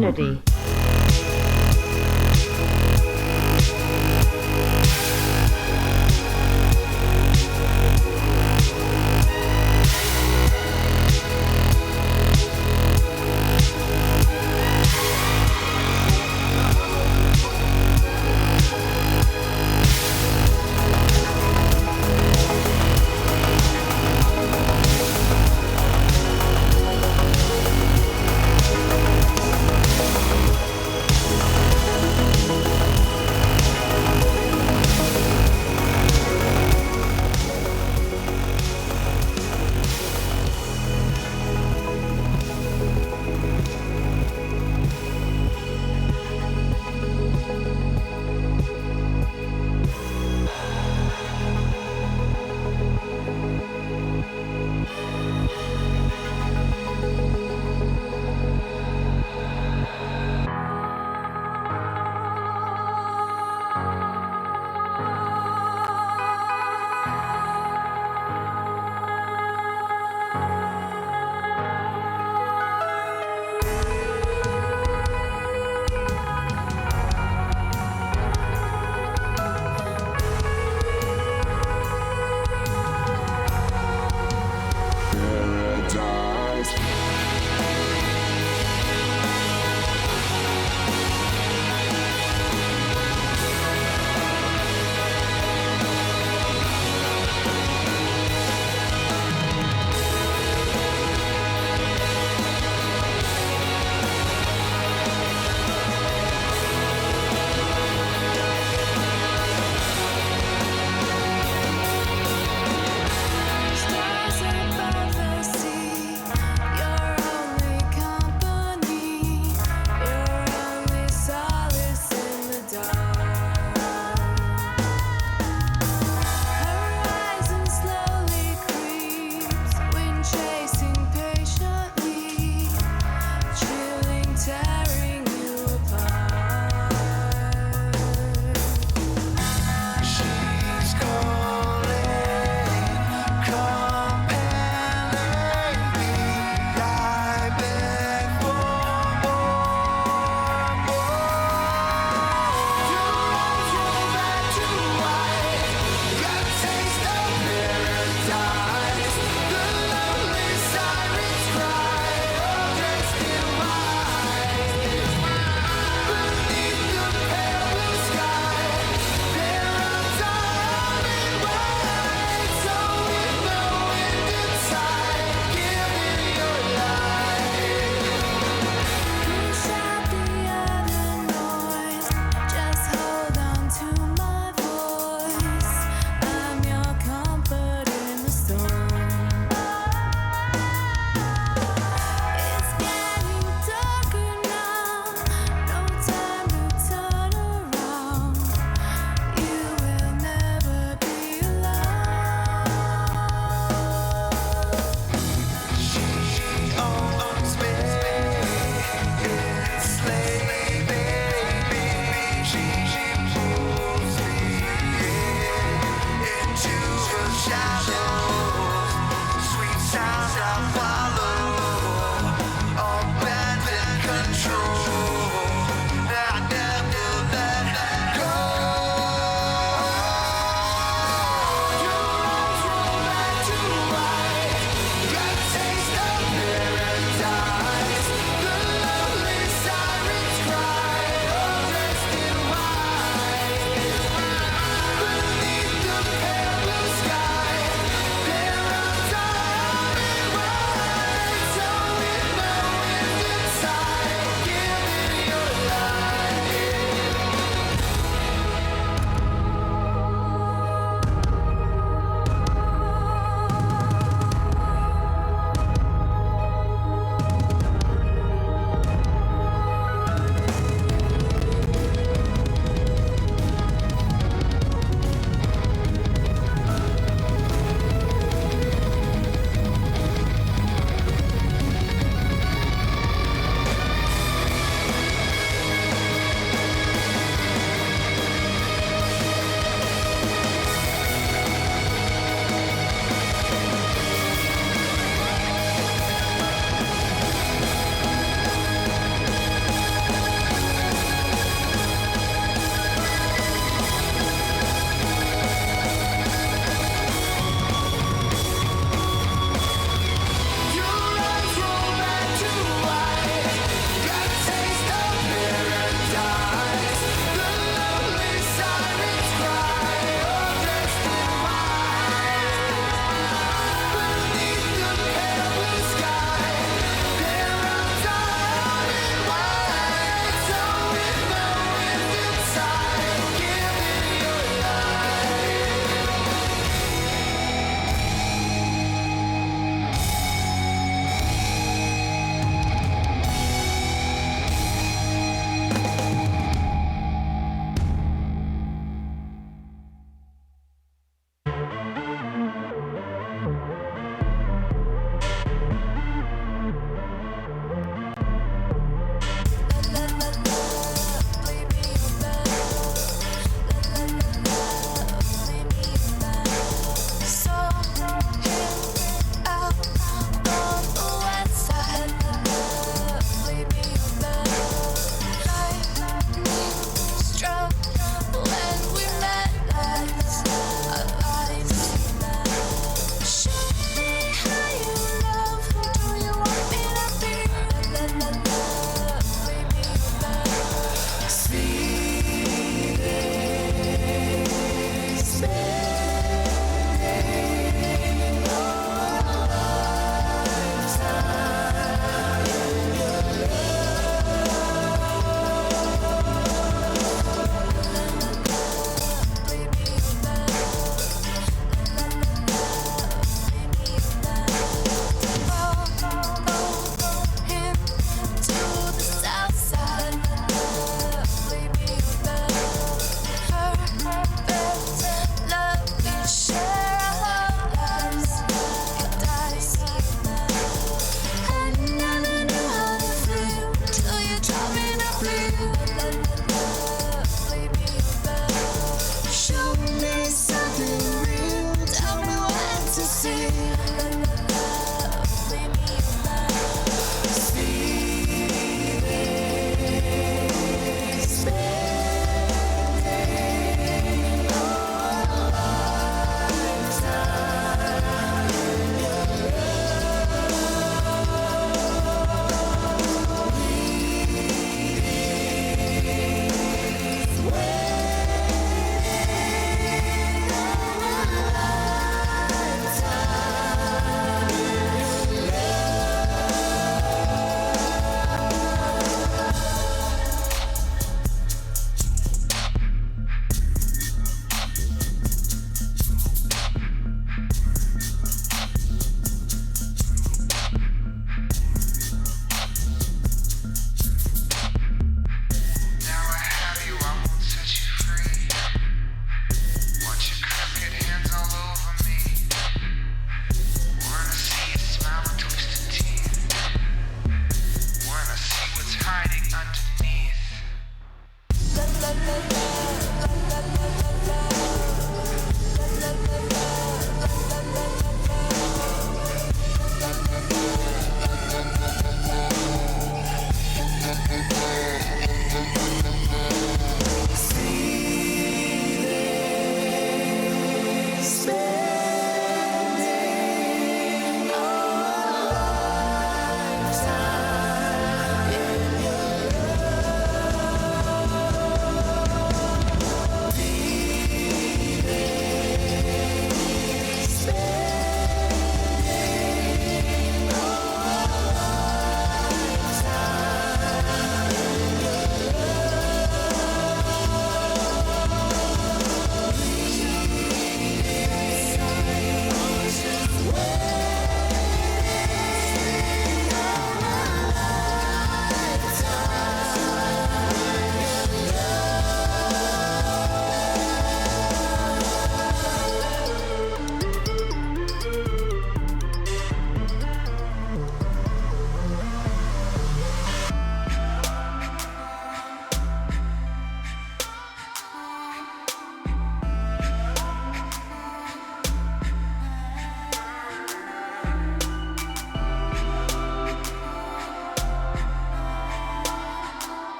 humanity.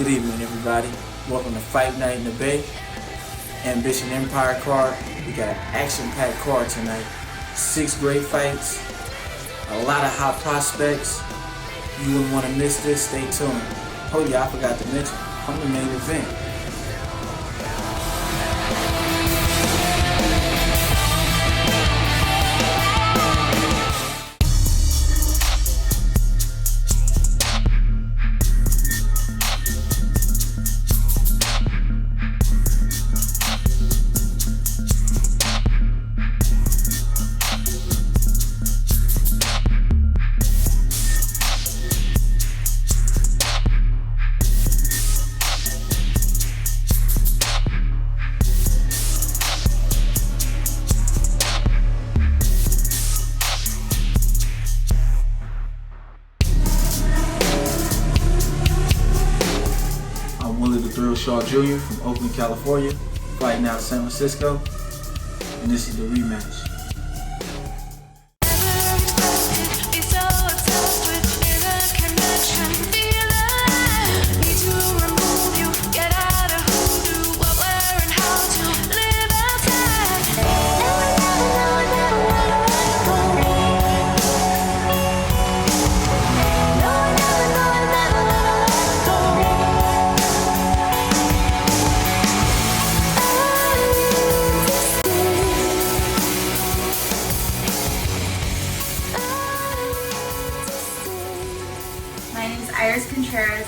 Good evening, everybody. Welcome to Fight Night in the Bay. Ambition Empire card. We got an action-packed card tonight. 6 great fights. A lot of hot prospects. You wouldn't want to miss this. Stay tuned. Oh yeah, I forgot to mention, I'm the main event. Shaw Jr. from Oakland, California, fighting out of San Francisco, and this is the rematch.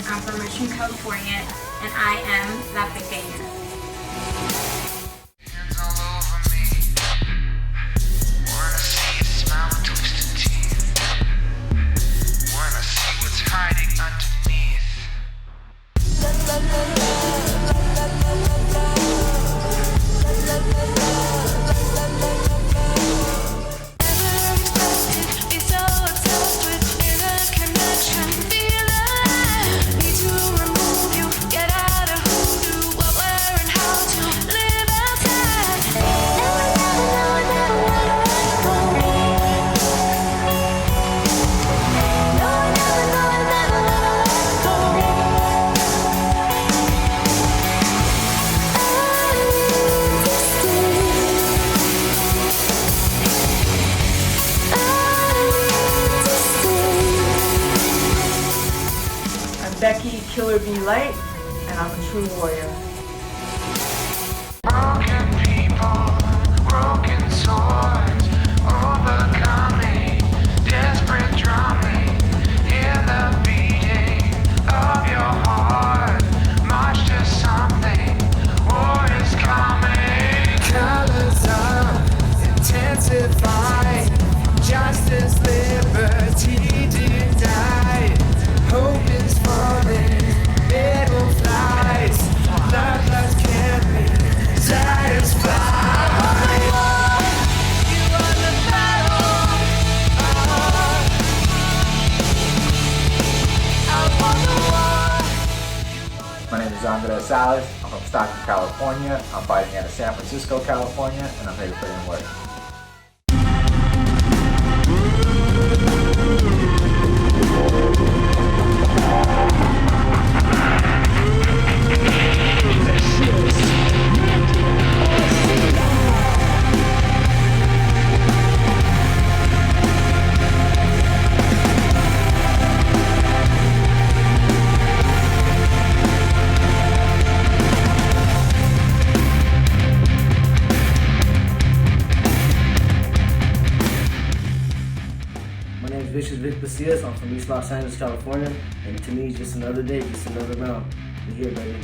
I'm from Richmond, California, and I am La Pequeña. Becky Killer Bee Light, and I'm a true warrior. Broken people, broken swords, overcoming, desperate drumming, hear the beating of your heart, march to something, war is coming. Colors up, intensify, justice, liberty, denied. Hope is falling, little flies, bloodlust can't be satisfied. You won the battle, I won the war. My name is Salas. I'm from Stockton, California. I'm fighting out of San Francisco, California, and I'm here to put in work. Pasillas. I'm from East Los Angeles, California, and to me, it's just another day, just another round. We're here, baby.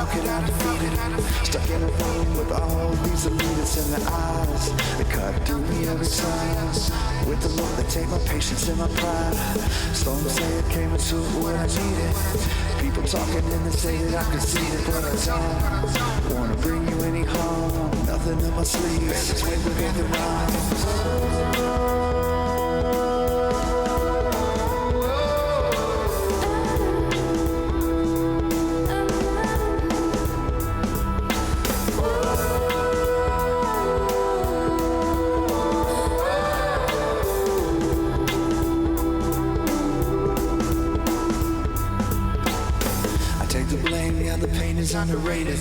how could I defeat it? Stuck in a room with all these elitists in their eyes. They cut through me every size. With the look, they take my patience and my pride. Some say it came into it when I need it. People talking and they say that I can see it, but I don't wanna bring you any harm. Nothing in my sleeves, it's way within the rhymes. Yeah, the pain is underrated.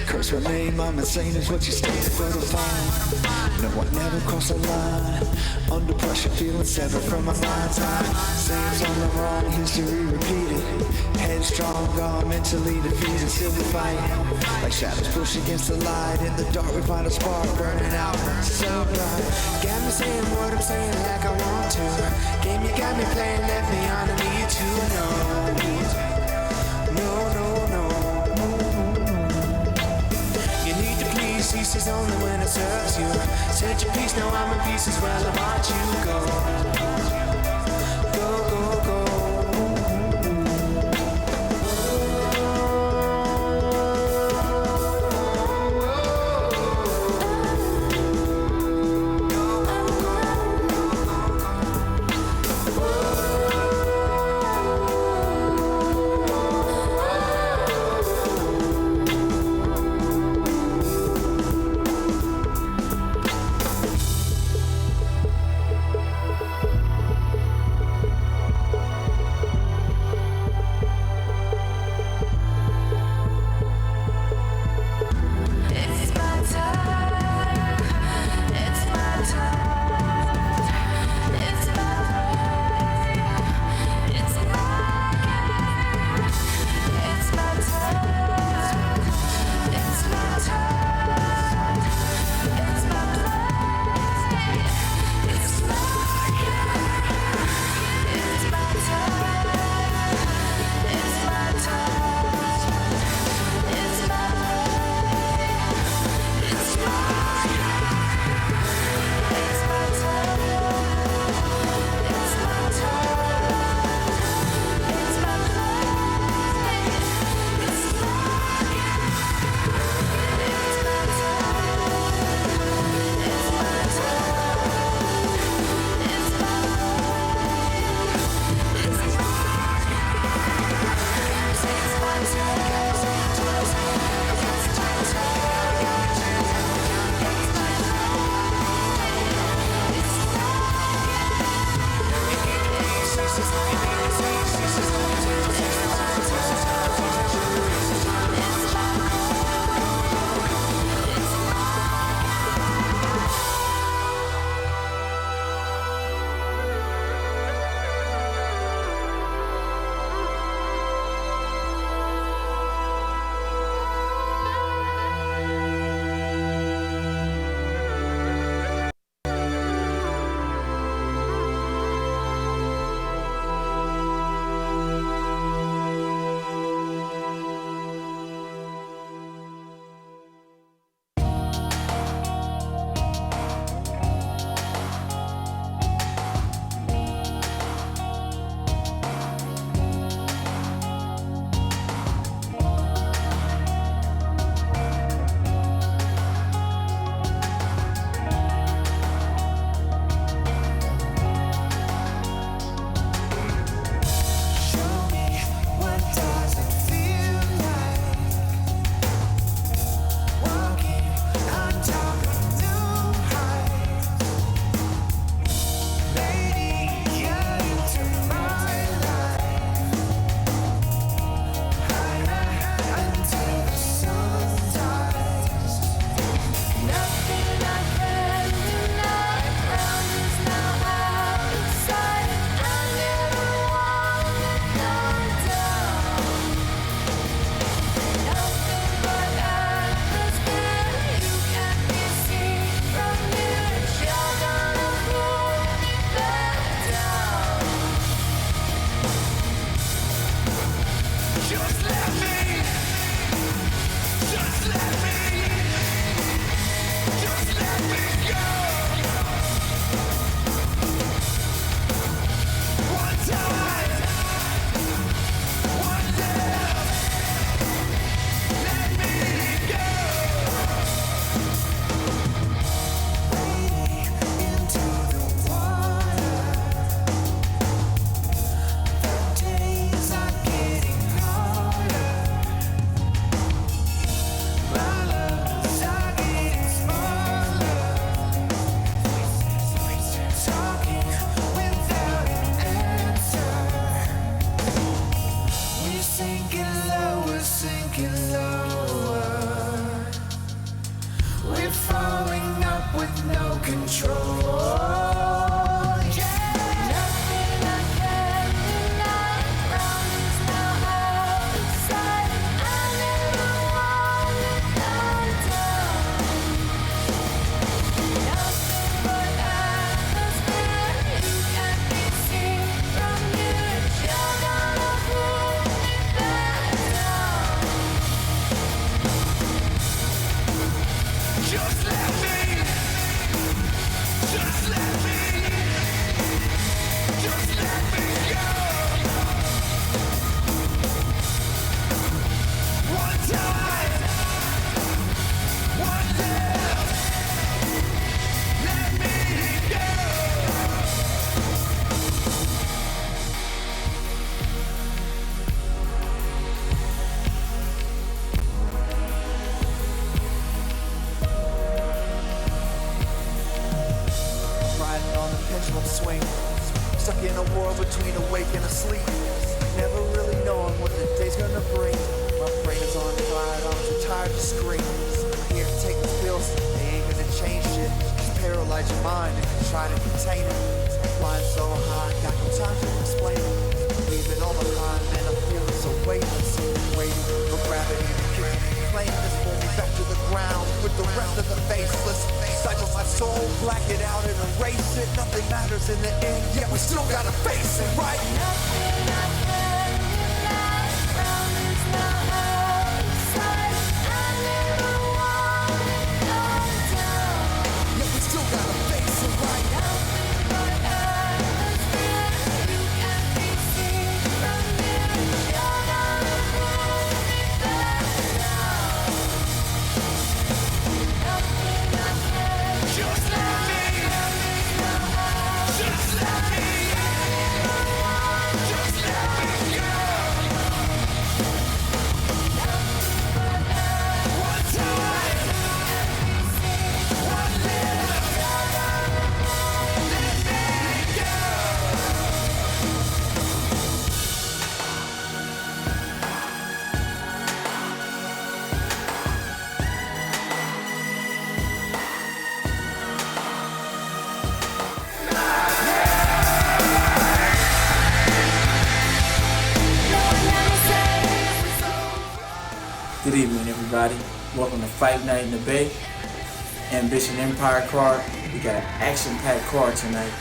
Curse my name, I'm insane is what you stated, but I'm fine. No, I never cross a line. Under pressure, feeling severed from my mind's eye. Saying on the wrong, history repeated. Headstrong, gone, mentally defeated. Still we fight, like shadows push against the light. In the dark we find a spark burning out. So bright, got me saying what I'm saying like I want to. Game you got me playing, left me on a need to know. You need to please, ceases only when it serves you. Said your piece, now I'm in pieces, well I watch you go. Go, go, go. Riding on the pendulum swing, stuck in a world between awake and asleep, never really knowing what the day's gonna bring. My brain is on fire, I'm too tired to scream. I'm here to take the pills, they ain't gonna change shit. Just paralyze your mind and try to contain it. Flying so high, got no time to explain it. Leave it all behind, man, I'm feeling so weightless. Waiting for gravity to kick me, playing this pull me back to the ground with the rest of the faceless. Cycle my soul, black it out and erase it. Nothing matters in the end, yet we still gotta face it, right? Yet we still gotta face it, right? Good evening, everybody. Welcome to Fight Night in the Bay. Ambition Empire card. We got an action-packed card tonight.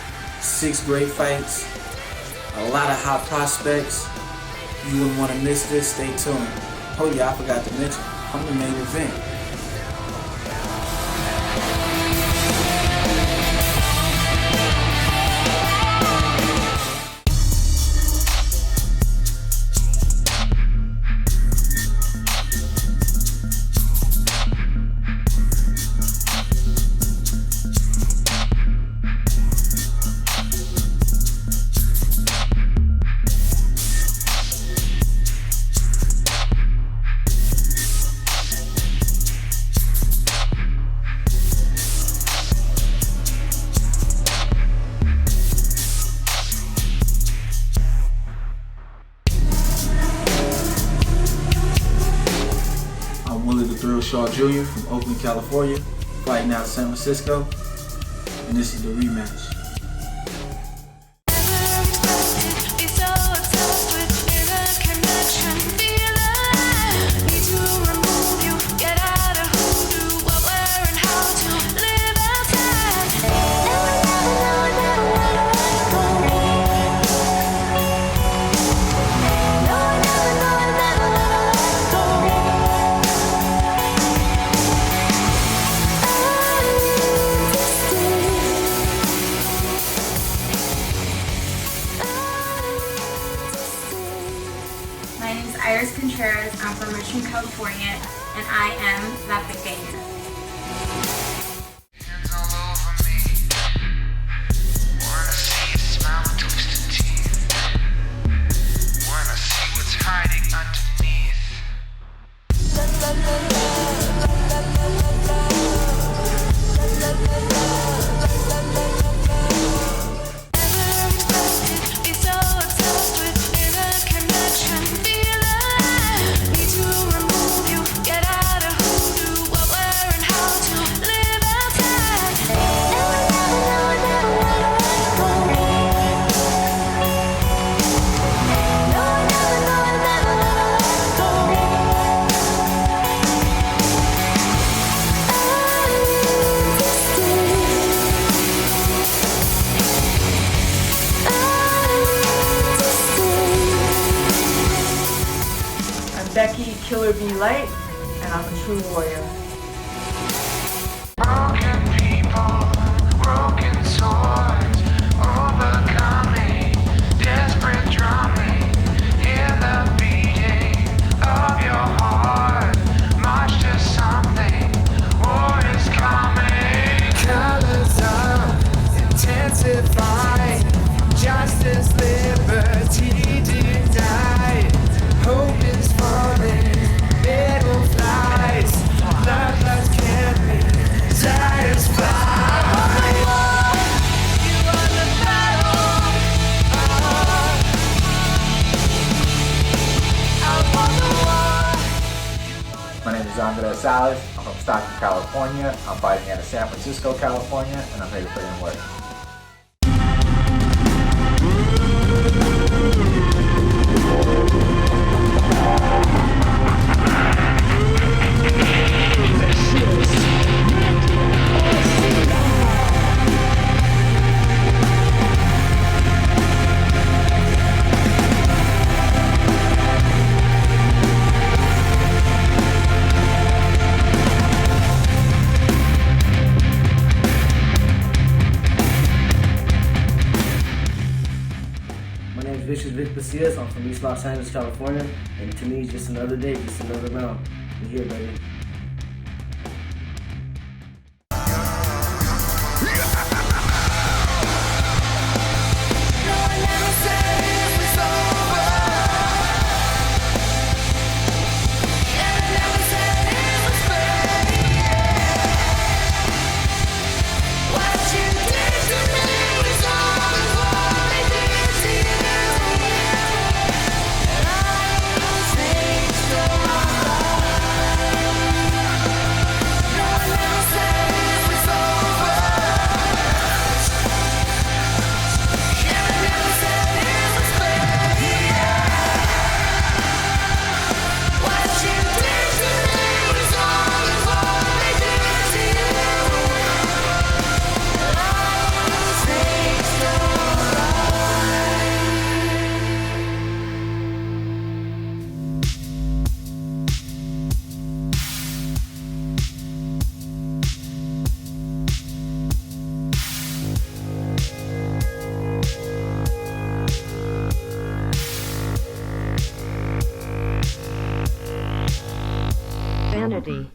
6 great fights. A lot of hot prospects. You wouldn't want to miss this. Stay tuned. Oh yeah, I forgot to mention, I'm the main event. Shaw Jr. from Oakland, California, fighting out of San Francisco, and this is the rematch. I'm from Richmond, California, and I am that big gamer. Hands all over me. Wanna see you smile with twisted teeth. Wanna see what's hiding underneath. Becky Killer Be Light, and I'm a true warrior. is Salas. I'm from Stockton, California. I'm fighting out of San Francisco, California, and I'm here to put in work. Pasillas. I'm from East Los Angeles, California, and to me, it's just another day, just another round. We're here, baby. Vanity.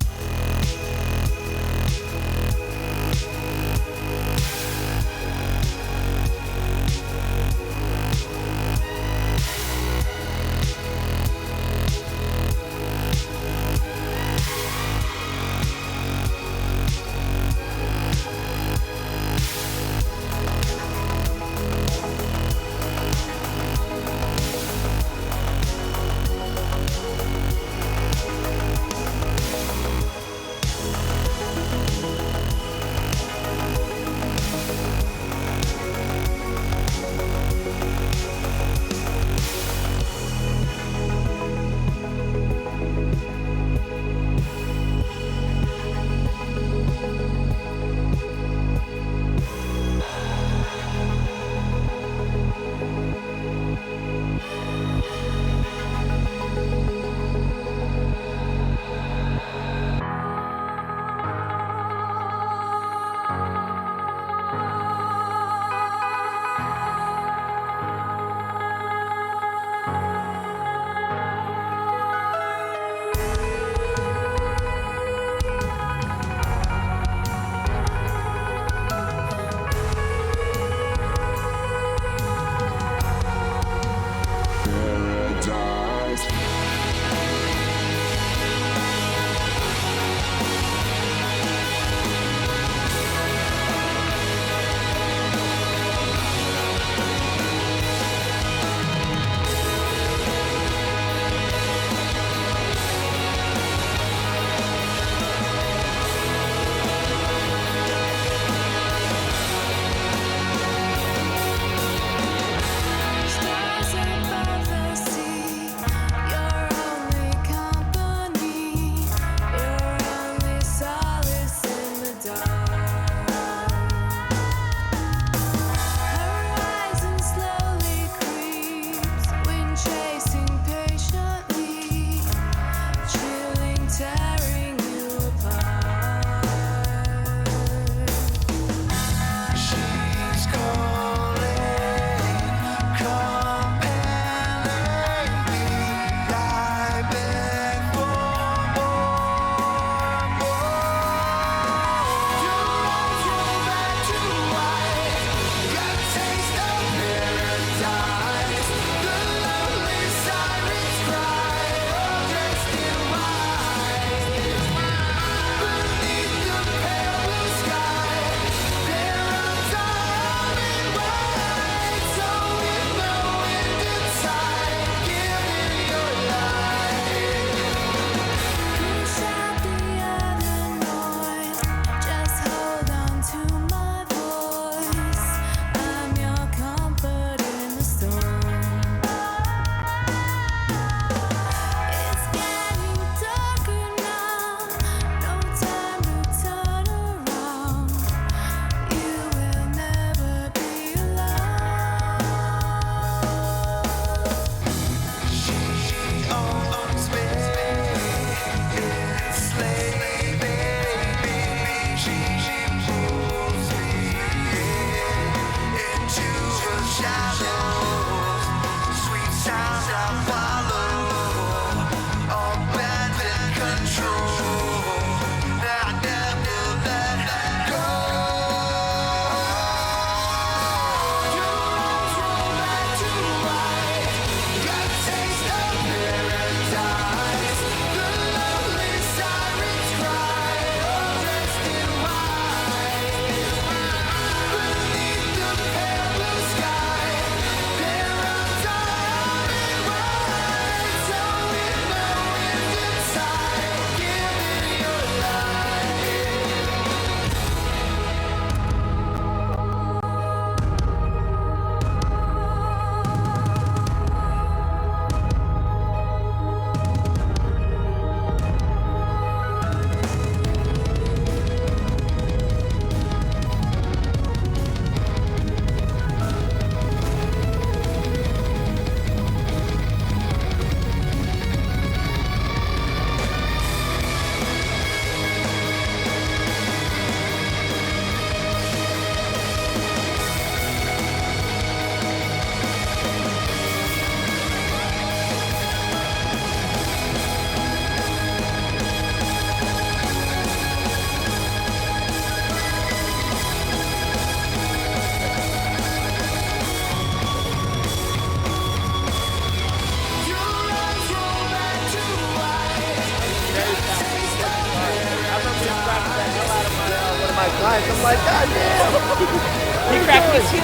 lines. I'm like, God damn. He cracked me too.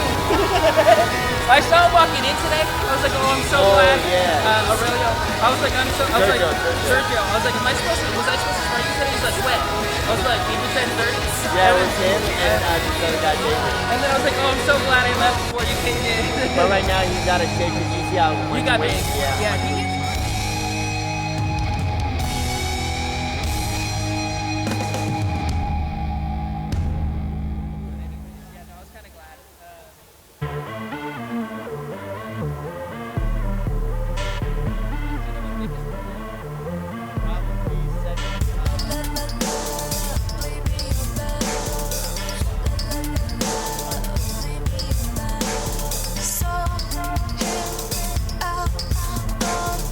I saw him walking in today. I was like, oh, I'm so glad. Yeah. Aurelio. I was like, Sergio. I was like, was I supposed to spray you today? He's like, when? I was like, he said 30. Yeah, it was him and this other guy, David. And then I was like, oh, I'm so glad I left before you came in. But right now, he's out of shape because you see how You got big. Yeah. He So, out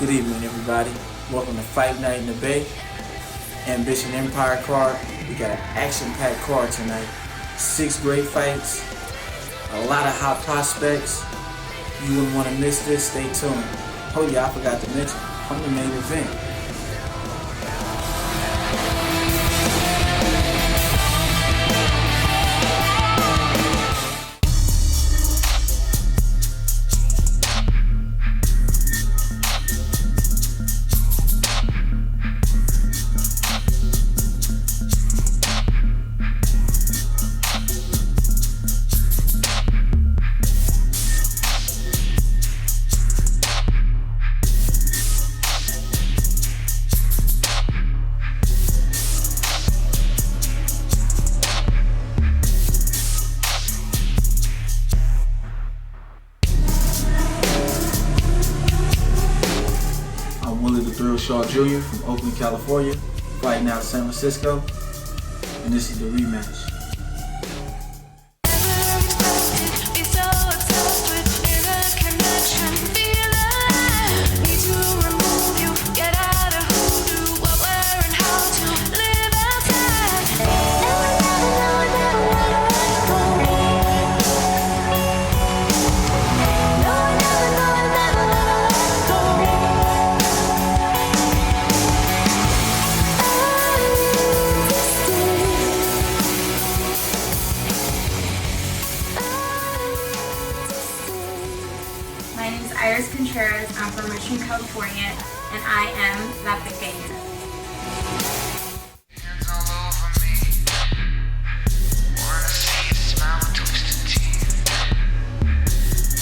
Good evening, everybody. Welcome to Fight Night in the Bay. Ambition Empire card. We got an action-packed card tonight. 6 great fights. A lot of hot prospects. You wouldn't want to miss this. Stay tuned. Oh yeah, I forgot to mention, I'm the main event. Shaw Jr. from Oakland, California, fighting out of San Francisco, and this is the rematch. I'm from Richmond, California, and I am La Pequeña. Hands all over me. Wanna see you smile and twisted teeth.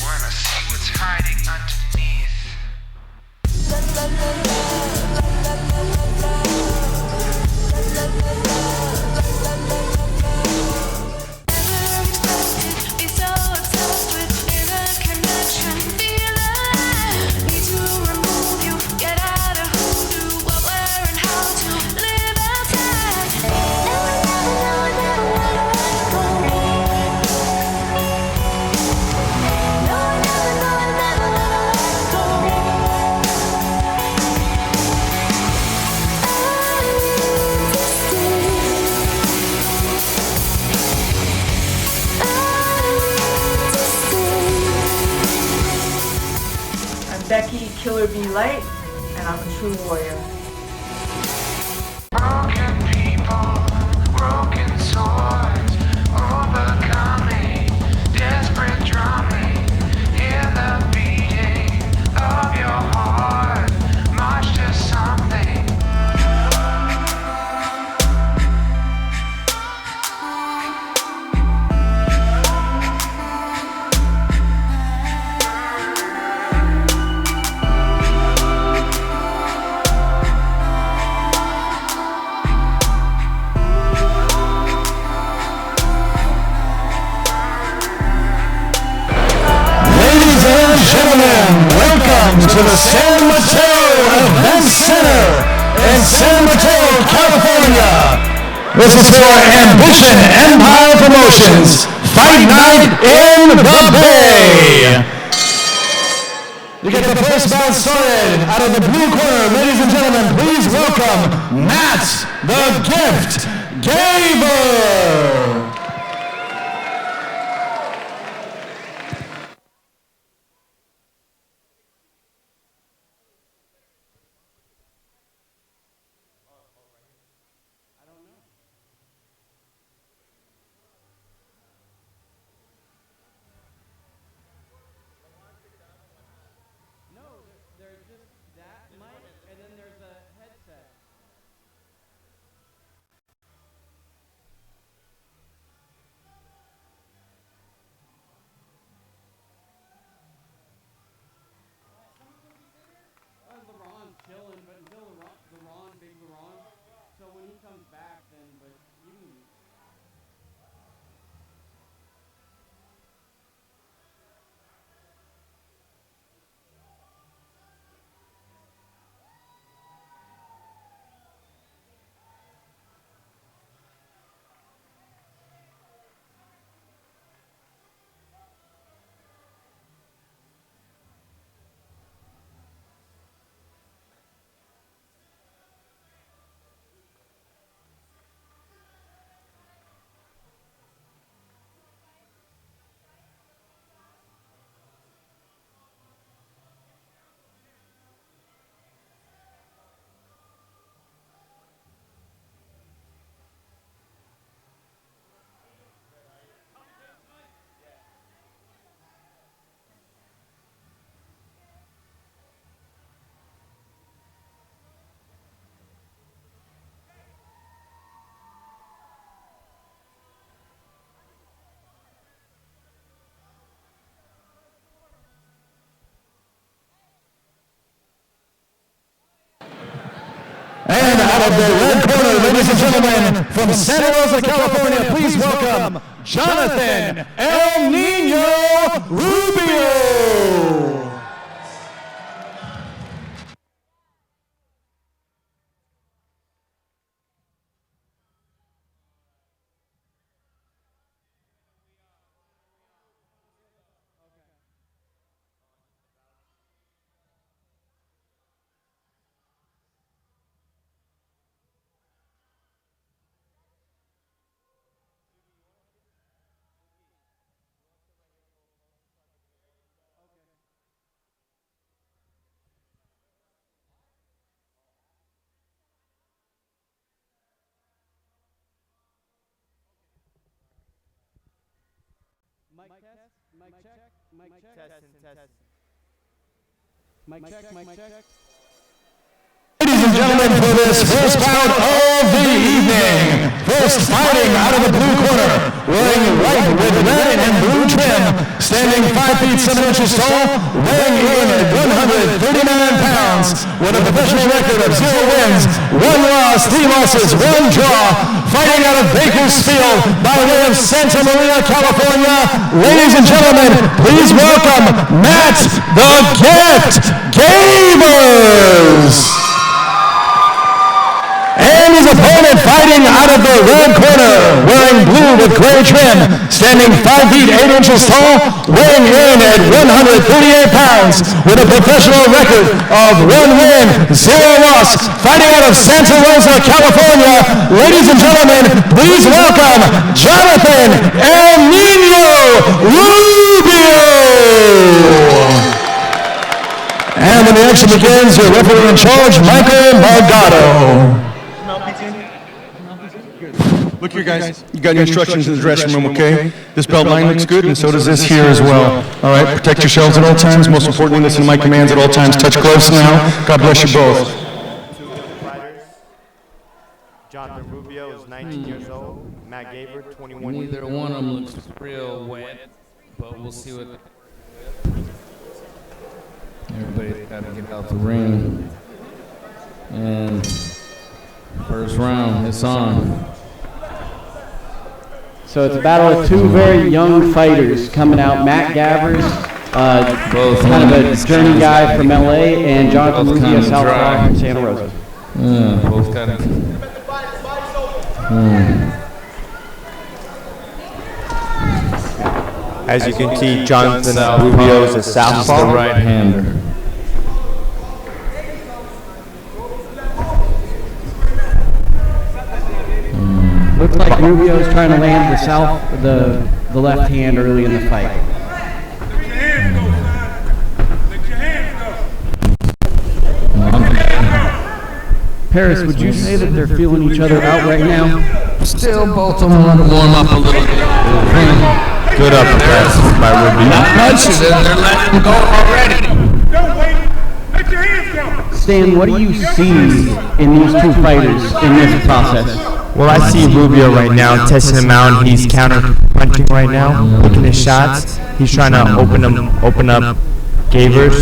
Wanna see what's hiding underneath. Becky Killer Bee Light, and I'm a true warrior. Broken people, broken swords, overcoming, desperate drumming. Hear the beating of your heart, march to something. Welcome to the San Mateo Event Center in San Mateo, California. This is for Ambition Empire Promotions Fight Night in the Bay. You get the first bout started out of the blue corner. Ladies and gentlemen, please welcome Matt the Gift Gabbard. out of the red corner, ladies and gentlemen, from Santa Rosa, California, please welcome Jonathan El Nino Rubio. Ladies and gentlemen, for this first bout of the evening, first fighting out of the blue corner, wearing white with red and blue trim, standing 5 feet 7 inches tall, weighing in at 139 pounds, with a professional record of 0 wins, 1 loss, 3 losses, 1 draw, fighting out of Bakersfield by way of Santa Maria, California. Ladies and gentlemen, please welcome Matt the Gift Gabbard. And his opponent fighting out of the red corner, wearing blue with gray trim, standing 5 feet 8 inches tall, weighing in at 138 pounds, with a professional record of 1 win, 0 loss, fighting out of Santa Rosa, California. Ladies and gentlemen, please welcome Jonathan El Nino Rubio. And when the action begins, your referee in charge, Michael Margado. Look here, guys. You got your instructions in the dressing room, okay? This belt line looks good, and so does this here as well. All right, protect yourselves at all times. Most importantly, listen to my commands at all times. Touch gloves now. God bless you both. Jonathan Rubio is 19 years old. Matt Gabbard, 21 years Neither old. one of them looks real wet, but we'll see what. Everybody's got to get out the ring. And first round, it's on. So it's a battle of 2 very young fighters coming out. Matt Gabbard, kind of a journey guy from LA, and Jonathan Rubio, Southpaw from Santa Rosa. Both kind of. As you can see, Jonathan Rubio is a southpaw. The right-hander. Looks like Rubio's trying to land the left hand early in the fight. Paris, would you say that they're feeling each other out right now? Still, both of them want to warm up a little bit. Good uppercut by Rubio. Not much, they're letting him go already. Stan, what do you see in these 2 fighters in this process? Well, I see Rubio right now testing him out. He's counter punching right now, looking his shots. He's trying to open up Gabbard,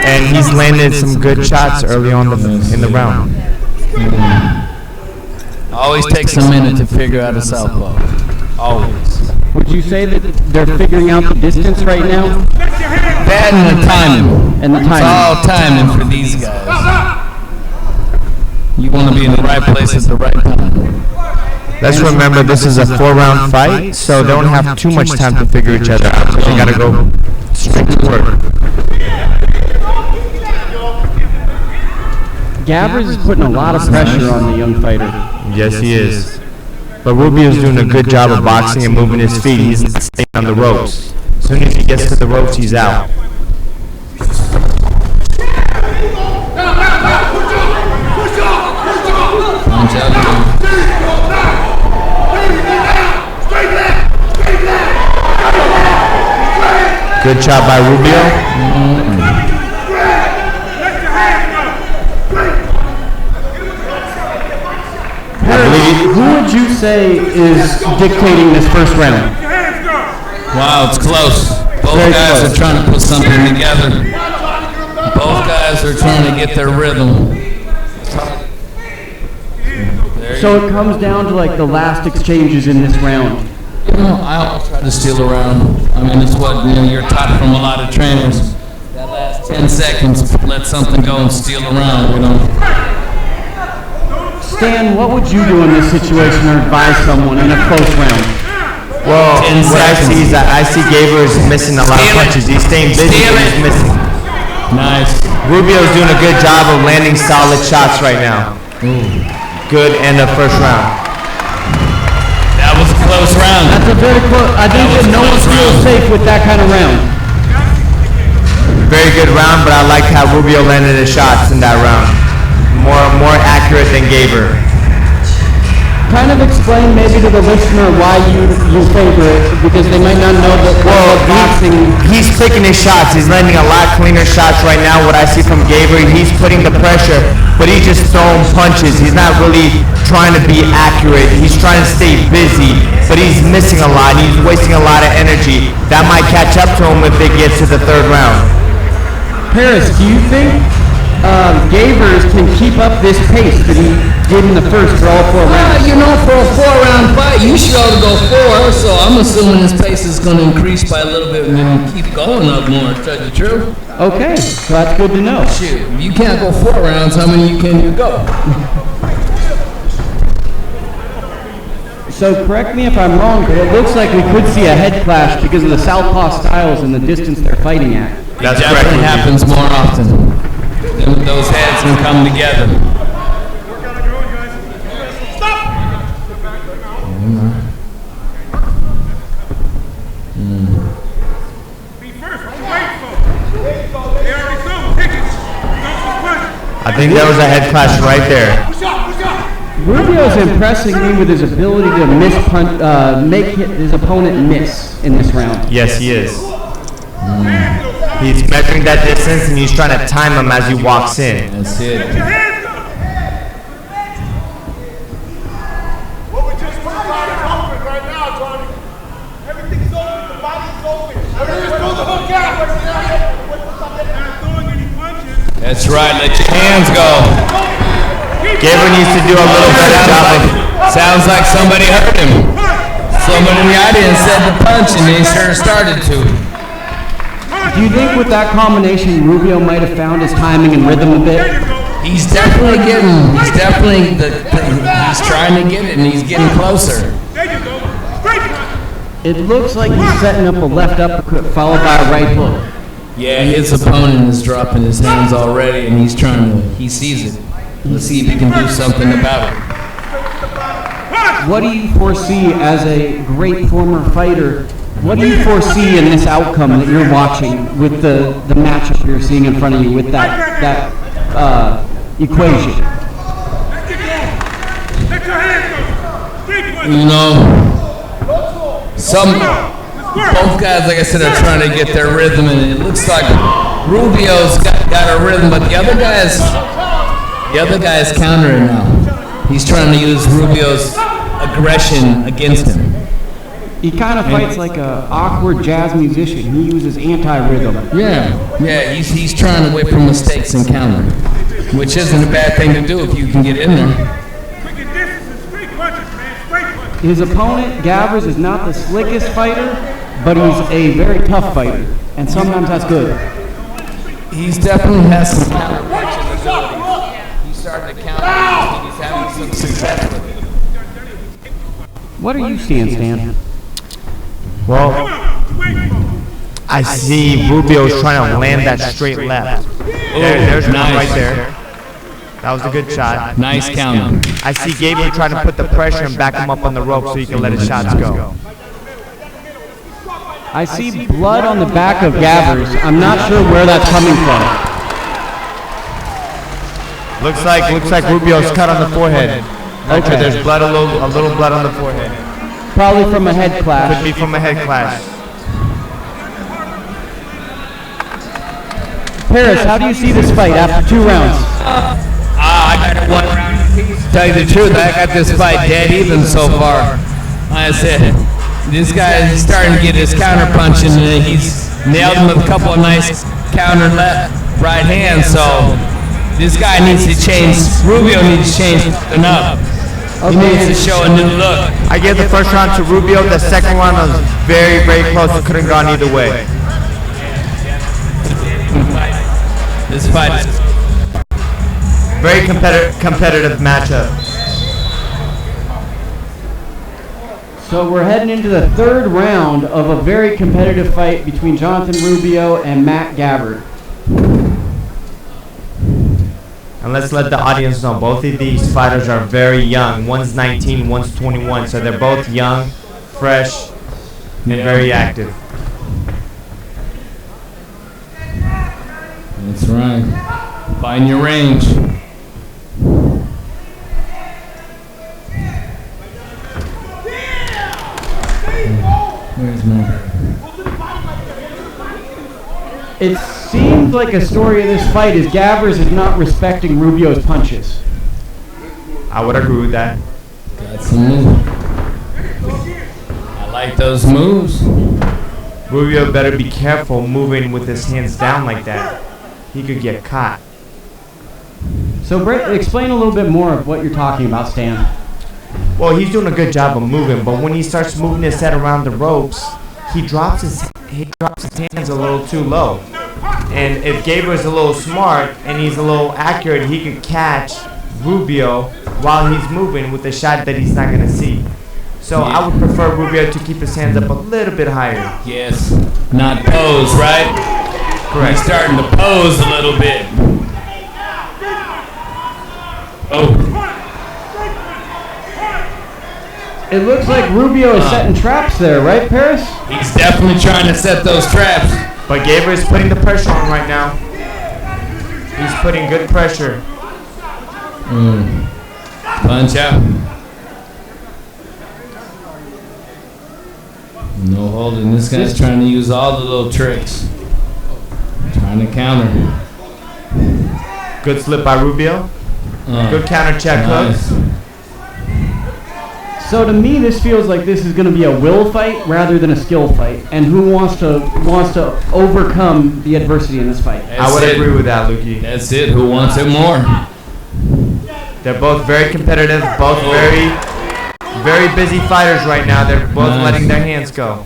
and he's landed some good shots early on in the round. Always takes a minute to figure out a southpaw. Always. Would you say that they're figuring out the distance right now? That and the timing. And the timing. It's all timing for these guys. You want to be in the right place at the right time. Let's remember this is a 4-round fight, so they don't have too much time to figure each other out. They got to go straight to work. Gabbard is putting a lot of pressure on the young fighter. Yes, he is. But Rubio's doing a good job of boxing and moving his feet. He's not staying on the ropes. As soon as he gets to the ropes, he's out. Good job by Rubio. Who would you say is dictating this first round? Wow, it's close. Both guys are trying to put something together. Both guys are trying to get their rhythm. So it comes down to like the last exchanges in this round. You know, I always try to steal around. I mean, it's what you're taught from a lot of trainers. That last 10 seconds, let something go and steal around, Stan, what would you do in this situation or advise someone in a close round? Well, what I see is that I see Gabbard is missing a lot of punches. He's staying busy, but he's missing. Nice. Rubio's doing a good job of landing solid shots right now. Good end of first round. That was a close round. That's a very close. I think that no one feels safe with that kind of round. Very good round, but I like how Rubio landed his shots in that round. More accurate than Gabbard. Kind of explain maybe to the listener why you favor it, because they might not know that boxing. He's picking his shots. He's landing a lot cleaner shots right now. What I see from Gabbard, he's putting the pressure, but he's just throwing punches. He's not really trying to be accurate. He's trying to stay busy, but he's missing a lot. He's wasting a lot of energy. That might catch up to him if it gets to the third round. Paris, do you think Gabbard can keep up this pace that he did in the first for all 4 rounds? For a 4-round fight, you should ought to go 4, so I'm assuming his pace is going to increase by a little bit and then keep going up more, to tell you the truth. Okay, so that's good to know. Shoot, if you can't go 4 rounds, how many can you go? So correct me if I'm wrong, but it looks like we could see a head clash because of the southpaw styles and the distance they're fighting at. That definitely happens more often. Those heads can come together. I think there was a head clash right there. Rubio's impressing me with his ability to make his opponent miss in this round. Yes, he is. He's measuring that distance and he's trying to time him as he walks in. That's it. That's right, let your hands go. Gabbard needs to do a little better job of... Sounds like somebody hurt him. Someone in the audience said to punch and they sure started to. Do you think with that combination, Rubio might have found his timing and rhythm a bit? He's definitely he's trying to get it and he's getting closer. It looks like he's setting up a left uppercut followed by a right hook. Yeah, his opponent is dropping his hands already and he sees it. Let's see if he can do something about it. What do you foresee as a great former fighter? What do you foresee in this outcome that you're watching with the matchup you're seeing in front of you with that equation? Both guys, like I said, are trying to get their rhythm, and it looks like Rubio's got a rhythm, but the other guy is countering now. He's trying to use Rubio's aggression against him. He kind of fights like an awkward jazz musician. He uses anti-rhythm. Yeah, he's trying to wait for mistakes and counter, which isn't a bad thing to do if you can get in there. His opponent, Gabbard, is not the slickest fighter, but he's a very tough fighter, and sometimes that's good. He's definitely has some counter punching ability. He's starting to counter, and he's having some success with it. What are you seeing, Stan? Well, I see Rubio's trying to land that straight left. There's one right there. That was a good shot. Nice counter. I see Gabbard trying to put the pressure and back him up on the rope so he can let his shots go. I see blood on the back of Gabbard. I'm not sure where that's coming from. Looks like Rubio's cut on the forehead. Okay. There's blood, a little blood on the forehead. Probably from a head clash. Could be from a head clash. Paris, how do you see this fight after 2 rounds? I got 1 round apiece. Tell you the truth, I got this fight dead even so far. Like I said, this guy is starting to get his counter punching and he's nailed him with a couple of nice counter right hands. So this guy needs to change. Rubio needs to change something up. He needs to show a new look. I gave the first round to Rubio. The second one was very, very close. It could have gone either way. This fight is very competitive matchup. So we're heading into the third round of a very competitive fight between Jonathan Rubio and Matt Gabbard. And let's let the audience know, both of these fighters are very young. One's 19, one's 21. So they're both young, fresh, and very active. That's right. Find your range. Where's my... It seems like a story of this fight is Gabbard is not respecting Rubio's punches. I would agree with that. Got some moves. I like those moves. Rubio better be careful moving with his hands down like that. He could get caught. So Brett, explain a little bit more of what you're talking about, Stan. Well, he's doing a good job of moving, but when he starts moving his head around the ropes, he drops his hands a little too low. And if Gabbard's a little smart and he's a little accurate, he could catch Rubio while he's moving with a shot that he's not going to see. So I would prefer Rubio to keep his hands up a little bit higher. Yes, not pose, right? Correct. He's starting to pose a little bit. Oh. It looks like Rubio is setting traps there, right, Paris? He's definitely trying to set those traps. But Gabbard is putting the pressure on right now. He's putting good pressure. Punch out. No holding. This guy's trying to use all the little tricks. Trying to counter. Good slip by Rubio. Good counter check nice. hook. So to me, this feels like this is going to be a will fight rather than a skill fight, and who wants to overcome the adversity in this fight. I would agree with that, Lukey. That's it. Who wants it more? They're both very competitive, both very busy fighters right now. They're both letting their hands go.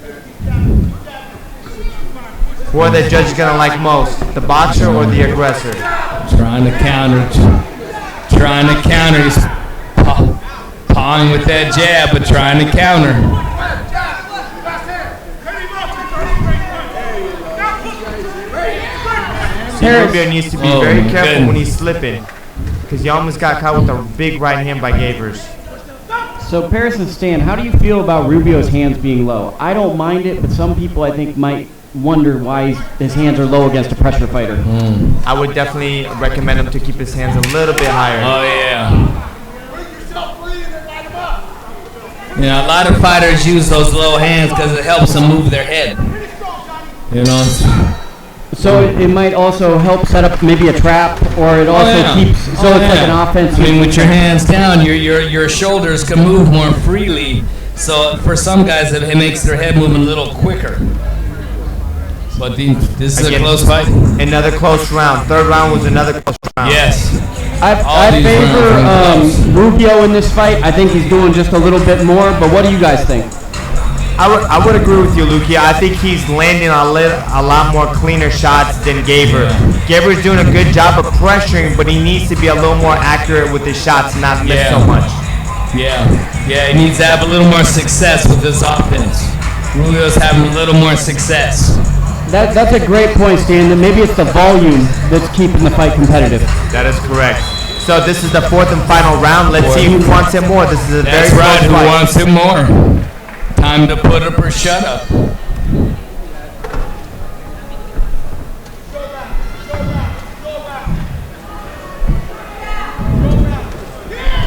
Who are the judges gonna like most, the boxer or the aggressor? Trying to counter. Trying to counter. He's pawing with that jab, but trying to counter. Rubio needs to be very careful when he's slipping, because he almost got caught with a big right hand by Gabbard. So Paris and Stan, how do you feel about Rubio's hands being low? I don't mind it, but some people I think might wonder why his hands are low against a pressure fighter. I would definitely recommend him to keep his hands a little bit higher. Oh yeah. You know, a lot of fighters use those low hands because it helps them move their head. You know. So it might also help set up maybe a trap, or it also keeps. So it's like an offensive. I mean, with your hands down, your shoulders can move more freely. So for some guys, it makes their head move a little quicker. But this is a close fight. Another close round. Third round was another close round. Yes. I favor Rubio in this fight. I think he's doing just a little bit more. But what do you guys think? I would agree with you, Lukia. I think he's landing a lot more cleaner shots than Gabbard. Gabbard's doing a good job of pressuring, but he needs to be a little more accurate with his shots, not miss so much. Yeah, he needs to have a little more success with his offense. Rubio's having a little more success. That's a great point, Stan. That maybe it's the volume that's keeping the fight competitive. That is correct. So this is the fourth and final round. Let's see who wants it more. This is a very close fight. Who wants it more? Time to put up or shut up.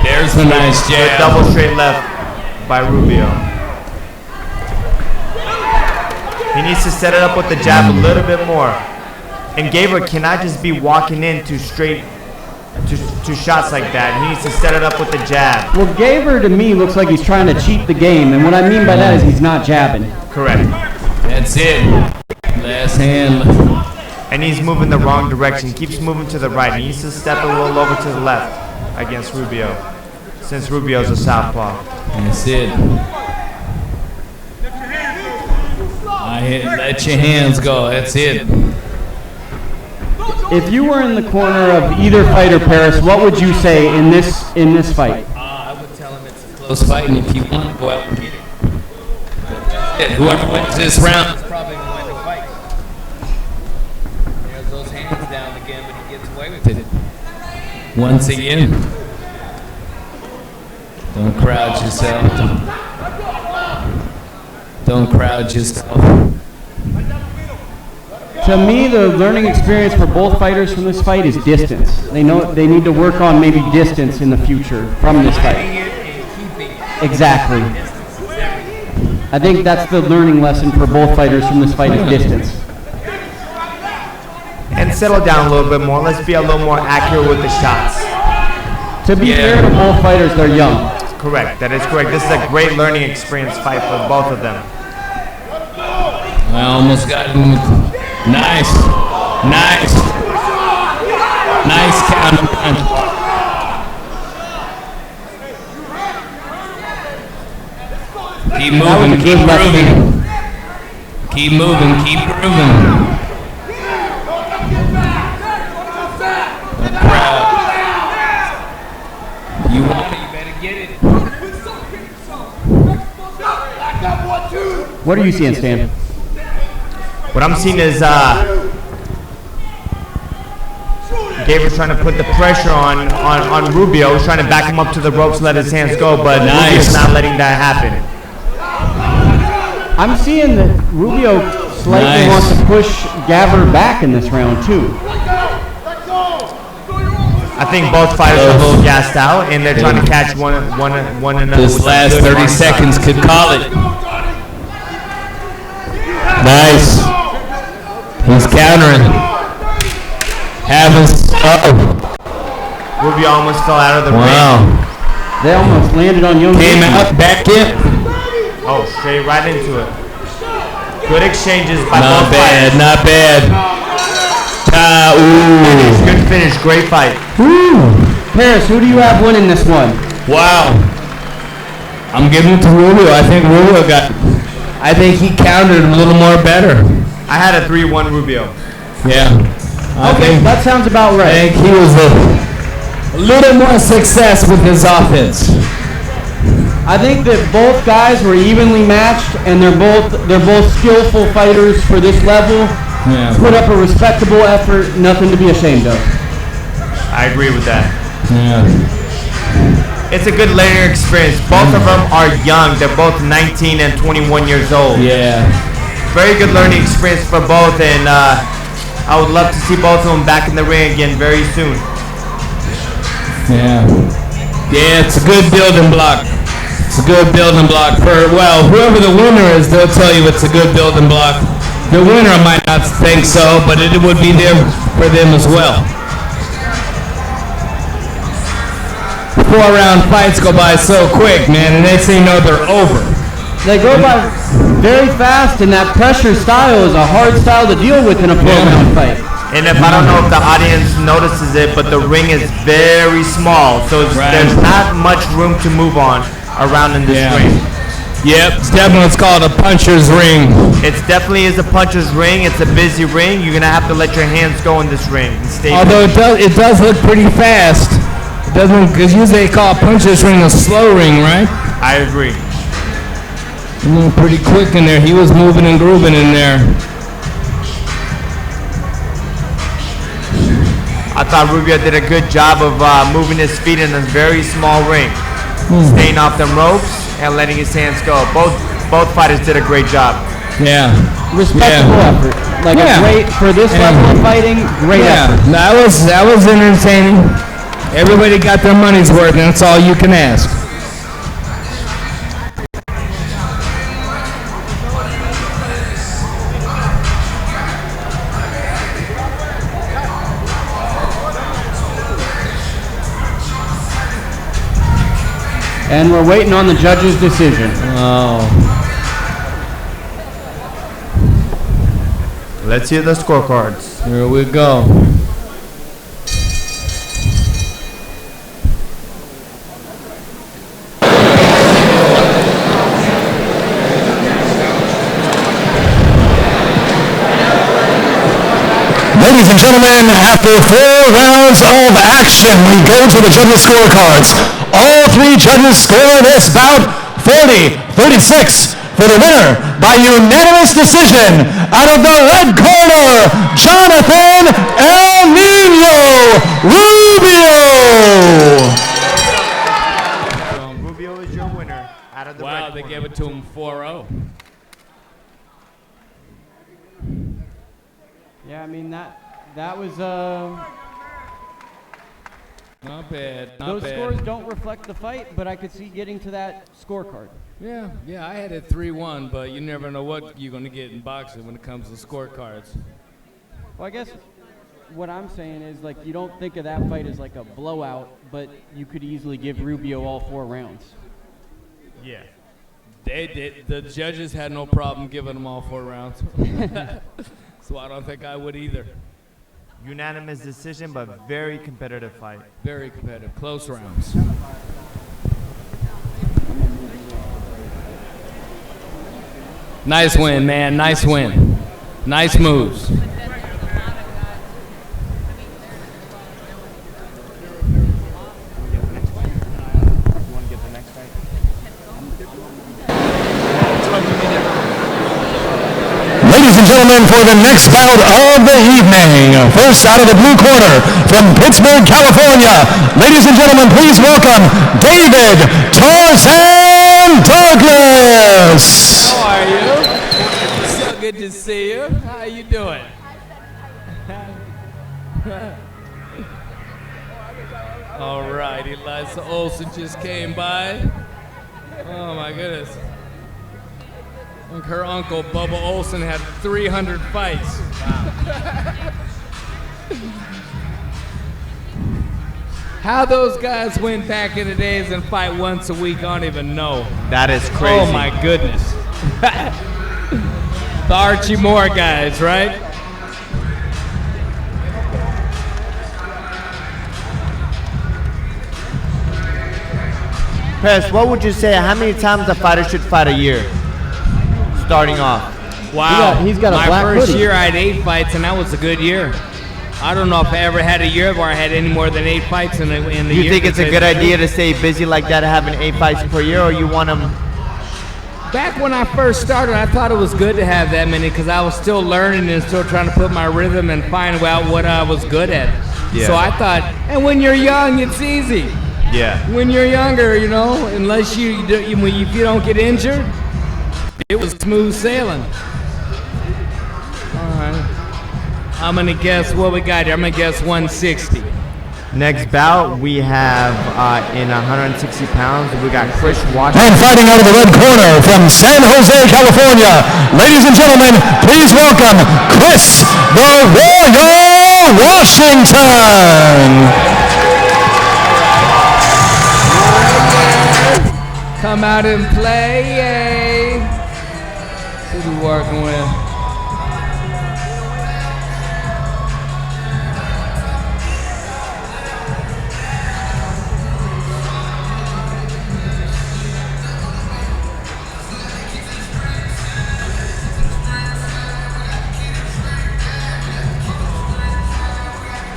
There's a nice jab. Good double straight left by Rubio. He needs to set it up with the jab a little bit more. And Gabbard cannot just be walking into straight to shots like that. He needs to set it up with the jab. Well, Gabbard to me looks like he's trying to cheat the game, and what I mean by that is he's not jabbing. Correct. That's it. Last hand. And he's moving the wrong direction. He keeps moving to the right. He needs to step a little over to the left against Rubio. since Rubio's a southpaw. That's it. Let your hands go. That's it. If you were in the corner of either fighter, Paris, what would you say in this fight? I would tell him it's a close fight, and if you want to go out and get it. Whoever wins this round is probably going to win the fight. There's those hands down again, but he gets away with it. Once again. Don't crowd yourself. Don't crowd yourself. To me, the learning experience for both fighters from this fight is distance. They know they need to work on maybe distance in the future from this fight. Exactly. I think that's the learning lesson for both fighters from this fight is distance. And settle down a little bit more. Let's be a little more accurate with the shots. To be fair to both fighters, they're young. Correct. That is correct. This is a great learning experience fight for both of them. I almost got him. Nice. Nice. Nice counter. Keep moving, keep grooving. Keep moving, keep grooving. Crowd. You want it, you better get it. What are you seeing, Stan? What I'm seeing is Gabbard trying to put the pressure on Rubio. He's trying to back him up to the ropes, let his hands go, but Rubio's not letting that happen. I'm seeing that Rubio slightly wants to push Gabbard back in this round too. I think both fighters are a little gassed out, and they're trying to catch one another. This last 30 seconds could call it. Nice. He's countering. Rubio almost fell out of the ring. They almost landed on Young. Came out, back in. Oh, straight right into it. Good exchanges by both fighters. Not bad, not bad. Good finish, great fight. Paris, who do you have winning this one? Wow. I'm giving it to Rubio. I think he countered a little more better. I had a 3-1 Rubio. Yeah. Okay, that sounds about right. I think he was a little more success with his offense. I think that both guys were evenly matched, and they're both skillful fighters for this level. Yeah. Put up a respectable effort, nothing to be ashamed of. I agree with that. Yeah. It's a good learning experience. Both of them are young. They're both 19 and 21 years old. Yeah. Very good learning experience for both, and I would love to see both of them back in the ring again very soon. Yeah. Yeah, it's a good building block. It's a good building block for, well, whoever the winner is, they'll tell you it's a good building block. The winner might not think so, but it would be there for them as well. 4-round fights go by so quick, man, and next thing you know, they're over. They go by very fast, and that pressure style is a hard style to deal with in a 4-round fight. And if I don't know if the audience notices it, but the ring is very small, so there's not much room to move on around in this ring. Yep, it's definitely called a puncher's ring. It definitely is a puncher's ring. It's a busy ring. You're gonna have to let your hands go in this ring. Although it does look pretty fast. It doesn't, because usually they call a puncher's ring a slow ring, right? I agree. Pretty quick in there. He was moving and grooving in there. I thought Rubio did a good job of moving his feet in a very small ring, staying off them ropes and letting his hands go. Both fighters did a great job. Yeah. Respectable effort. Like a great, for this level of fighting, great effort. That was entertaining. Everybody got their money's worth, and that's all you can ask. And we're waiting on the judge's decision. Oh. Let's hear the scorecards. Here we go. Ladies and gentlemen, after 4 rounds of action, we go to the judges' scorecards. All 3 judges score this bout 40-36 for the winner by unanimous decision out of the red corner, Jonathan El Nino Rubio. Rubio is your winner out of the red Wow, they gave it to him 4-0. Yeah, I mean that was Not bad, not those bad. scores don't reflect the fight, but I could see getting to that scorecard. Yeah, I had it 3-1, but you never know what you're going to get in boxing when it comes to scorecards. Well, I guess what I'm saying is, like, you don't think of that fight as like a blowout, but you could easily give Rubio all 4 rounds. Yeah. They did. The judges had no problem giving them all 4 rounds. So I don't think I would either. Unanimous decision, but very competitive fight. Very competitive. Close rounds. Nice win, man. Nice win. Nice moves. Ladies and gentlemen, for the next bout of the evening, first out of the blue corner from Pittsburgh, California, ladies and gentlemen, please welcome David Tarzan Douglas. How are you? So good to see you. How you doing? All right, Eliza Olsen just came by. Oh my goodness. I think her uncle, Bubba Olsen, had 300 fights. How those guys went back in the days and fight once a week, I don't even know. That is crazy. Oh my goodness. The Archie Moore guys, right? Press, what would you say, how many times a fighter should fight a year? Starting off. Wow. He's got a My black first hoodie. year I had 8 fights, and that was a good year. I don't know if I ever had a year where I had any more than 8 fights in the year. You think it's a good idea to stay busy like that, having 8 fights per year, or you want them? Back when I first started, I thought it was good to have that many because I was still learning and still trying to put my rhythm and find out what I was good at. Yeah. So I thought, and when you're young, it's easy. Yeah. When you're younger, you know, unless if you don't get injured, it was smooth sailing. All right. I'm gonna guess what we got here. I'm gonna guess 160. Next bout, we have in 160 pounds, we got Chris Washington. And fighting out of the red corner from San Jose, California, ladies and gentlemen, please welcome Chris the Royal Washington. Come out and play, yay! Who we working with?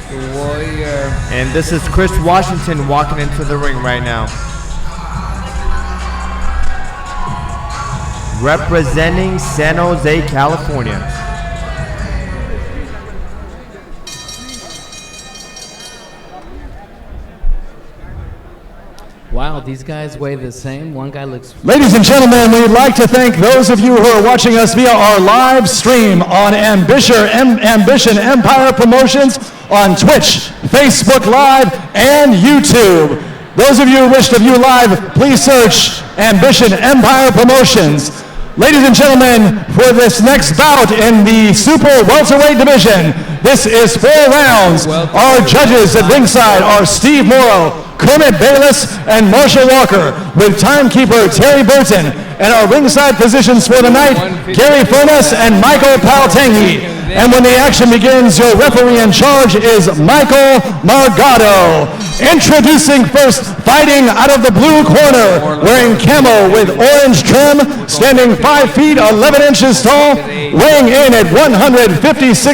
The Warrior. And this is Chris Washington walking into the ring right now. Representing San Jose, California. Wow, these guys weigh the same. One guy looks. Ladies and gentlemen, we'd like to thank those of you who are watching us via our live stream on Ambition Empire Promotions on Twitch, Facebook Live, and YouTube. Those of you who wish to view live, please search Ambition Empire Promotions. Ladies and gentlemen, for this next bout in the Super Welterweight division, this is 4 rounds. Our judges at ringside are Steve Morrow, Kermit Bayless, and Marshall Walker, with timekeeper Terry Burton, and our ringside positions for the night, Gary Furness and Michael Paltangi. And when the action begins, your referee in charge is Michael Margado. Introducing first, fighting out of the blue corner, wearing camo with orange trim, standing 5 feet 11 inches tall, weighing in at 156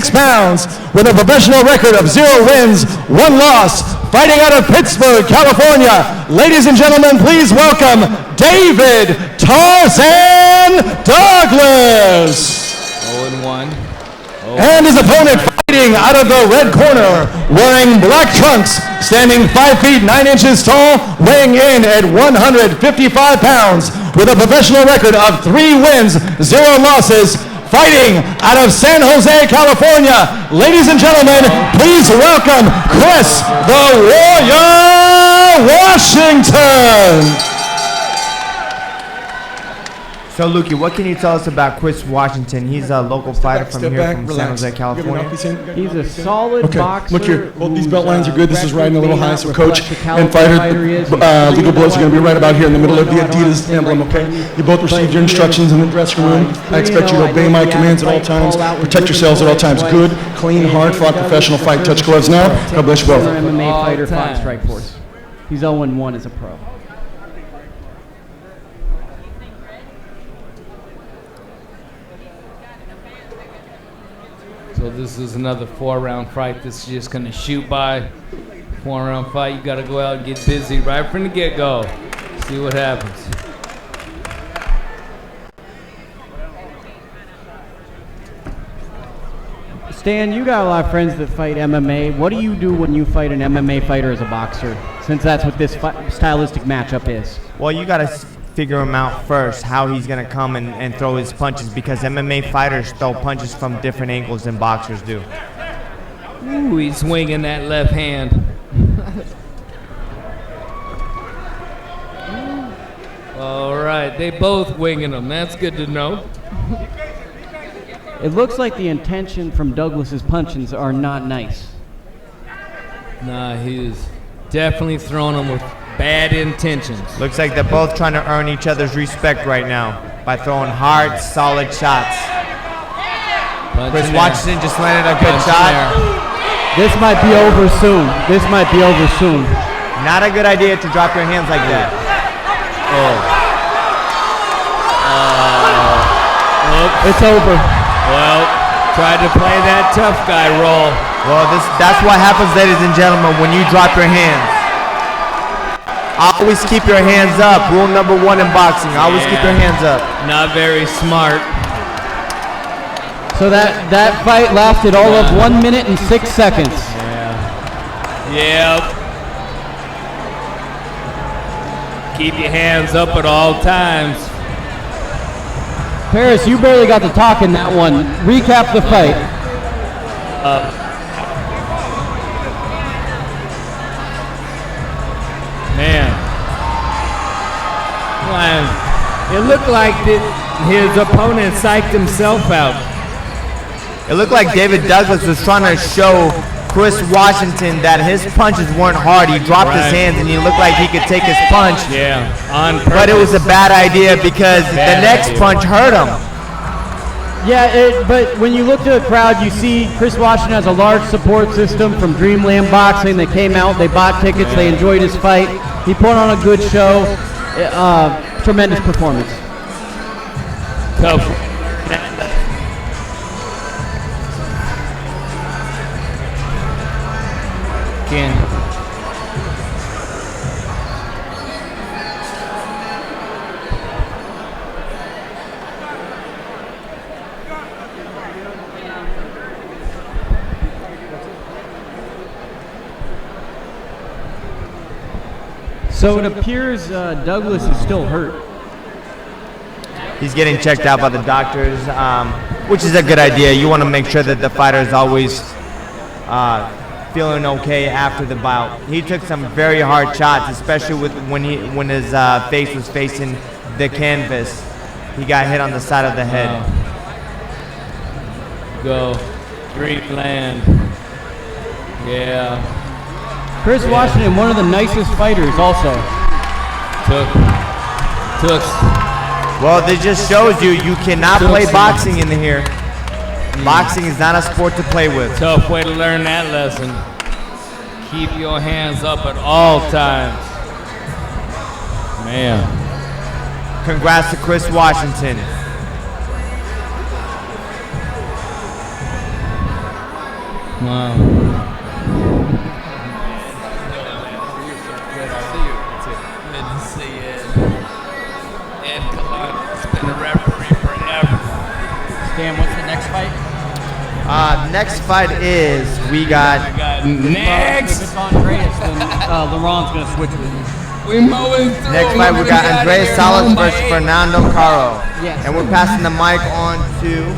pounds, with a professional record of 0 wins, 1 loss, fighting out of Pittsburgh, California. Ladies and gentlemen, please welcome David Tarzan Douglas. 0-1. And his opponent fighting out of the red corner, wearing black trunks, standing 5 feet 9 inches tall, weighing in at 155 pounds, with a professional record of 3 wins, 0 losses, fighting out of San Jose, California. Ladies and gentlemen, please welcome Chris the Warrior Washington. So, Lukey, what can you tell us about Chris Washington? He's a local fighter from here, from San Jose, California. He's a solid boxer. Look here. Both these belt lines are good. This is riding a little high, so coach and California fighter, legal blows are going to be right about here in the middle of the Adidas emblem, okay? You both received your instructions in the dressing room. I expect you to obey my commands at all times. Protect yourselves at all times. Good, clean, hard-fought professional fight. Touch gloves now. God bless you both. MMA fighter, Fox Strike Force. He's 0-1 as a pro. So this is another 4-round fight. This is just gonna shoot by. 4-round fight. You gotta go out and get busy right from the get-go. See what happens. Stan, you got a lot of friends that fight MMA. What do you do when you fight an MMA fighter as a boxer? Since that's what this stylistic matchup is. Well, you got to figure him out first, how he's going to come and throw his punches, because MMA fighters throw punches from different angles than boxers do. Ooh, he's swinging that left hand. All right, they both winging them. That's good to know. It looks like the intention from Douglas's punches are not nice. Nah, he is definitely throwing them with bad intentions. Looks like they're both trying to earn each other's respect right now by throwing hard, solid shots. Chris Washington just landed a good shot. This might be over soon. This might be over soon. Not a good idea to drop your hands like that. It's over. Well, tried to play that tough guy role. Well, that's what happens, ladies and gentlemen, when you drop your hands. Always keep your hands up. Rule number 1 in boxing. Always keep your hands up. Not very smart. So that fight lasted all of 1 minute and 6 seconds. Yep. Keep your hands up at all times. Paris, you barely got to talk in that one. Recap the fight. Man. It looked like his opponent psyched himself out. It looked like David Douglas was trying to show Chris Washington that his punches weren't hard. He dropped his hands and he looked like he could take his punch. Yeah, on purpose. But it was a bad idea because the next punch hurt him. Yeah, but when you look to the crowd, you see Chris Washington has a large support system from Dreamland Boxing. They came out, they bought tickets, they enjoyed his fight. He put on a good show. Tremendous performance. Tough. So it appears Douglas is still hurt. He's getting checked out by the doctors, which is a good idea. You want to make sure that the fighter is always feeling okay after the bout. He took some very hard shots, especially when his face was facing the canvas. He got hit on the side of the head. Go. Dreamland. Yeah. Chris Washington, one of the nicest fighters also. Took. Well, this just shows you cannot play boxing in here. Boxing is not a sport to play with. Tough way to learn that lesson. Keep your hands up at all times. Man. Congrats to Chris Washington. Wow. Good to see you. Ed Kalani's been a referee forever. Stan, what's the next fight? Next fight is we got next. If it's Andreas, then LeRon's gonna switch with you. We mowing through. Next fight we got Andreas Salas versus Fernando Caro. Yes. And we're passing the mic on to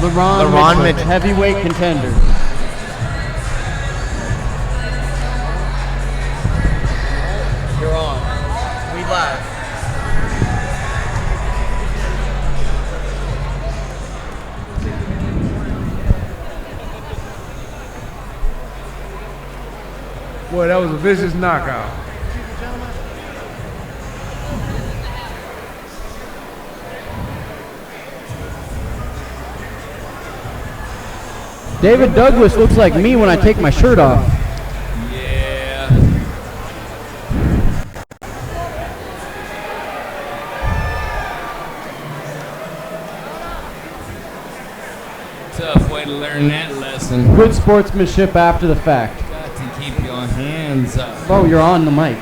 LeRon Mitchell, heavyweight contender. You're on. We live. Boy, that was a vicious knockout. David Douglas looks like me when I take my shirt off. Yeah. Tough way to learn that lesson. Good sportsmanship after the fact. Got to keep your hands up. Oh, you're on the mic.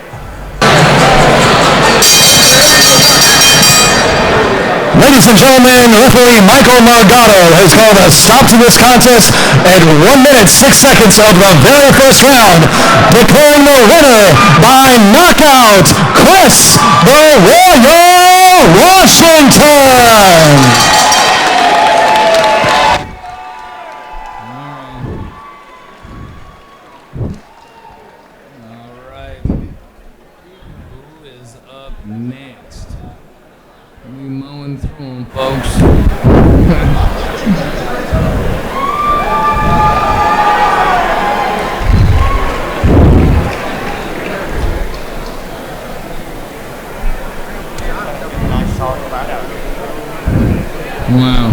Ladies and gentlemen, referee Michael Margado has called a stop to this contest at 1 minute 6 seconds of the very first round, declaring the winner by knockout, Chris the Royal Washington. Wow.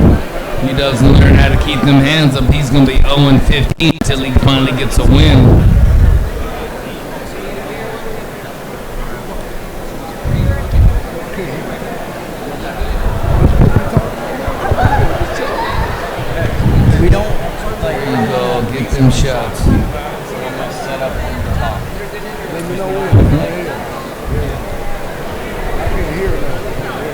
He doesn't learn how to keep them hands up. He's going to be 0-15 till he finally gets a win. We don't. There you go. Get them shots. Set up on the top. Let me know when.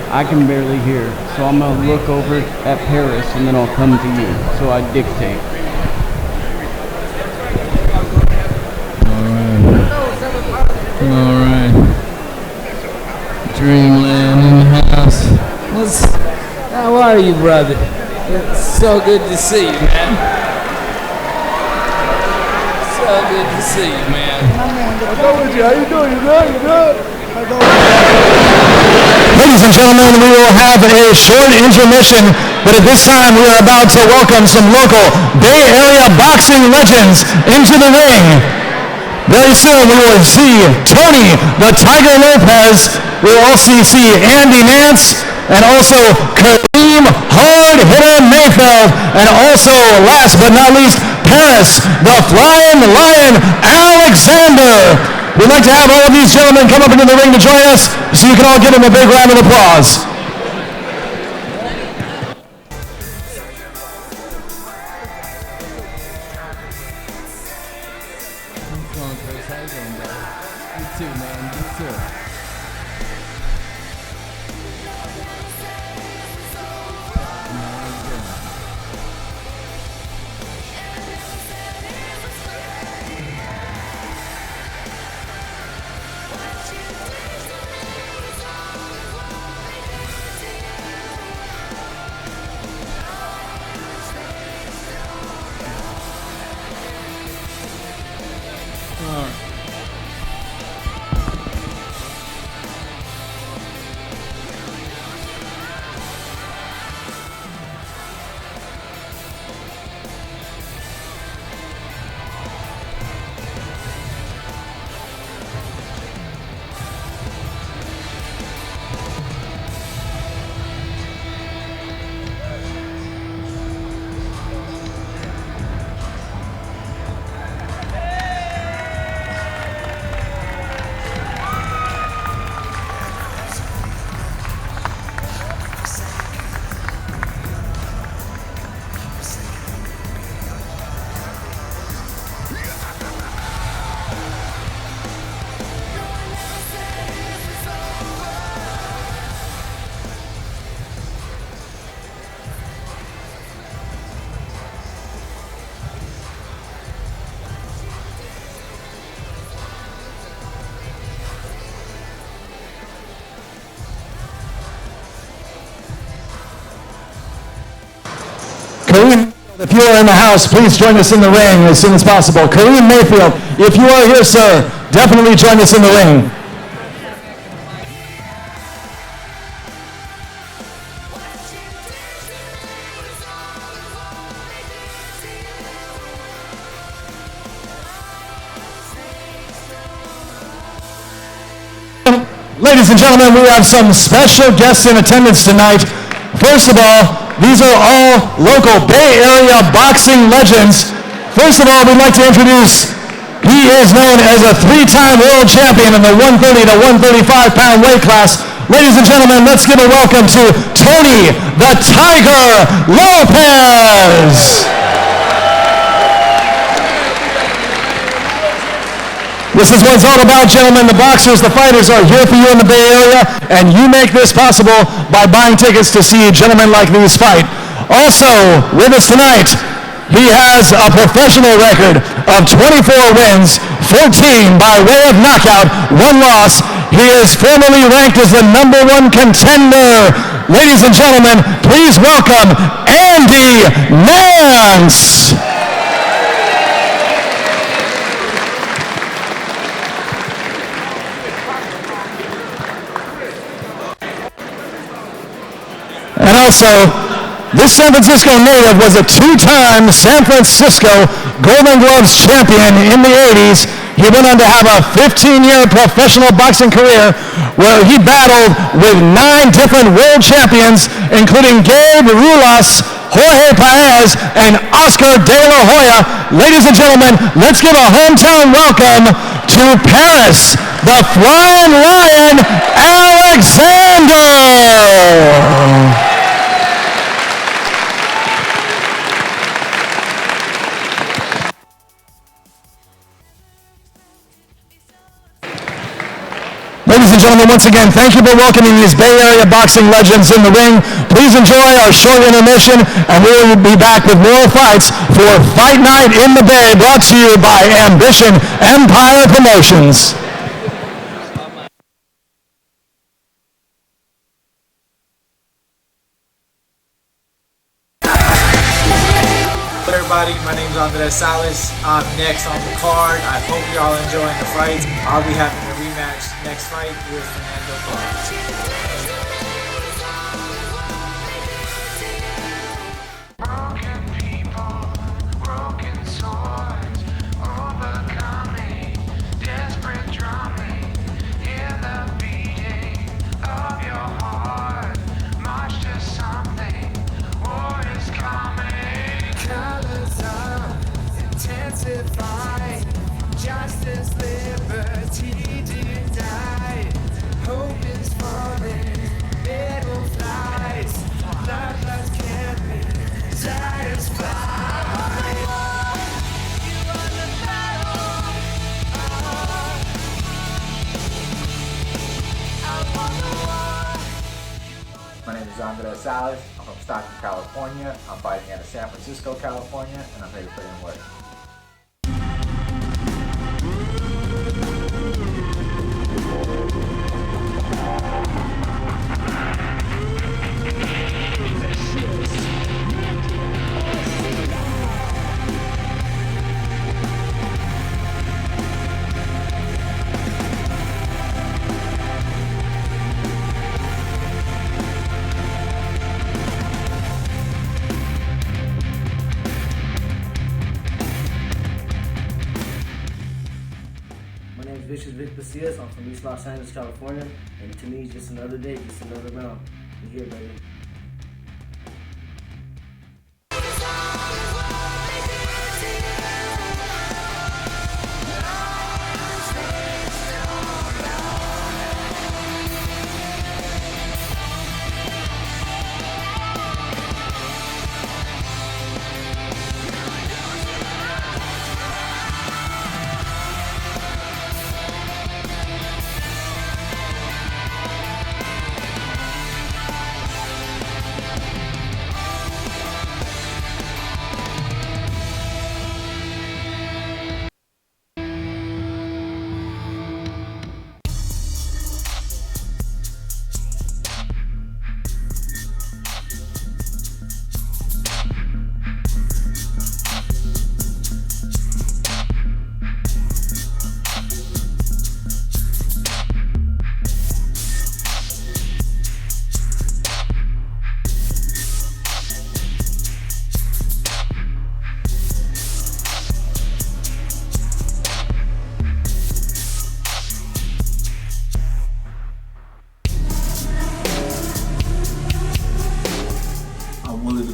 I can barely hear, so I'm gonna look over at Paris and then I'll come to you. So I dictate. All right. Dreamland in the house. How are you, brother? It's so good to see you, man. So good to see you, man. What's up with you? How you doing? You good? You good? Ladies and gentlemen, we will have a short intermission, but at this time we are about to welcome some local Bay Area boxing legends into the ring. Very soon we will see Tony the Tiger Lopez. We will also see Andy Nance and also Kareem Hard Hitter Mayfield, and also last but not least Paris the Flying Lion Alexander. We'd like to have all of these gentlemen come up into the ring to join us so you can all give them a big round of applause. Kareem, if you are in the house, please join us in the ring as soon as possible. Kareem Mayfield, if you are here, sir, definitely join us in the ring. Ladies and gentlemen, we have some special guests in attendance tonight. First of all, these are all local Bay Area boxing legends. First of all, we'd like to introduce, he is known as a three-time world champion in the 130 to 135-pound weight class. Ladies and gentlemen, let's give a welcome to Tony the Tiger Lopez. This is what it's all about, gentlemen. The boxers, the fighters are here for you in the Bay Area, and you make this possible by buying tickets to see gentlemen like these fight. Also, with us tonight, he has a professional record of 24 wins, 14 by way of knockout, 1 loss. He is formerly ranked as the #1 contender. Ladies and gentlemen, please welcome Andy Nance. And also, this San Francisco native was a 2-time San Francisco Golden Gloves champion in the 80s. He went on to have a 15-year professional boxing career where he battled with 9 different world champions, including Gabe Rulas, Jorge Paez, and Oscar De La Hoya. Ladies and gentlemen, let's give a hometown welcome to Paris, the Flying Lion, Alexander. Ladies and gentlemen, once again, thank you for welcoming these Bay Area boxing legends in the ring. Please enjoy our short intermission, and we will be back with more fights for Fight Night in the Bay, brought to you by Ambition Empire Promotions. Hello everybody, my name is Salas. I'm next on the card. I hope you're all enjoying the fights. I'll be having a rematch next fight with Fernando Barros. Justice, liberty denied. Hope is falling, it'll flies. Blood can't be satisfied. You won the battle. I won the war. My name is Andres Salas. I'm from Stockton, California. I'm fighting out of San Francisco, California, and I'm ready to put in work. Pasillas. I'm from East Los Angeles, California, and to me, it's just another day, just another round. We're here, baby.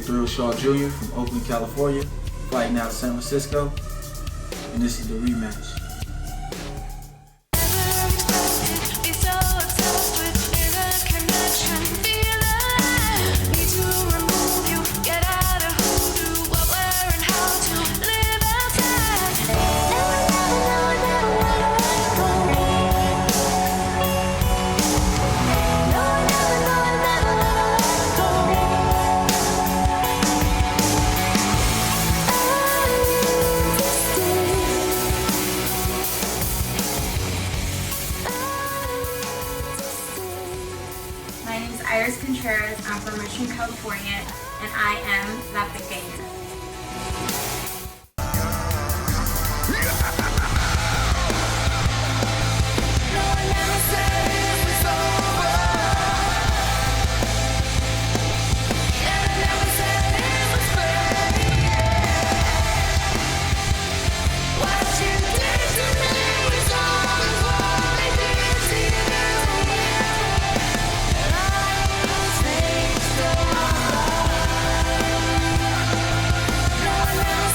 Thrill Shaw Jr. from Oakland, California, fighting out of San Francisco, and this is the rematch. I'm from Richmond, California, and I am La Pequeña. No one else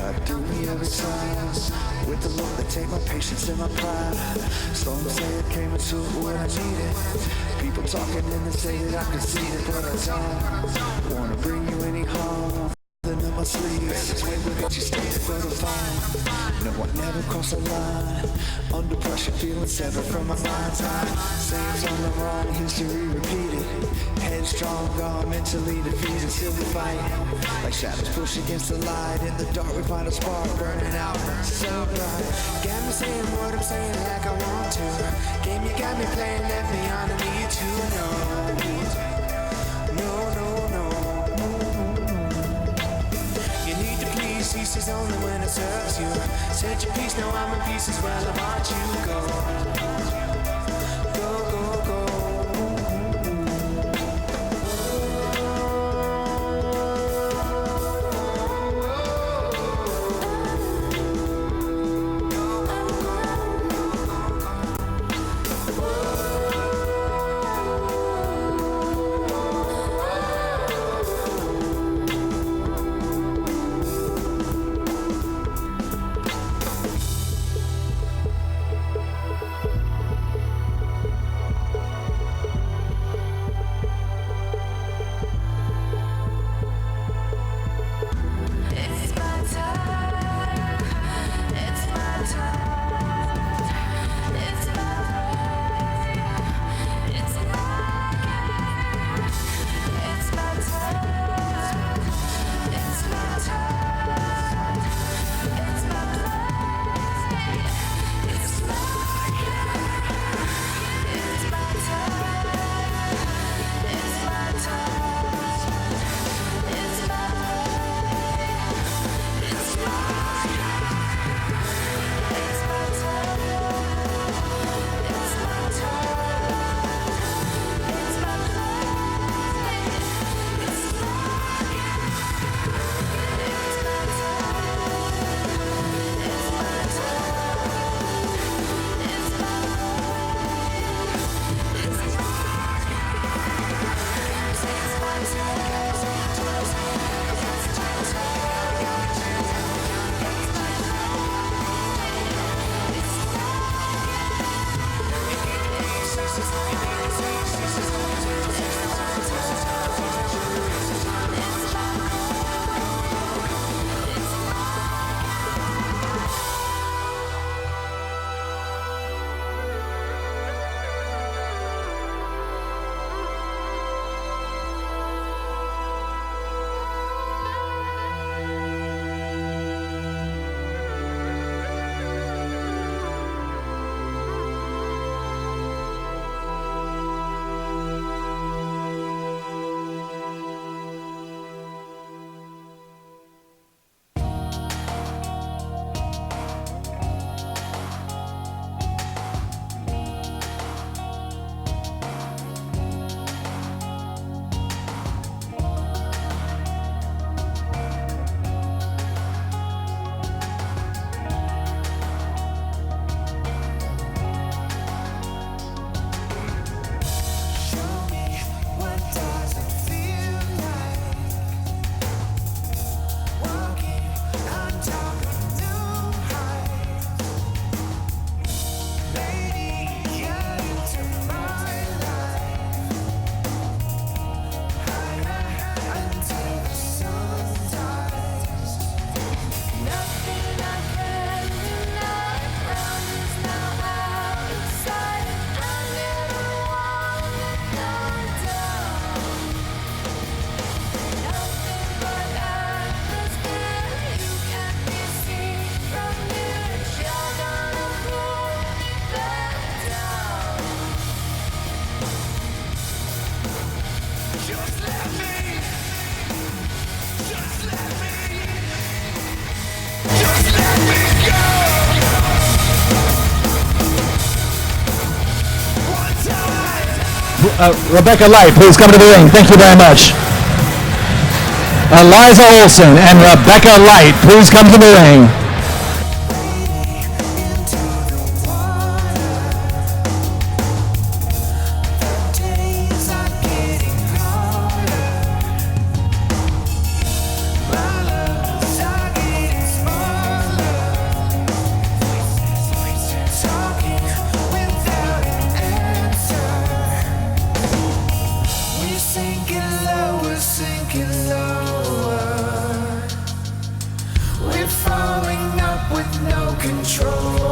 I do the other side. With the look, they take my patience and my pride. Slowly say it came into it when I need it. People talking and they say that I can see it, but I don't wanna bring you any harm. In my sleeves, this way we got you staying for the fun. No, I never cross a line. Under pressure, feeling severed from my mind's eye. Saying on the wrong, history repeated. Headstrong, gone, mentally defeated. Still we fight, like shadows push against the light. In the dark we find a spark burning out so bright. Got me saying what I'm saying like I want to. Game you got me playing, left me on the need to know. Peace is only when it serves you. Set your peace, now I'm in pieces. Well, I watch you go. Go, go, go. Rebecca Light, please come to the ring. Thank you very much. Eliza Olson and Rebecca Light, please come to the ring. control.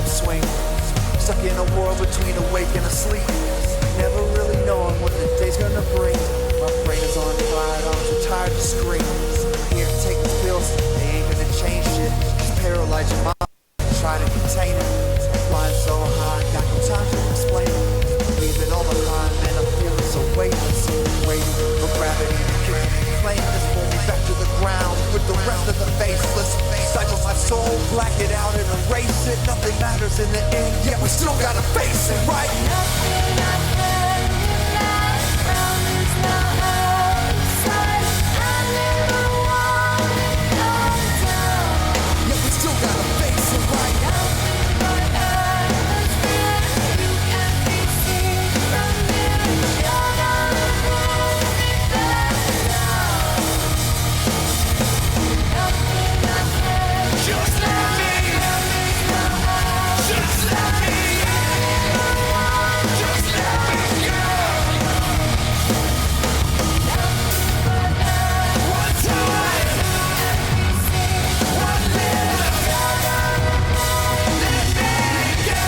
Swing, stuck in a world between awake and asleep, never really knowing what the day's gonna bring. My brain is on fire, arms are tired to scream. Here to take these pills, they ain't gonna change shit. Just paralyze your mind, try to contain it. Flying so high, got no time to explain it. Leaving all behind, man, I'm feeling so weightless. Waiting for gravity to kick me, flame this pull me back to the ground with the rest of the faceless. Stifle my soul, black it out and erase it. Nothing matters in the end, yet we still gotta face it, right? Nothing happened, last round is not outside. I never wanted to come down, yet we still gotta face it, right? Nothing but atmosphere, you can't be seen from here. You're gonna pull me back down. Nothing happened, just let me. Just let me. Just let me go. One time. One live. Let me go.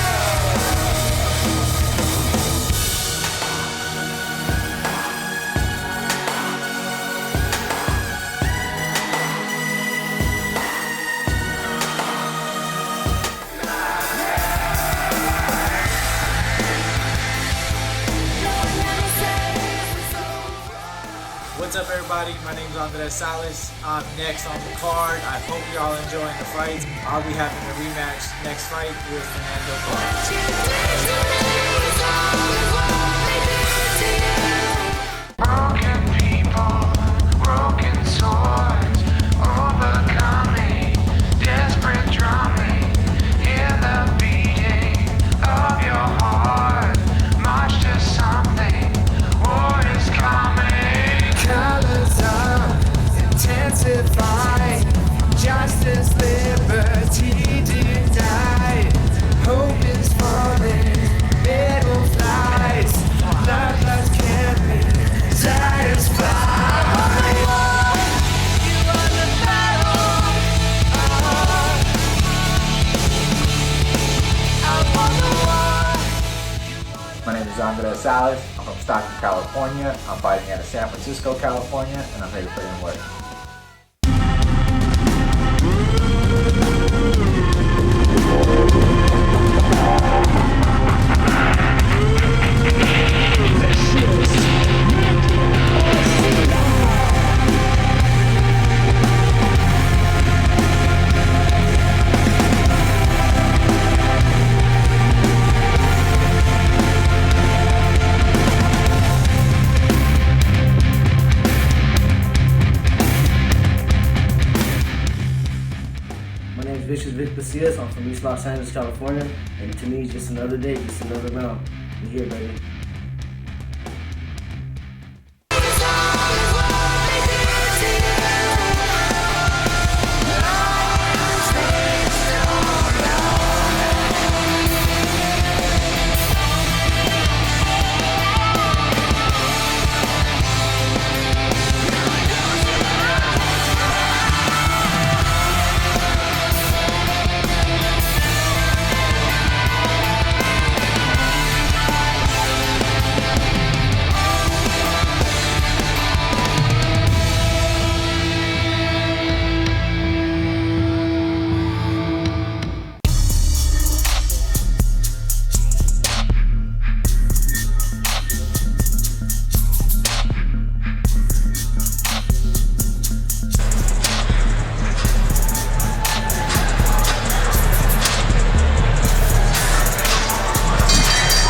What's up, everybody? My name is Salas. I'm next on the card. I hope you're all enjoying the fights. I'll be having a rematch next fight with Fernando Broken people, broken swords, overcoming, desperate drumming. Hear the beating of your heart. March to something. War is coming. Colors up, intensify. Justice, liberty denied. Hope is falling, middle flies. Bloodlust can't be satisfied. You won the battle. I won the war. My name is Salas. I'm from Stockton, California. I'm fighting out of San Francisco, California, and I'm here to put in work. Pasillas. I'm from East Los Angeles, California, and to me, it's just another day, just another round. We're here, baby.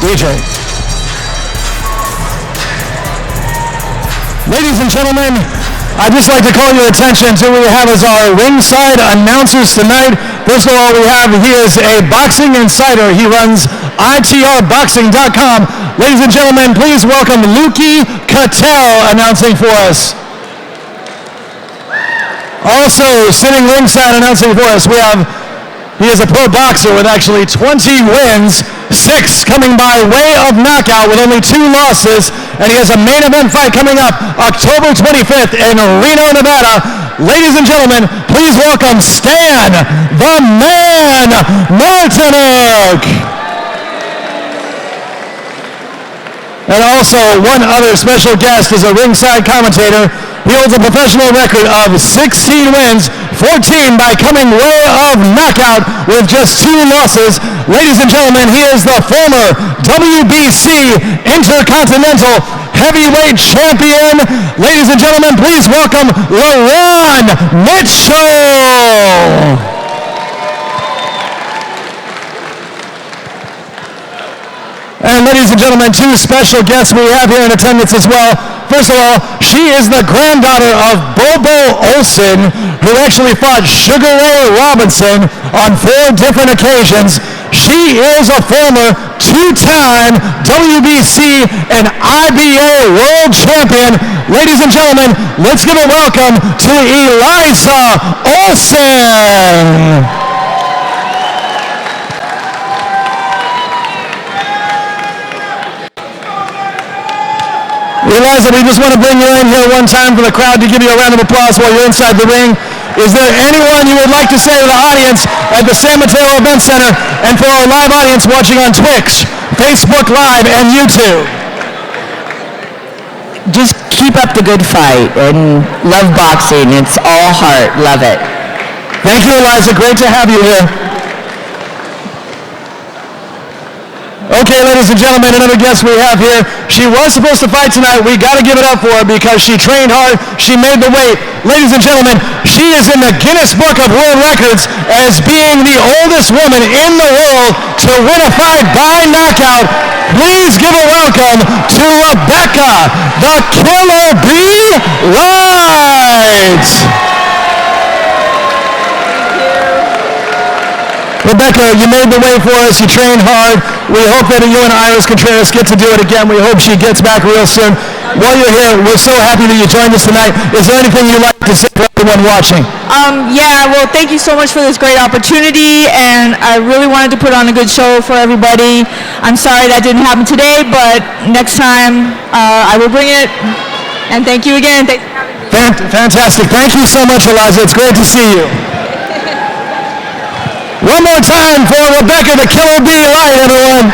DJ. Ladies and gentlemen, I'd just like to call your attention to what we have as our ringside announcers tonight. First of all, we have, he is a boxing insider. He runs itrboxing.com. Ladies and gentlemen, please welcome Lukey Cattell announcing for us. Also sitting ringside announcing for us, he is a pro boxer with actually 20 wins, 6 coming by way of knockout with only 2 losses, and he has a main event fight coming up October 25th in Reno, Nevada. Ladies and gentlemen, please welcome Stan the Man Martinic. And also one other special guest is a ringside commentator. He holds a professional record of 16 wins, 14 by coming way of knockout with just 2 losses. Ladies and gentlemen, he is the former WBC Intercontinental Heavyweight Champion. Ladies and gentlemen, please welcome LaRon Mitchell. And ladies and gentlemen, 2 special guests we have here in attendance as well. First of all, she is the granddaughter of Bobo Olsen, who actually fought Sugar Ray Robinson on 4 different occasions. She is a former 2-time WBC and IBA World Champion. Ladies and gentlemen, let's give a welcome to Eliza Olsen. Eliza, we just want to bring you in here one time for the crowd to give you a round of applause while you're inside the ring. Is there anyone you would like to say to the audience at the San Mateo Event Center and for our live audience watching on Twitch, Facebook Live, and YouTube? Just keep up the good fight and love boxing. It's all heart. Love it. Thank you, Eliza. Great to have you here. Okay, ladies and gentlemen, another guest we have here. She was supposed to fight tonight. We got to give it up for her because she trained hard. She made the weight. Ladies and gentlemen, she is in the Guinness Book of World Records as being the oldest woman in the world to win a fight by knockout. Please give a welcome to Rebecca, the Killer Bee Light. Rebecca, you made the way for us. You trained hard. We hope that you and Iris Contreras get to do it again. We hope she gets back real soon. While you're here, we're so happy that you joined us tonight. Is there anything you'd like to say to everyone watching? Yeah, well, thank you so much for this great opportunity, and I really wanted to put on a good show for everybody. I'm sorry that didn't happen today, but next time I will bring it. And thank you again. Fantastic. Thank you so much, Eliza. It's great to see you. One more time for Rebecca, the Killer Bee Light, everyone.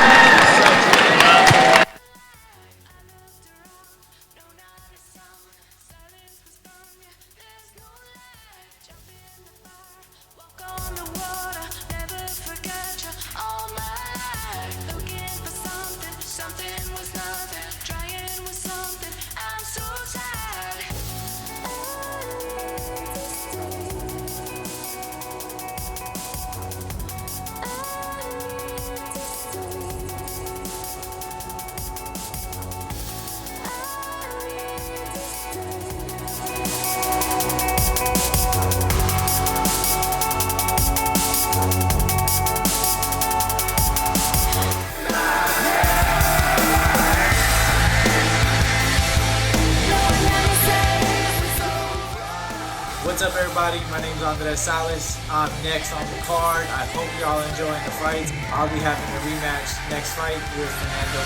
What's up, everybody? My name is Salas. I'm next on the card. I hope y'all enjoying the fights. I'll be having a rematch next fight with Fernando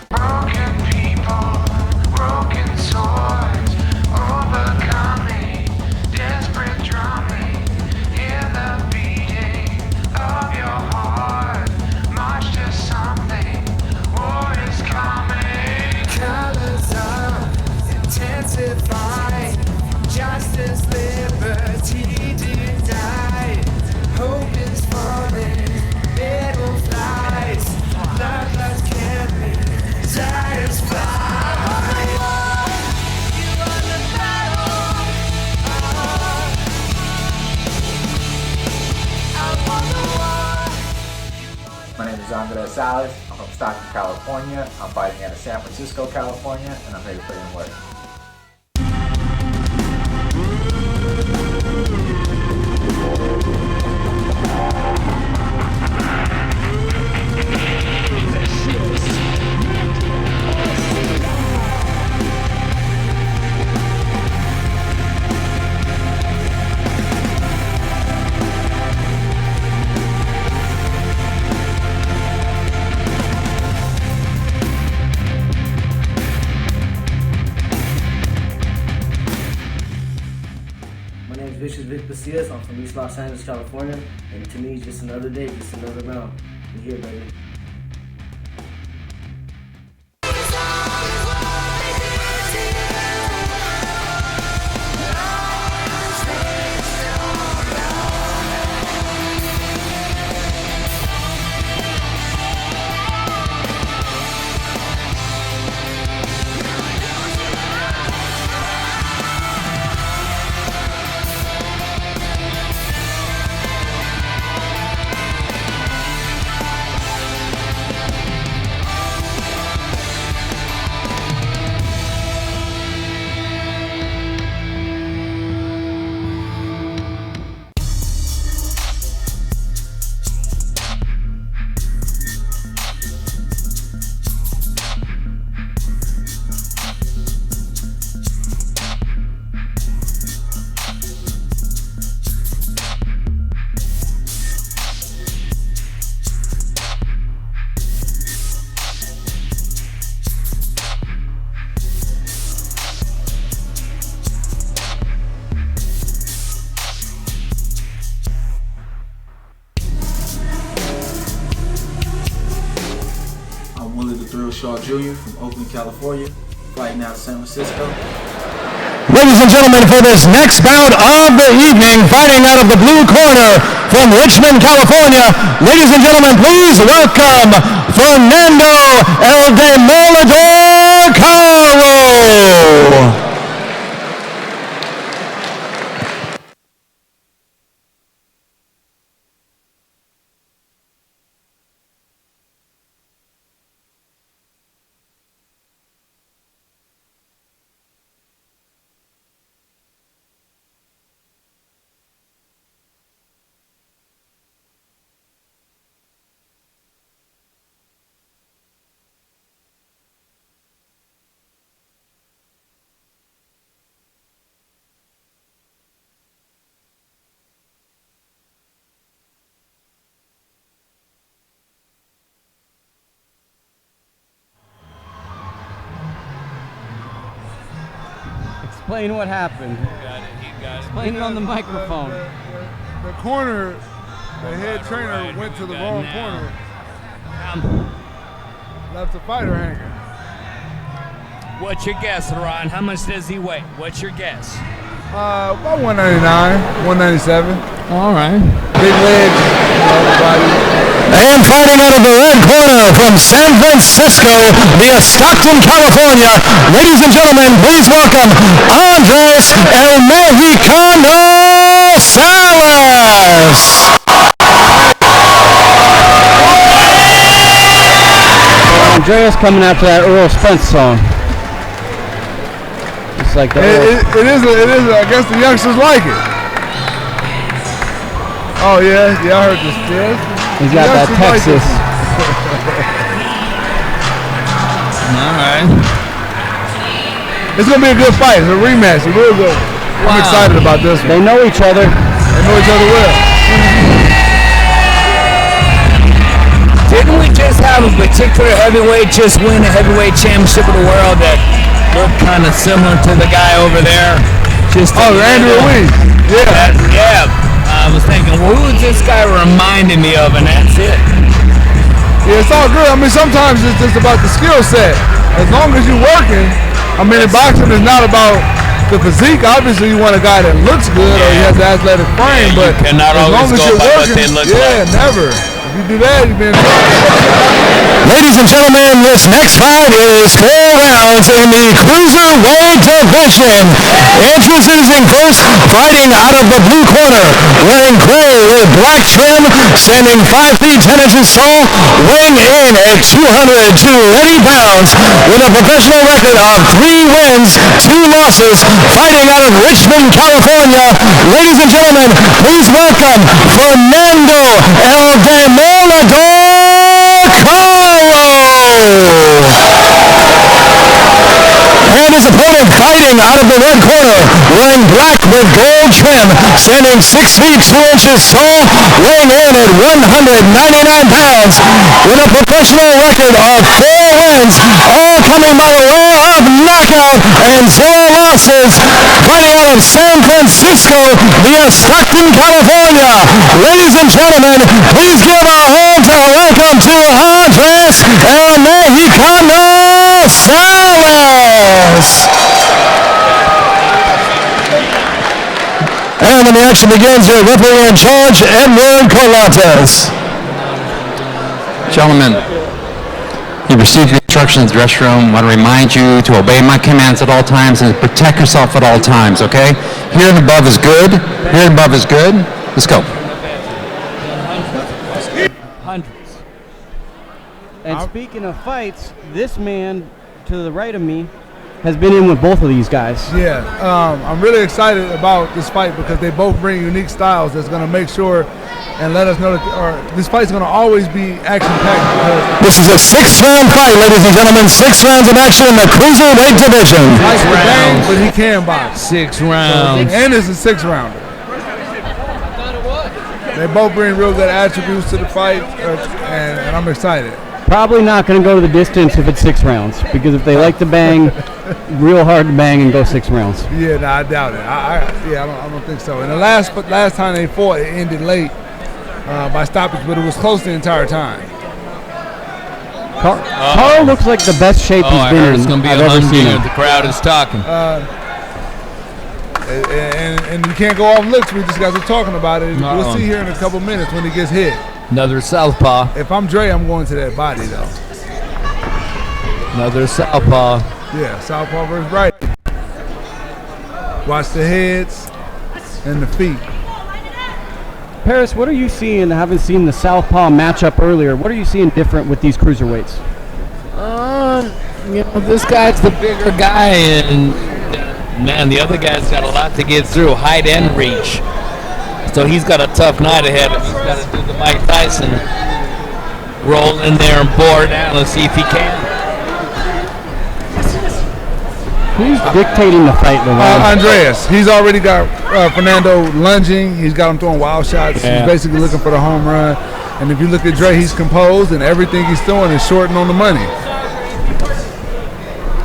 Broken people, broken swords, overcoming, desperate drumming, hear the beating of your heart, march to something, war is coming. Colors of intensifying, justice, liberty denied, hope is falling, battle flies, bloodlust can't be satisfied. You are the battle. Salas. I'm from Stockton, California. I'm fighting out of San Francisco, California, and I'm here to put in work. Pasillas. I'm from East Los Angeles, California, and to me, just another day, just another round. We're here, baby. Jr. from Oakland, California, fighting out of San Francisco. Ladies and gentlemen, for this next bout of the evening, fighting out of the blue corner from Richmond, California, ladies and gentlemen, please welcome Fernando El Demoledor Caro. Explain what happened. He got it. Explain it on the microphone. The corner, the head trainer went to the wrong corner. Left the fighter hanging. What's your guess, Ron? How much does he weigh? What's your guess? About 199, 197. All right. Big legs, everybody. And fighting out of the red corner from San Francisco via Stockton, California, ladies and gentlemen, please welcome Andres El Mexicano Salas. Andreas coming after that Earl Spence song. It's like that. It is. I guess the youngsters like it. Oh yeah, I heard this. Yeah. He's got that Texas. All right. It's gonna be a good fight. It's a rematch. It's real good. I'm excited about this one. They know each other. They know each other well. Didn't we just have a particular heavyweight just win a heavyweight championship of the world that looked kind of similar to the guy over there? Andrew Ruiz. Yeah. Yeah. I was thinking, well, who is this guy reminding me of? And that's it. Yeah, it's all good. I mean, sometimes it's just about the skill set. As long as you're working, I mean, in boxing is not about the physique. Obviously, you want a guy that looks good or he has an athletic frame, but you cannot as long always as go you're by what working, they look like. never. If you do that, you've been. Ladies and gentlemen, this next fight is 4 rounds in the cruiserweight division. Introducing first, fighting out of the blue corner, wearing gray with black trim, standing 5 feet 10 inches tall, weighing in at 280 pounds, with a professional record of 3 wins, 2 losses, fighting out of Richmond, California. Ladies and gentlemen, please welcome Fernando El Demolador and his opponent fighting out of the red corner, wearing black with gold trim, standing 6 feet 2 inches tall, weighing in at 199 pounds, with a professional record of 4 wins, all coming by the way of knockout and 0 losses, fighting out of San Francisco via Stockton, California. Ladies and gentlemen, please give a welcome to Andres El Mexicano Salas. And when the action begins, your referee in charge, Edward Colantes. Gentlemen, you received your instructions in the dressing room. I want to remind you to obey my commands at all times and protect yourself at all times, okay? Here and above is good. Here and above is good. Let's go. Hundreds. And speaking of fights, this man to the right of me has been in with both of these guys. Yeah, I'm really excited about this fight because they both bring unique styles that's going to make sure and let us know that this fight's going to always be action-packed. This is a 6-round fight, ladies and gentlemen. 6 rounds of action in the cruiserweight division. Nice bang, but he can box. 6 rounds. And it's a 6-rounder. They both bring real good attributes to the fight, and I'm excited. Probably not going to go to the distance if it's 6 rounds, because if they like to bang, real hard to bang and go 6 rounds. Yeah, no, I doubt it. I don't think so. And the last time they fought, it ended late by stoppage, but it was close the entire time. Carl looks like the best shape he's been in. It's going to be I've a ever seen humdinger. him. The crowd is talking. And you can't go off licks. We just got to talking about it. We'll see here in a couple minutes when he gets hit. Another southpaw. If I'm Dre, I'm going to that body, though. Another southpaw. Yeah, southpaw versus right. Watch the heads and the feet. Paris, what are you seeing? I haven't seen the southpaw matchup earlier. What are you seeing different with these cruiserweights? This guy's the bigger guy, and man, the other guy's got a lot to get through, height and reach. So he's got a tough night ahead of him. He's got to do the Mike Tyson, roll in there and bore down. Let's see if he can. Who's dictating the fight, Andreas. He's already got Fernando lunging. He's got him throwing wild shots. Yeah. He's basically looking for the home run. And if you look at Dre, he's composed, and everything he's throwing is shorting on the money.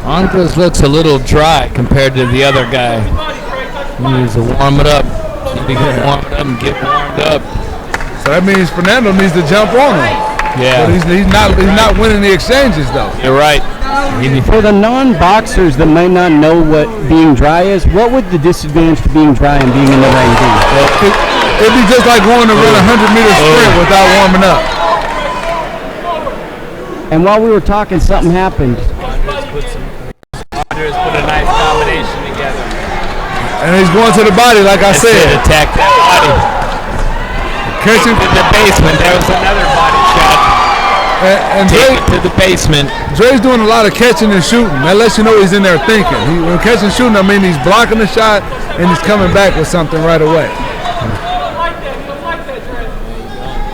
Andres looks a little dry compared to the other guy. He needs to warm it up. He can warm it up and get warmed up. So that means Fernando needs to jump on him. Yeah. But he's not winning the exchanges, though. You're right. For the non-boxers that might not know what being dry is, what would the disadvantage to being dry and being in the ring be? It'd be just like going to run a 100-meter sprint without warming up. And while we were talking, something happened. Andres put a nice combination together. And he's going to the body, like I said. Attack that body. Catching to the basement. There was another body shot. And Take it to the basement. Dre's doing a lot of catching and shooting. That lets you know he's in there thinking. When catching and shooting, I mean he's blocking the shot and he's coming back with something right away.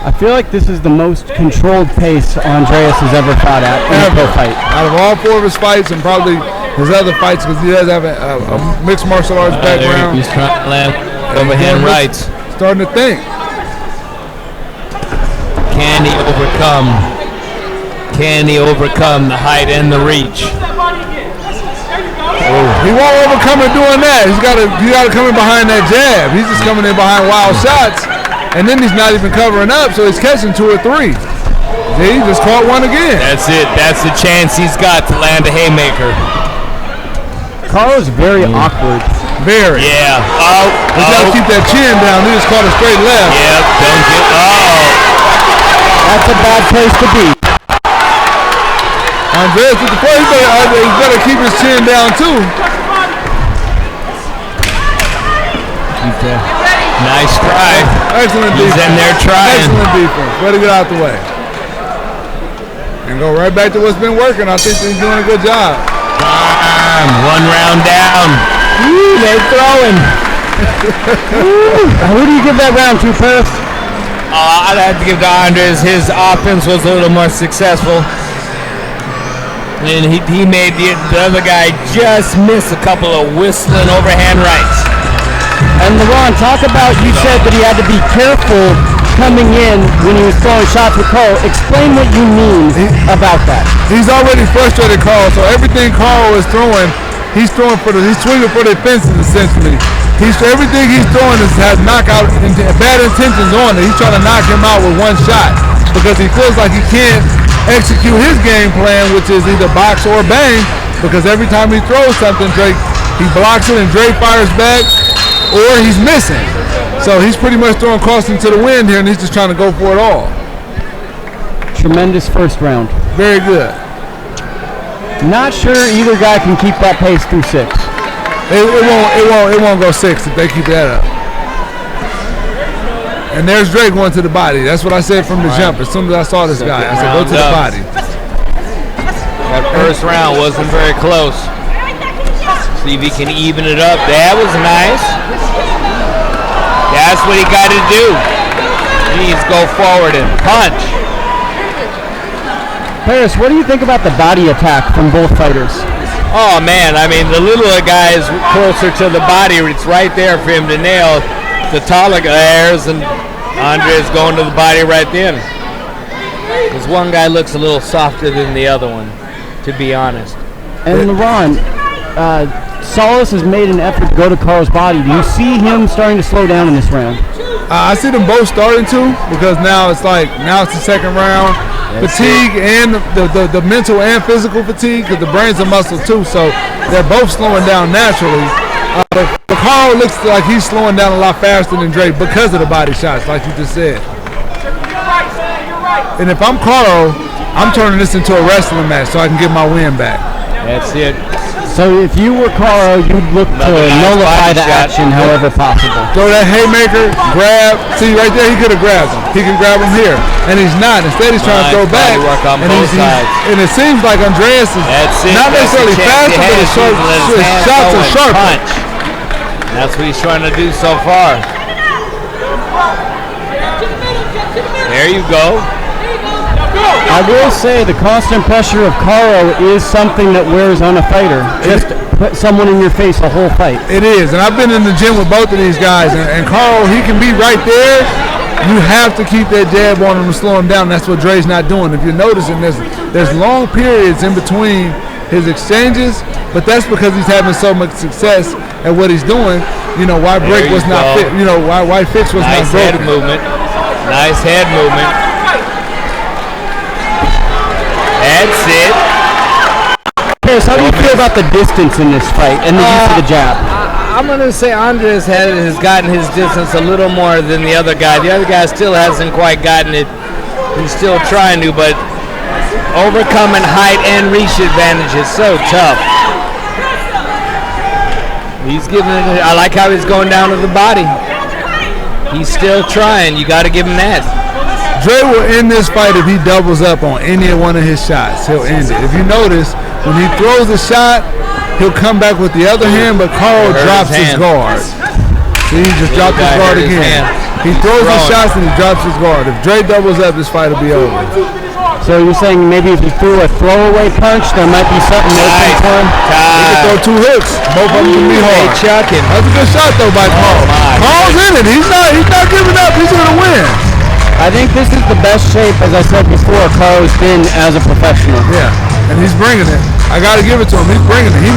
I feel like this is the most controlled pace Andreas has ever fought at in a pro fight. Out of all 4 of his fights and probably his other fights, because he does have a mixed martial arts background. He's trying to land overhand rights. Starting to think. Can he overcome? Can he overcome the height and the reach? He won't overcome it doing that. He's got to come in behind that jab. He's just coming in behind wild shots, and then he's not even covering up, so he's catching 2 or 3. He just caught one again. That's it. That's the chance he's got to land a haymaker. Carl's very awkward. Very. Yeah. He's got to keep that chin down. He just caught a straight left. Yep. Don't get. That's a bad place to be. Andres with the play. He better keep his chin down too. Nice try. Excellent defense. He's in there trying. Excellent defense. Way to get out the way. And go right back to what's been working. I think he's doing a good job. One round down. Woo, they're throwing. Who do you give that round to, Paris? I'd have to give to Andres. His offense was a little more successful. And he made the other guy just miss a couple of whistling overhand rights. And LeBron, talk about, you said that he had to be careful coming in when he was throwing shots with Carl. Explain what you mean about that. He's already frustrated Carl, so everything Carl is throwing, he's swinging for the fences essentially. Everything he's throwing has knockout bad intentions on it. He's trying to knock him out with one shot because he feels like he can't execute his game plan, which is either box or bang, because every time he throws something, he blocks it and Dre fires back, or he's missing. So he's pretty much throwing caution to the wind here, and he's just trying to go for it all. Tremendous first round. Very good. Not sure either guy can keep that pace through 6. It won't go 6 if they keep that up. And there's Drake going to the body. That's what I said from the jump. As soon as I saw this guy, I said, go to the body. That first round wasn't very close. See if he can even it up. That was nice. That's what he got to do. He needs to go forward and punch. Paris, what do you think about the body attack from both fighters? Oh, man. I mean, the littler guy is closer to the body. It's right there for him to nail. The taller guys, and Andres going to the body right then. Because one guy looks a little softer than the other one, to be honest. And LeBron, Salas has made an effort to go to Carl's body. Do you see him starting to slow down in this round? I see them both starting to, because now it's the second round. Fatigue and the mental and physical fatigue, because the brain's a muscle too, so they're both slowing down naturally. But Carl looks like he's slowing down a lot faster than Drake because of the body shots, like you just said. And if I'm Carl, I'm turning this into a wrestling match so I can get my win back. That's it. So if you were Carl, you'd look to nullify the action however possible. Throw that haymaker, grab. See right there, he could have grabbed him. He can grab him here, and he's not. Instead, he's trying to throw back. And it seems like Andreas is not necessarily faster, but his shots are sharper. That's what he's trying to do so far. There you go. I will say the constant pressure of Caro is something that wears on a fighter. Just put someone in your face the whole fight. It is, and I've been in the gym with both of these guys, and Caro, he can be right there. You have to keep that jab on him to slow him down. That's what Dre's not doing. If you're noticing, there's long periods in between his exchanges, but that's because he's having so much success at what he's doing. You know why break was not fit. You know why fix was not broken. Nice head movement. Nice head movement. That's it. Chris, how do you feel about the distance in this fight and the use of the jab? I'm going to say Andres has gotten his distance a little more than the other guy. The other guy still hasn't quite gotten it. He's still trying to, but overcoming height and reach advantage is so tough. He's giving it. I like how he's going down to the body. He's still trying. You got to give him that. Dre will end this fight if he doubles up on any one of his shots. He'll end it. If you notice, when he throws a shot, he'll come back with the other hand, but Carl drops his guard. See, he just dropped his guard again. He throws his shots and he drops his guard. If Dre doubles up, this fight will be over. So you're saying maybe if he threw a throwaway punch, there might be something open for him? He could throw two hooks. Both of them can be hard. That's a good shot, though, by Carl. Carl's in it. He's not giving up. He's going to win. I think this is the best shape, as I said before, Carl's been as a professional. Yeah, and he's bringing it. I got to give it to him. He's bringing it. He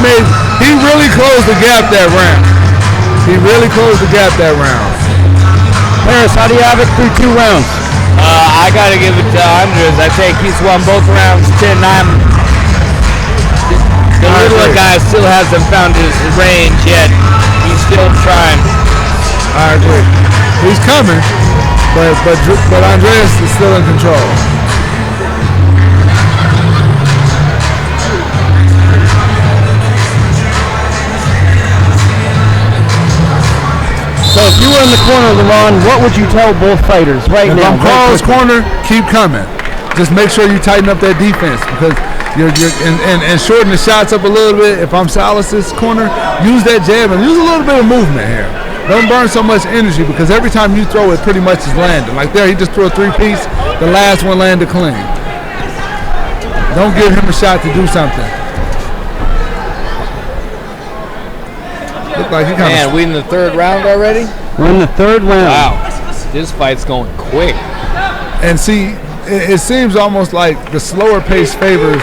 really closed the gap that round. He really closed the gap that round. Paris, how do you have it through 2 rounds? I got to give it to Andres. I think he's won both rounds 10-9. The little guy still hasn't found his range yet. He's still trying. I agree. He's coming, but Andreas is still in control. So if you were in the corner, LeRon, what would you tell both fighters right now? If I'm Carl's corner, keep coming. Just make sure you tighten up that defense because and shorten the shots up a little bit. If I'm Salas's corner, use that jab and use a little bit of movement here. Don't burn so much energy because every time you throw it pretty much is landing. Like there, he just threw a 3-piece. The last one landed clean. Don't give him a shot to do something. Look like he Man, we in the third round already? We're in the third round. Wow. This fight's going quick. And see, it seems almost like the slower pace favors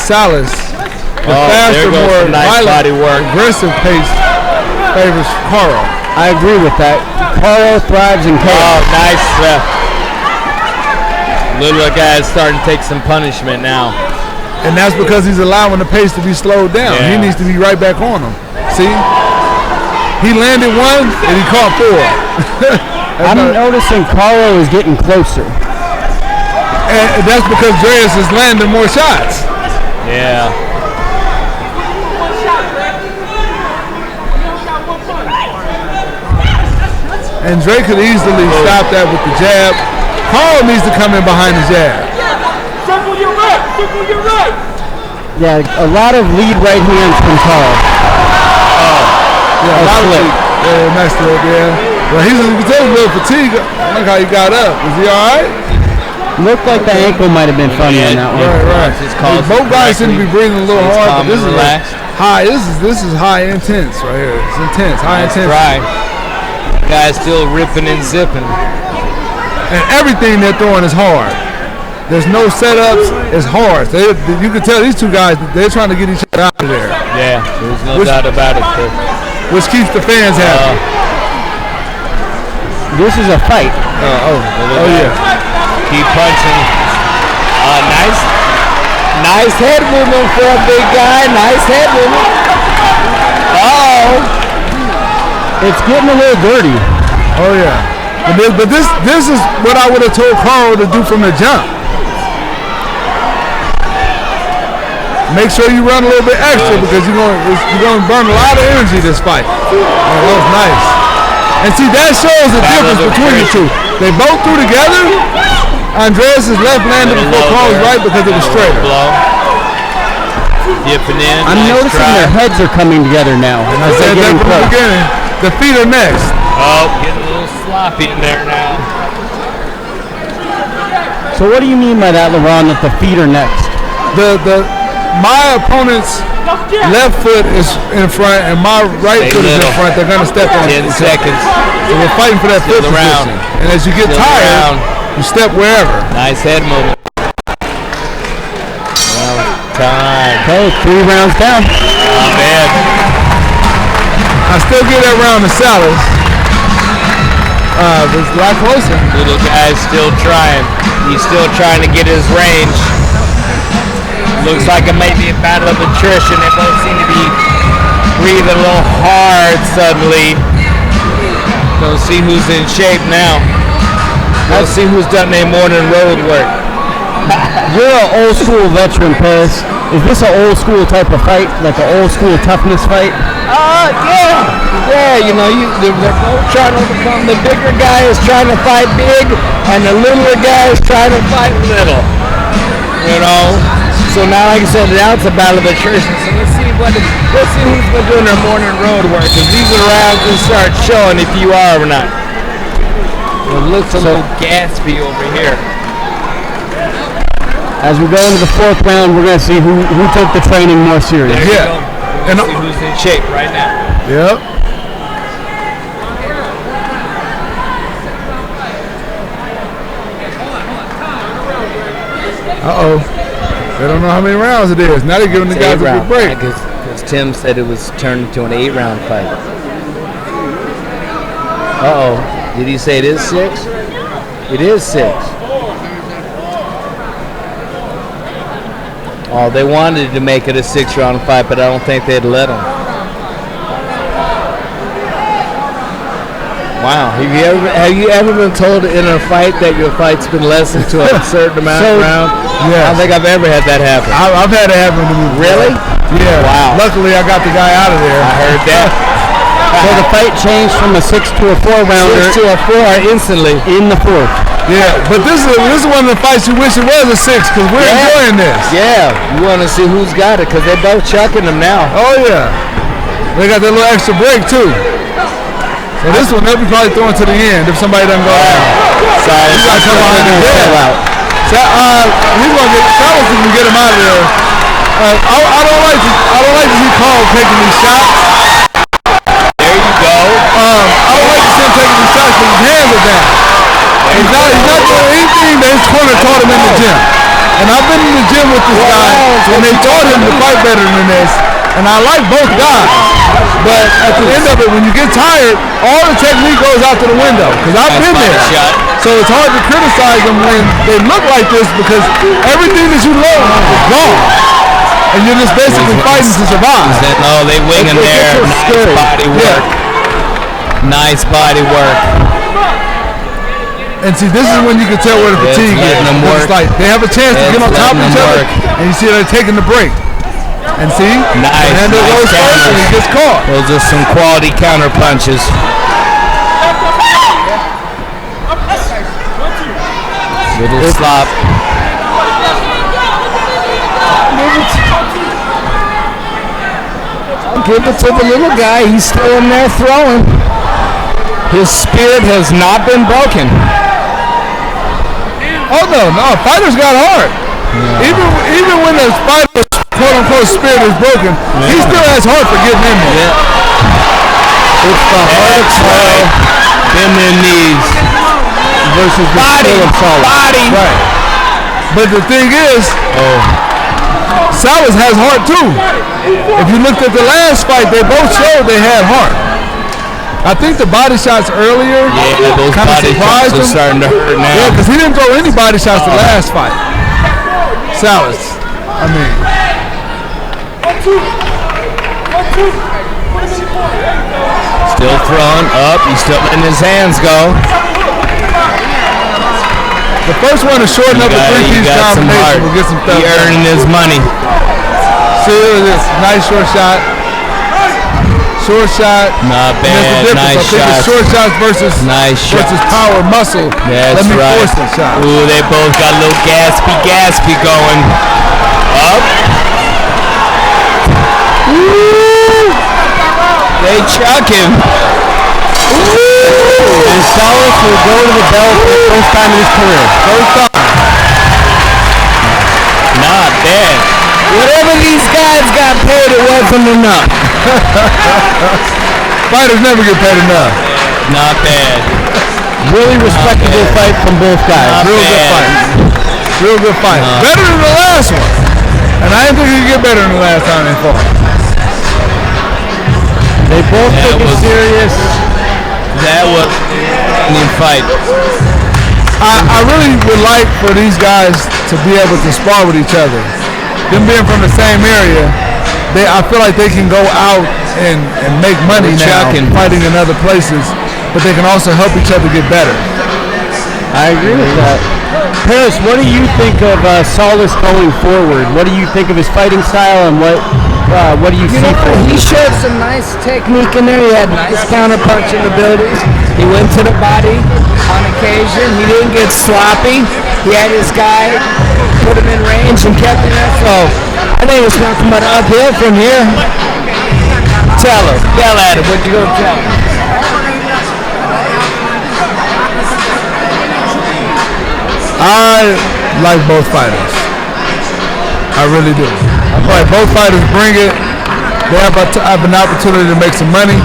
Salas. The faster, more nice violent, body work. aggressive pace favors Carl. I agree with that. Carl thrives in chaos. Oh, nice. Little guy's starting to take some punishment now. And that's because he's allowing the pace to be slowed down. Yeah. He needs to be right back on him. See? He landed one and he caught 4. I'm noticing Carlo is getting closer. And that's because Reyes is landing more shots. Yeah. And Drake could easily stop that with the jab. Carl needs to come in behind the jab. Circle your right. Circle your right. Yeah, a lot of lead right hands from Carl. Yeah, a lot of lead. Yeah, messed up, yeah. Well, you can tell he's a little fatigued. Look how he got up. Is he all right? Looked like the ankle might have been funny on that one. Right. Both guys seem to be breathing a little hard, but this is high. This is high intense right here. It's intense, high intense. Right. Guy's still ripping and zipping. And everything they're throwing is hard. There's no setups. It's hard. You can tell these two guys, they're trying to get each other out of there. Yeah, there's no doubt about it. Which keeps the fans happy. This is a fight. Yeah. Keep punching. Nice head movement for a big guy. Nice head movement. Oh. It's getting a little dirty. Oh yeah. But this is what I would have told Carl to do from the jump. Make sure you run a little bit extra because you're going to burn a lot of energy this fight. Oh, that was nice. And see, that shows the difference between the two. They both threw together. Andreas' left landed before Carl's right because it was straighter. Dipping in. I'm noticing their heads are coming together now. I said that from the beginning. The feet are next. Oh, getting a little sloppy in there now. So what do you mean by that, LeRon, that the feet are next? My opponent's left foot is in front and my right foot is in front. They're going to step on 10 seconds. So we're fighting for that foot position. And as you get tired, you step wherever. Nice head movement. Time. Okay, 3 rounds down. Oh, man. I still give that round to Salas. It's a lot closer. Little guy's still trying. He's still trying to get his range. Looks like it may be a battle of attrition. They both seem to be breathing a little hard suddenly. Don't see who's in shape now. Don't see who's done any morning road work. You're an old school veteran, Perez. Is this an old school type of fight? Like an old school toughness fight? Yeah, they're both trying to overcome. The bigger guy is trying to fight big, and the littler guy is trying to fight little. So now, like I said, now it's a battle of attrition. So let's see who's been doing their morning road work, because these are rounds that start showing if you are or not. It looks a little gaspy over here. As we go into the 4th round, we're going to see who took the training more serious. Yeah. And see who's in shape right now. Yep. They don't know how many rounds it is. Now they're giving the guys a big break. Because Tim said it was turned into an 8-round fight. Did he say it is 6? It is 6. Oh, they wanted to make it a 6-round fight, but I don't think they'd let them. Wow. Have you ever been told in a fight that your fight's been lessened to a certain amount of round? Yeah. I don't think I've ever had that happen. I've had it happen to me. Really? Yeah. Wow. Luckily, I got the guy out of there. I heard that. So the fight changed from a 6 to a 4 rounder 6 to a 4 instantly. in the fourth. Yeah, but this is one of the fights you wish it was a 6 because we're enjoying this. Yeah, you want to see who's got it because they're both chucking them now. Oh yeah, they got that little extra break too. So this one they'll be probably throwing to the end if somebody doesn't go down. Sorry, you gotta come behind the head. He's gonna get Salas can get him out of there. I don't like to see Carl taking these shots. There you go. I don't like to see him taking these shots because his hands are down. He's not doing anything that his corner taught him in the gym. And I've been in the gym with this guy and they taught him to fight better than this. And I like both guys. But at the end of it, when you get tired, all the technique goes out to the window. Because I've been there. So it's hard to criticize them when they look like this because everything that you learn is gone. And you're just basically fighting to survive. No, they winging there. Nice body work. Nice body work. And see, this is when you can tell where the fatigue is. It's like they have a chance to get on top of each other, and you see they're taking the break. And see, nice, and nice goes first and he gets caught. Those are some quality counter punches. Little slop. Give it to the little guy. He's still in there throwing. His spirit has not been broken. Oh no, fighters got heart. Yeah. Even when the fighter's quote unquote spirit is broken, he still has heart for getting in there. Yeah. It's the heart of bend their knees versus the body. Right. But the thing is, Salas has heart too. If you looked at the last fight, they both showed they had heart. I think the body shots earlier those kind of body surprised shots are him. starting to hurt now. Yeah, because he didn't throw any body shots the last fight. Salas, I mean. Still throwing up. He's still letting his hands go. The first one is short enough to three-piece combination. We'll get some stuff. He earning his money. See, look at this. Nice short shot. Short shot. Not bad. Nice shot. Short shots versus power muscle. That's Let me right. force the shot. Ooh, they both got a little gaspy going. Up. Ooh. They chuck him. Ooh. And Salas will go to the belt for the first time in his career. First time. Not bad. Whatever these guys got paid, it wasn't enough. Fighters never get paid enough. Not bad. Really respectable fight from both guys. Real good fight. Better than the last one. And I didn't think you could get better than the last time they fought. They both took it serious. That was a fight. I really would like for these guys to be able to spar with each other. Them being from the same area, I feel like they can go out and make money now fighting in other places, but they can also help each other get better. I agree with that. Paris, what do you think of Salas going forward? What do you think of his fighting style, and what do you see for him? He showed some nice technique in there. He had nice counter-punching abilities. He went to the body on occasion. He didn't get sloppy. He had his guy, put him in range and kept him there. So I think it's nothing but uphill from here. Tell him. Yell at him. What you gonna tell him? I like both fighters. I really do. I feel like both fighters bring it. They have an opportunity to make some money.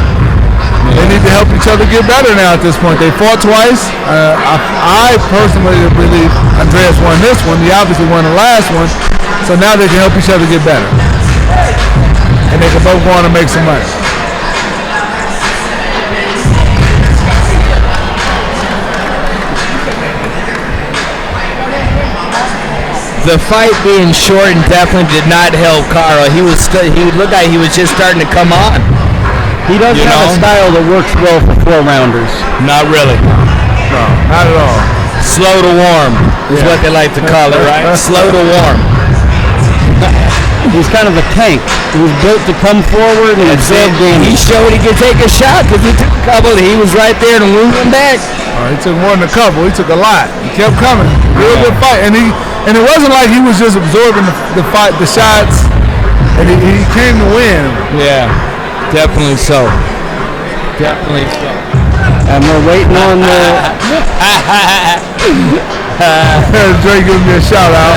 They need to help each other get better now at this point. They fought twice. I personally believe Andreas won this one. He obviously won the last one. So now they can help each other get better. And they can both go on and make some money. The fight being short and definitely did not help Carl. He looked like he was just starting to come on. He does You have a know? style that works well for 4-rounders. Not really. No, not at all. Slow to warm is what they like to call it, right? Slow to warm. He's kind of a tank. He's built to come forward and absorb damage. He showed he could take a shot because he took a couple. He was right there to move him back. He took more than a couple. He took a lot. He kept coming. Real good fight. And it wasn't like he was just absorbing the fight, the shots, and he came to win. Yeah, definitely so. Definitely so. And we're waiting on the... Dre giving me a shout out.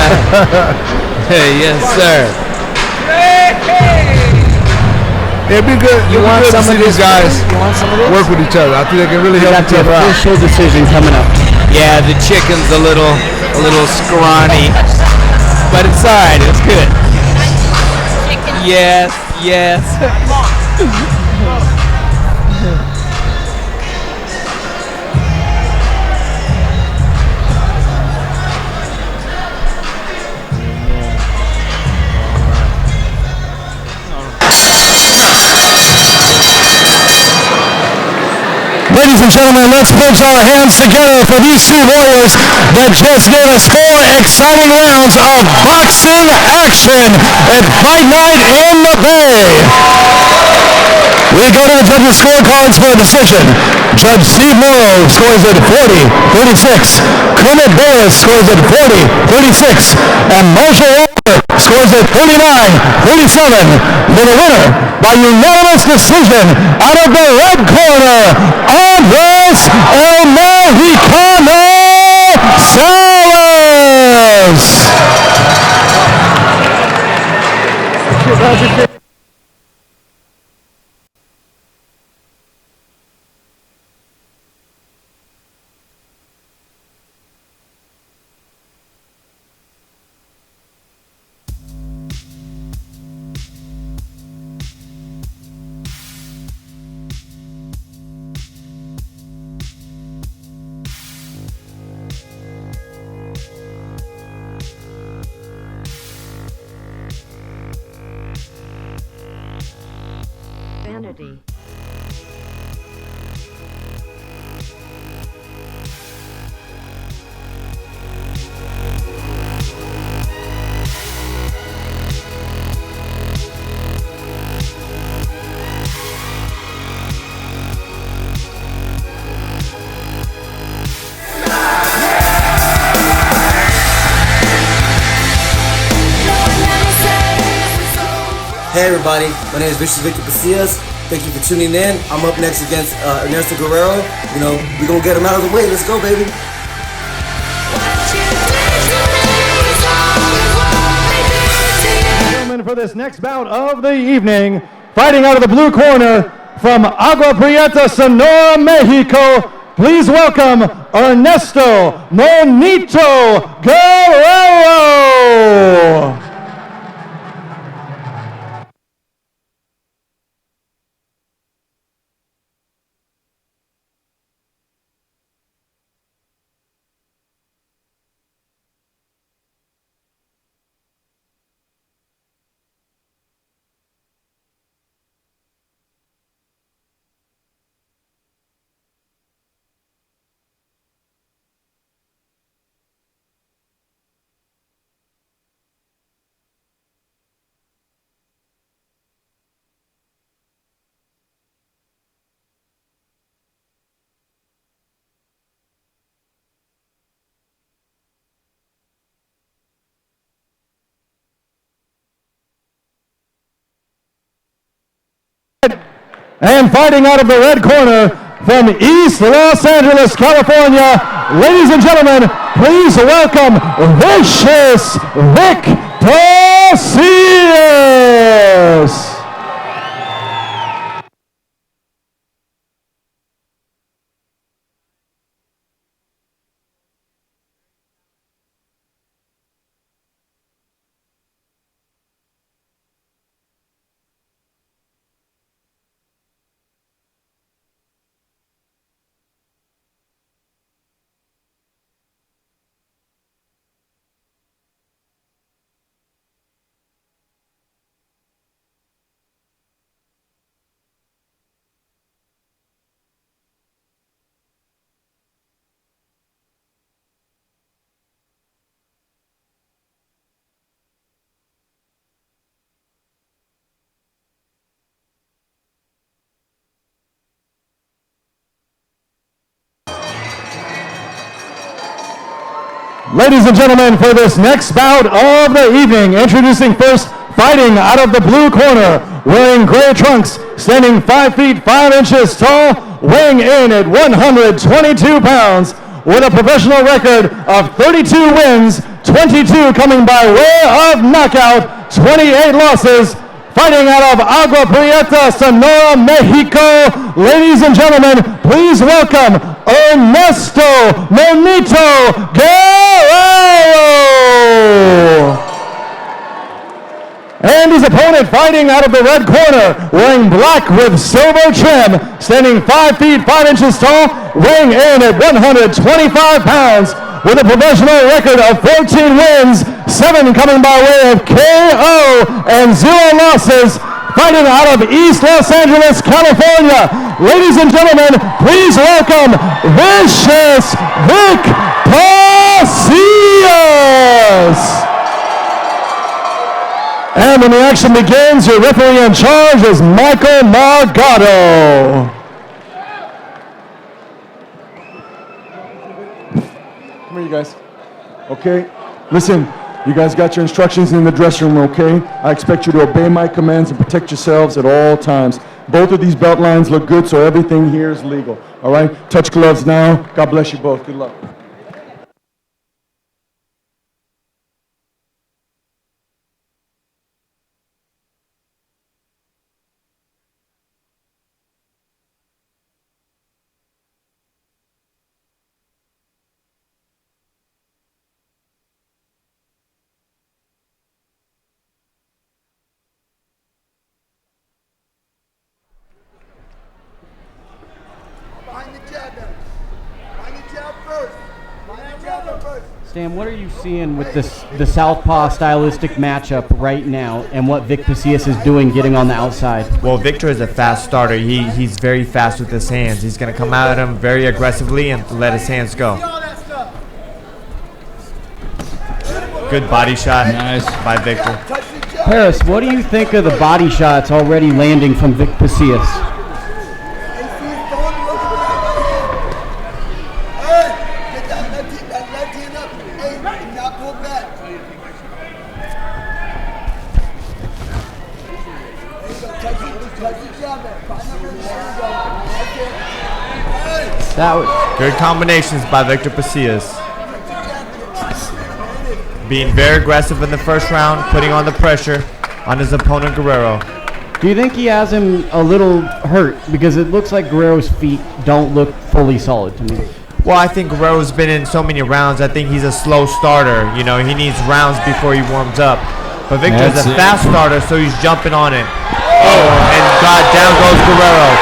Hey, yes, sir. It'd be good. You want some of these this? guys You want some of this? work with each other. I think they can really We help got each the other out. official decision coming up. Yeah, the chicken's a little scrawny, but it's alright. It's good. Yes, yes. Ladies and gentlemen, let's put our hands together for these two warriors that just gave us 4 exciting rounds of boxing action at Fight Night in the Bay. We go to the judges' scorecards for a decision. Judge Steve Morrow scores at 40-36. Kermit Bayes scores at 40-36. And Marshall Walker scores at 39-37. For the winner, by unanimous decision, out of the red corner, Andres El Mexicano Salas. Vanity. Hey everybody, my name is Victor Pasillas. Thank you for tuning in. I'm up next against Ernesto Guerrero. You know, we're gonna get him out of the way. Let's go, baby. Gentlemen, for this next bout of the evening, fighting out of the blue corner from Agua Prieta, Sonora, Mexico, please welcome Ernesto Monito Guerrero. And fighting out of the red corner from East Los Angeles, California, ladies and gentlemen, please welcome Reyes Vic Pasillas. Ladies and gentlemen, for this next bout of the evening, introducing first, fighting out of the blue corner, wearing gray trunks, standing 5 feet 5 inches tall, weighing in at 122 pounds, with a professional record of 32 wins, 22 coming by way of knockout, 28 losses, fighting out of Agua Prieta, Sonora, Mexico. Ladies and gentlemen, please welcome Ernesto Monito Guerrero. And his opponent fighting out of the red corner, wearing black with silver trim, standing 5 feet 5 inches tall, weighing in at 125 pounds, with a professional record of 14 wins, 7 coming by way of KO, and 0 losses, fighting out of East Los Angeles, California. Ladies and gentlemen, please welcome Vicious Vic Pasillas. And when the action begins, your referee in charge is Michael Margado. Come here, you guys. Okay, listen, you guys got your instructions in the dressing room, okay? I expect you to obey my commands and protect yourselves at all times. Both of these belt lines look good, so everything here is legal, all right? Touch gloves now. God bless you both. Good luck. Stan, what are you seeing with the southpaw stylistic matchup right now, and what Vic Pasillas is doing getting on the outside? Well, Victor is a fast starter. He's very fast with his hands. He's going to come at him very aggressively and let his hands go. Good body shot by Victor. Paris, what do you think of the body shots already landing from Vic Pasillas? Good combinations by Victor Pasillas. Being very aggressive in the first round, putting on the pressure on his opponent Guerrero. Do you think he has him a little hurt? Because it looks like Guerrero's feet don't look fully solid to me. Well, I think Guerrero's been in so many rounds. I think he's a slow starter. You know, he needs rounds before he warms up. But Victor's a fast starter, so he's jumping on it. Oh, and God, down goes Guerrero.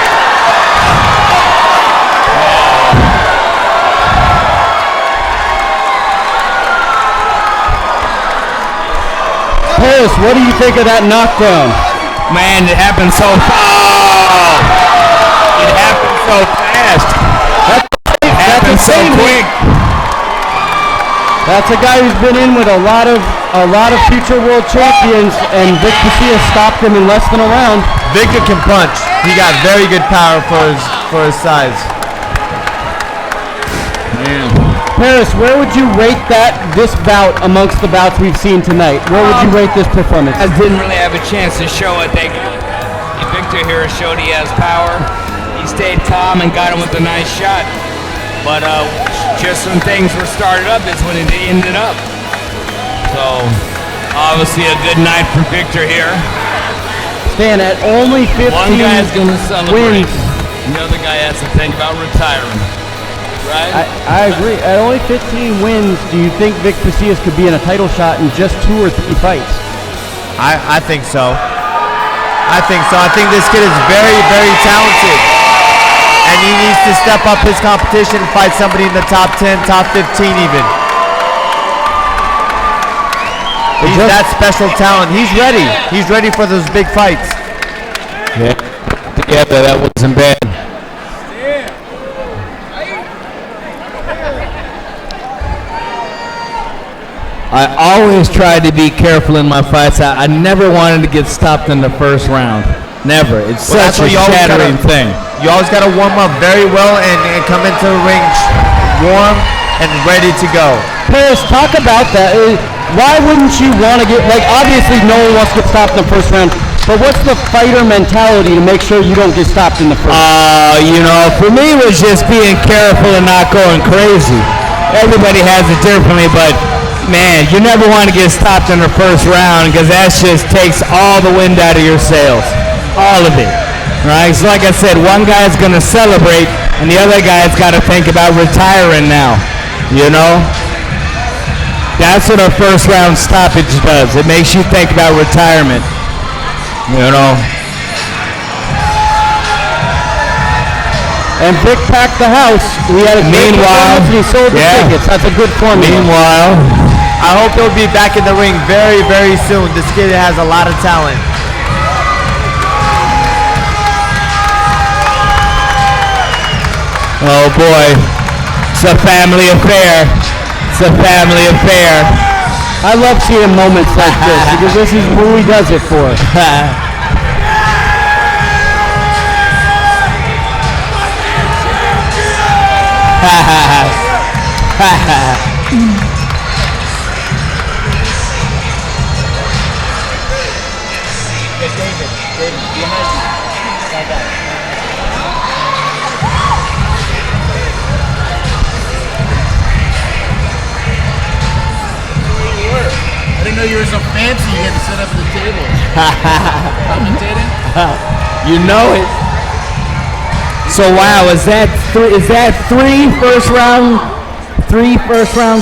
Paris, what do you think of that knockdown? Man, it happened so fast. It happened so fast. It happened so quick. That's a guy who's been in with a lot of future world champions, and Vic Pasillas stopped him in less than a round. Victor can punch. He got very good power for his size. Man. Paris, where would you rate this bout amongst the bouts we've seen tonight? Where would you rate this performance? I didn't really have a chance to show it. Victor here showed he has power. He stayed calm and got him with a nice shot. But just when things were started up is when it ended up. So, obviously a good night for Victor here. Stan, at only 15 One guy's going to celebrate. wins. The other guy has to think about retiring. Right? I agree. At only 15 wins, do you think Vic Pasillas could be in a title shot in just 2 or 3 fights? I think so. I think this kid is very, very talented. And he needs to step up his competition and fight somebody in the top 10, top 15 even. He's that special talent. He's ready. He's ready for those big fights. Yeah, together, that wasn't bad. I always tried to be careful in my fights. I never wanted to get stopped in the first round. Never. It's such a shattering thing. You always got to warm up very well and come into the ring warm and ready to go. Paris, talk about that. Why wouldn't you want to get, like, obviously no one wants to get stopped in the first round, but what's the fighter mentality to make sure you don't get stopped in the first round? You know, for me it was just being careful and not going crazy. Everybody has it differently, but man, you never want to get stopped in the first round because that just takes all the wind out of your sails. All of it. Right? So like I said, one guy's going to celebrate and the other guy's got to think about retiring now. You know? That's what a first round stoppage does. It makes you think about retirement. You know? And Vic packed the house. We had a great performance and he sold the tickets. That's a good formula. Meanwhile, I hope he'll be back in the ring very, very soon. This kid has a lot of talent. Oh boy, it's a family affair. It's a family affair. I love seeing moments like this because this is who he does it for. I didn't know you were so fancy. You had to sit up at the table. Commentating? You know it. So wow, is that three first round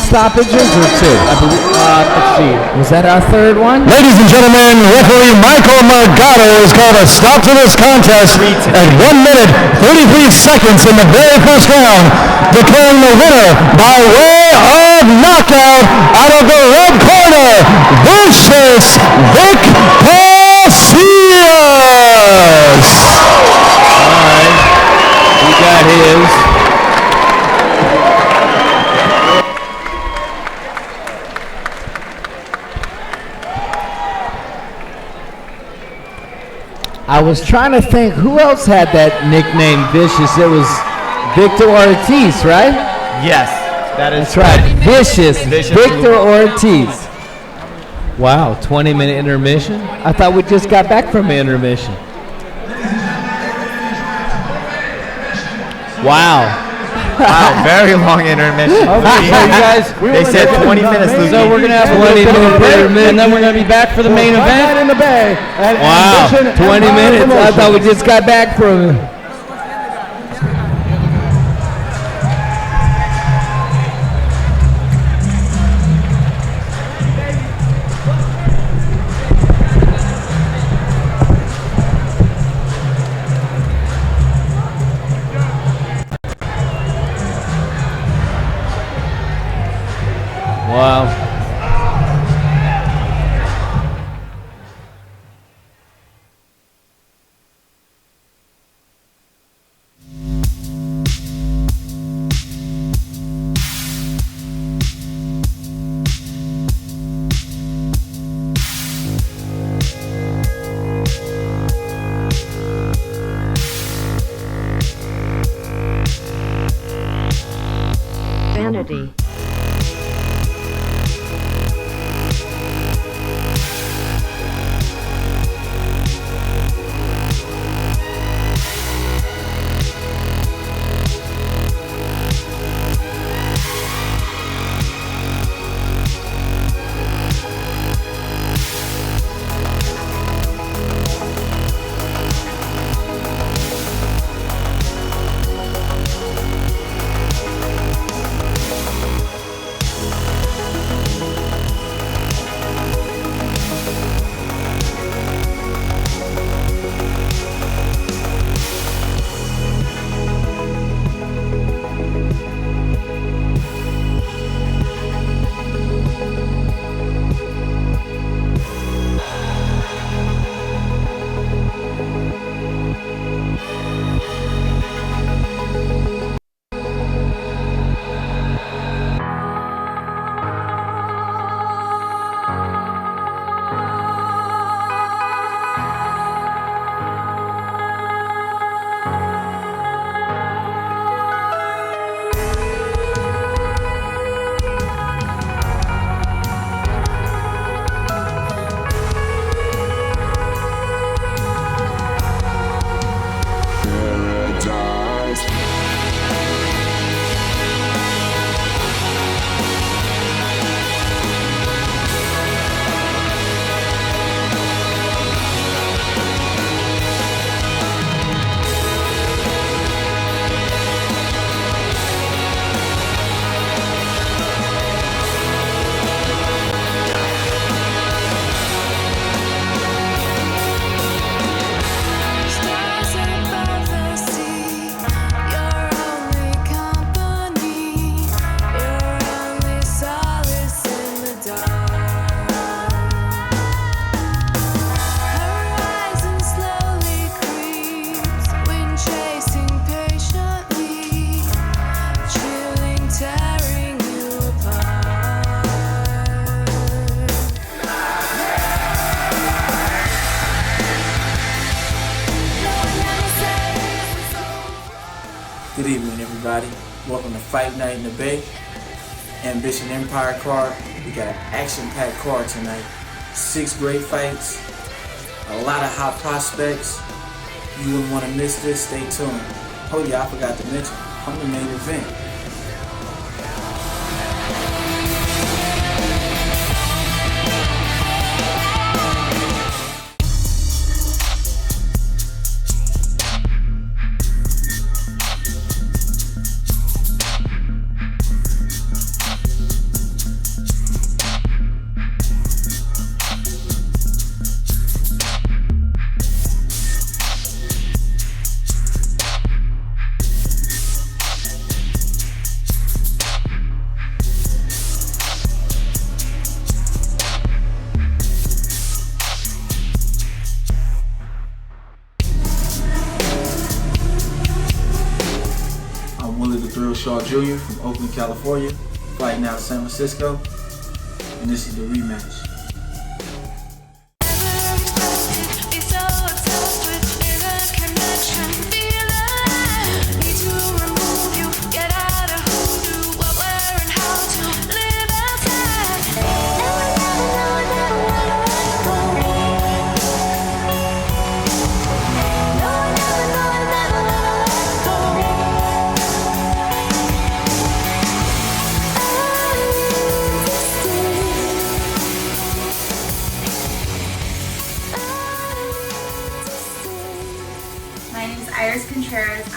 stoppages or two? Let's see. Was that our third one? Ladies and gentlemen, referee Michael Margado has called a stop to this contest at 1 minute 33 seconds in the very first round, declaring the winner by way of knockout out of the red corner, Vicious Vic Pasillas. All right, he got his. I was trying to think who else had that nickname Vicious. It was Victor Ortiz, right? Yes, that's right. Vicious Victor Ortiz. Wow, 20-minute intermission? I thought we just got back from an intermission. Wow. Wow, very long intermission. Okay, so you guys, They said 20 minutes, Luke. So we're gonna have a 20-minute break, and then we're gonna be back for the main event in the Bay. Wow, 20 minutes. I thought we just got back from it. Wow. Vanity. Good evening, everybody. Welcome to Fight Night in the Bay. Ambition Empire card. We got an action-packed card tonight. 6 great fights. A lot of hot prospects. You wouldn't want to miss this. Stay tuned. Oh yeah, I forgot to mention, I'm the main event. Jr. from Oakland, California, fighting out of San Francisco, and this is the rematch.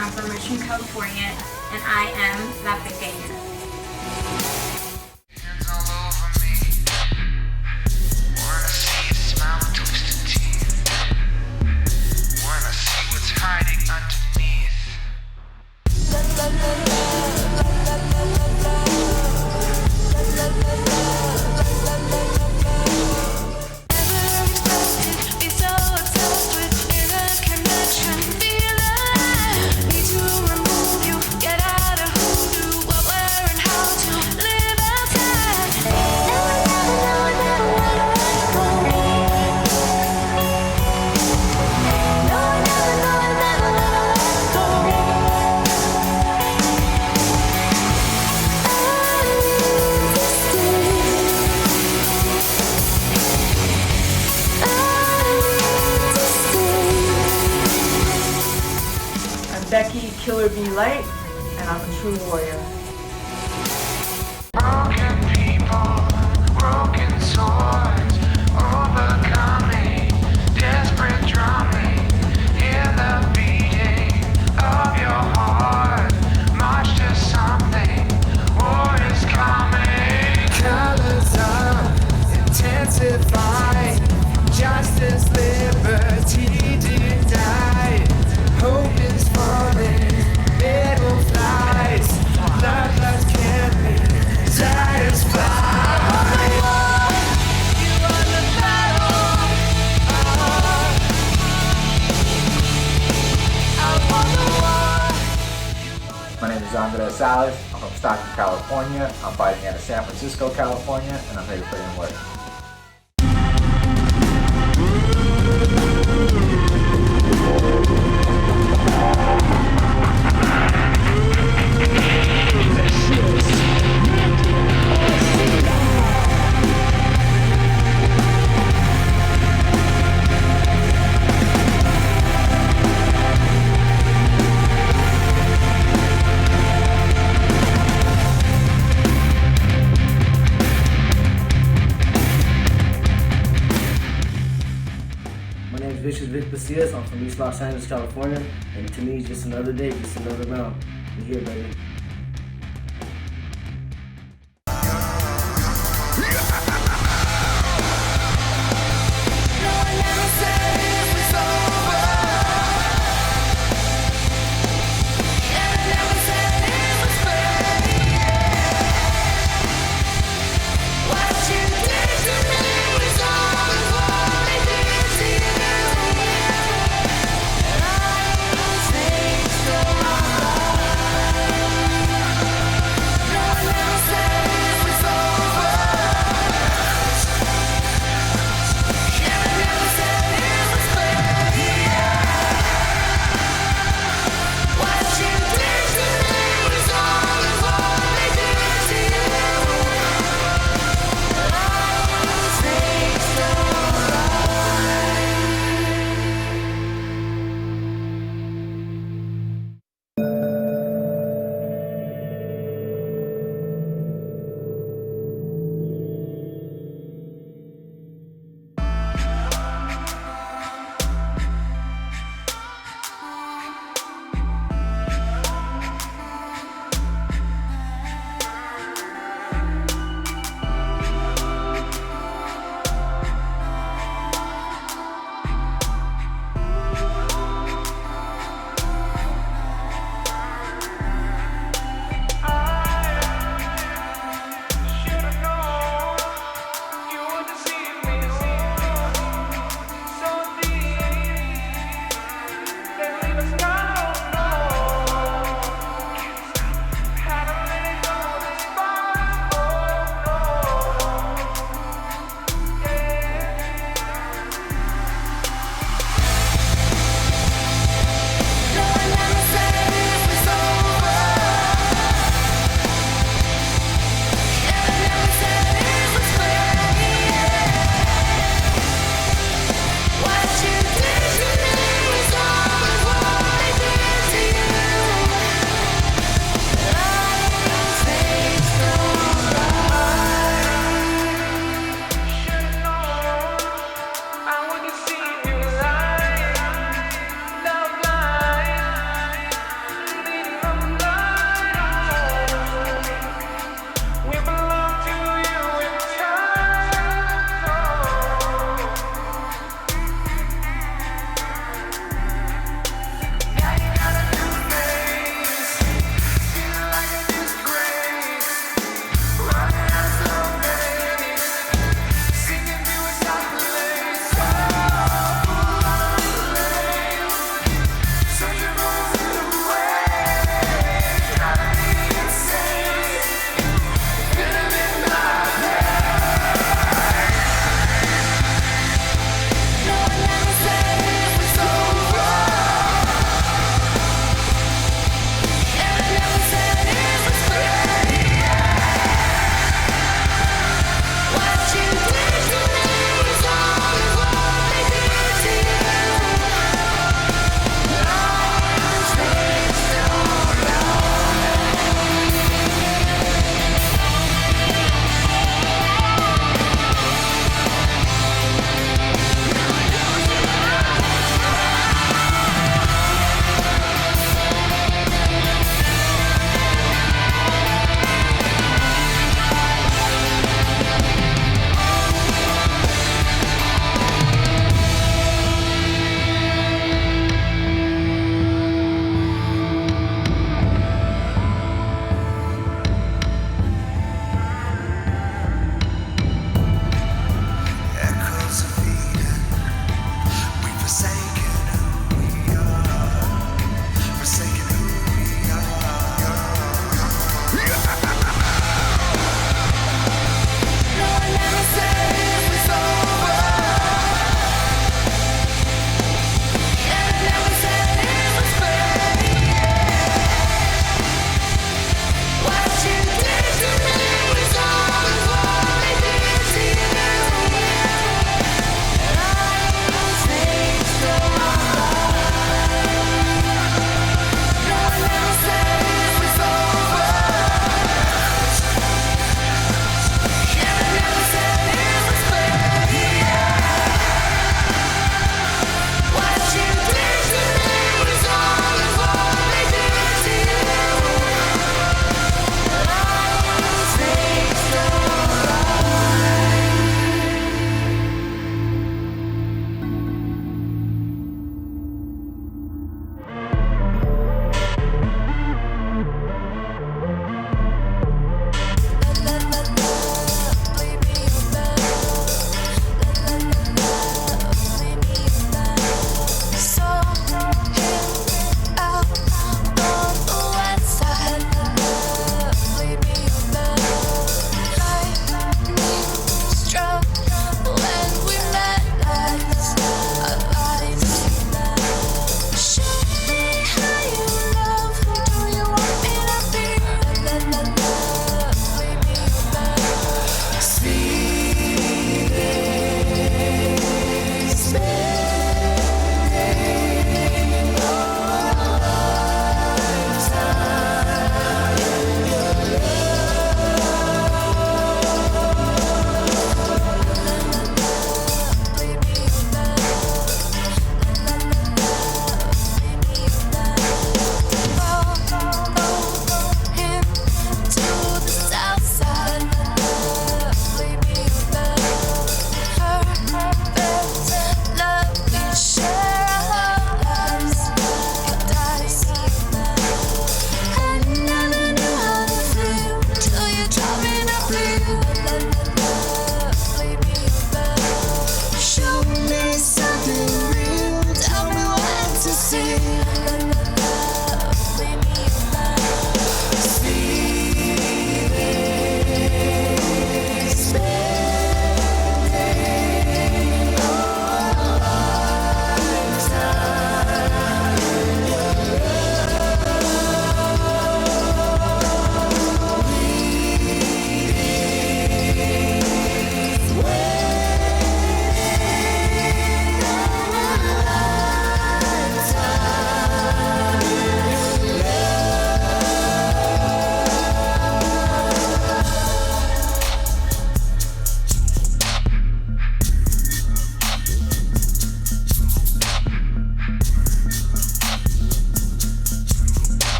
I'm from Richmond, California, and I am La Pequeña. Killer Be Light, and I'm a true warrior. Broken people, broken swords, overcoming, desperate drumming, hear the beating of your heart, march to something, war is coming. Colors up, intensify, justice, liberty denied, hope is falling. Middle flies, bloodlust can't be satisfied. You won the battle. I won the war. My name is Salas. I'm from Stockton, California. I'm fighting out of San Francisco, California, and I'm here to put in work. Pasillas. I'm from East Los Angeles, California, and to me, it's just another day, just another round. We're here, baby.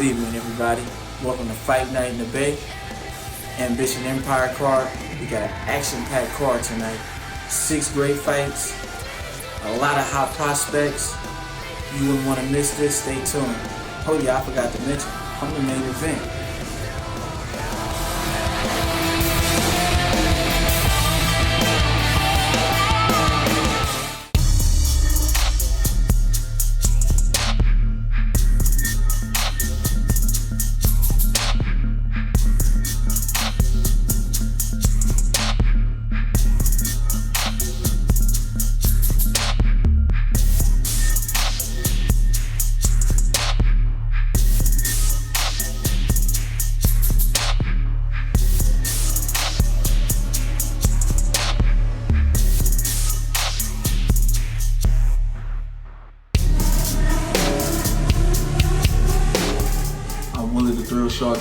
Good evening, everybody. Welcome to Fight Night in the Bay. Ambition Empire card. We got an action-packed card tonight. 6 great fights. A lot of hot prospects. You wouldn't want to miss this. Stay tuned. Oh yeah, I forgot to mention, I'm the main event.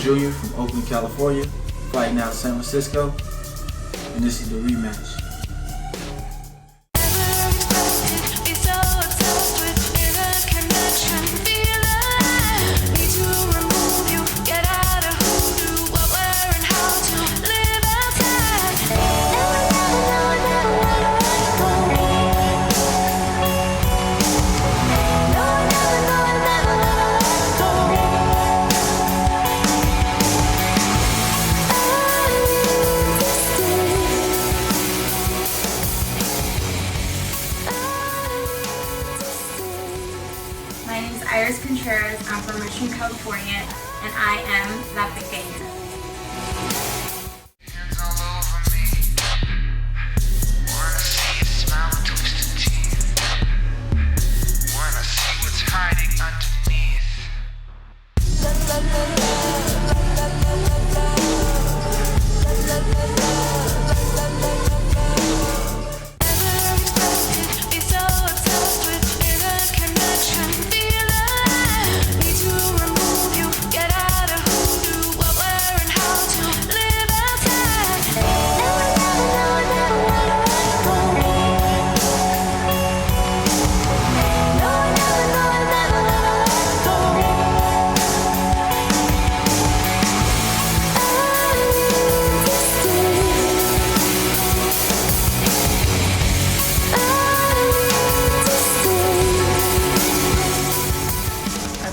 Jr. from Oakland, California, fighting out of San Francisco, and this is the rematch. I'm from Richmond, California, and I am La Pequeña.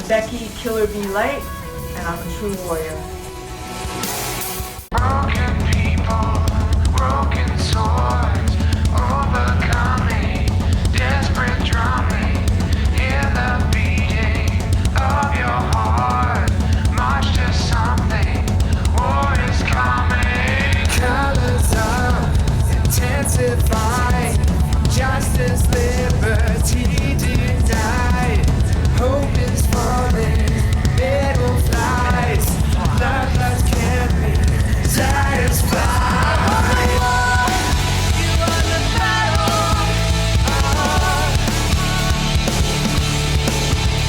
Becky Killer Bee Light, and I'm a true warrior. Broken people, broken swords, overcoming, desperate drumming, hear the beating of your heart, march to something, war is coming. Colors up, intensify, justice, liberty denied. Hope is falling, middle flies, love can't be satisfied. You won the battle,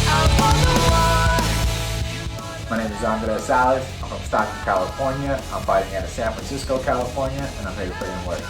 I won the war. My name is Salas. I'm from Stockton, California. I'm fighting out of San Francisco, California, and I'm here to put in work.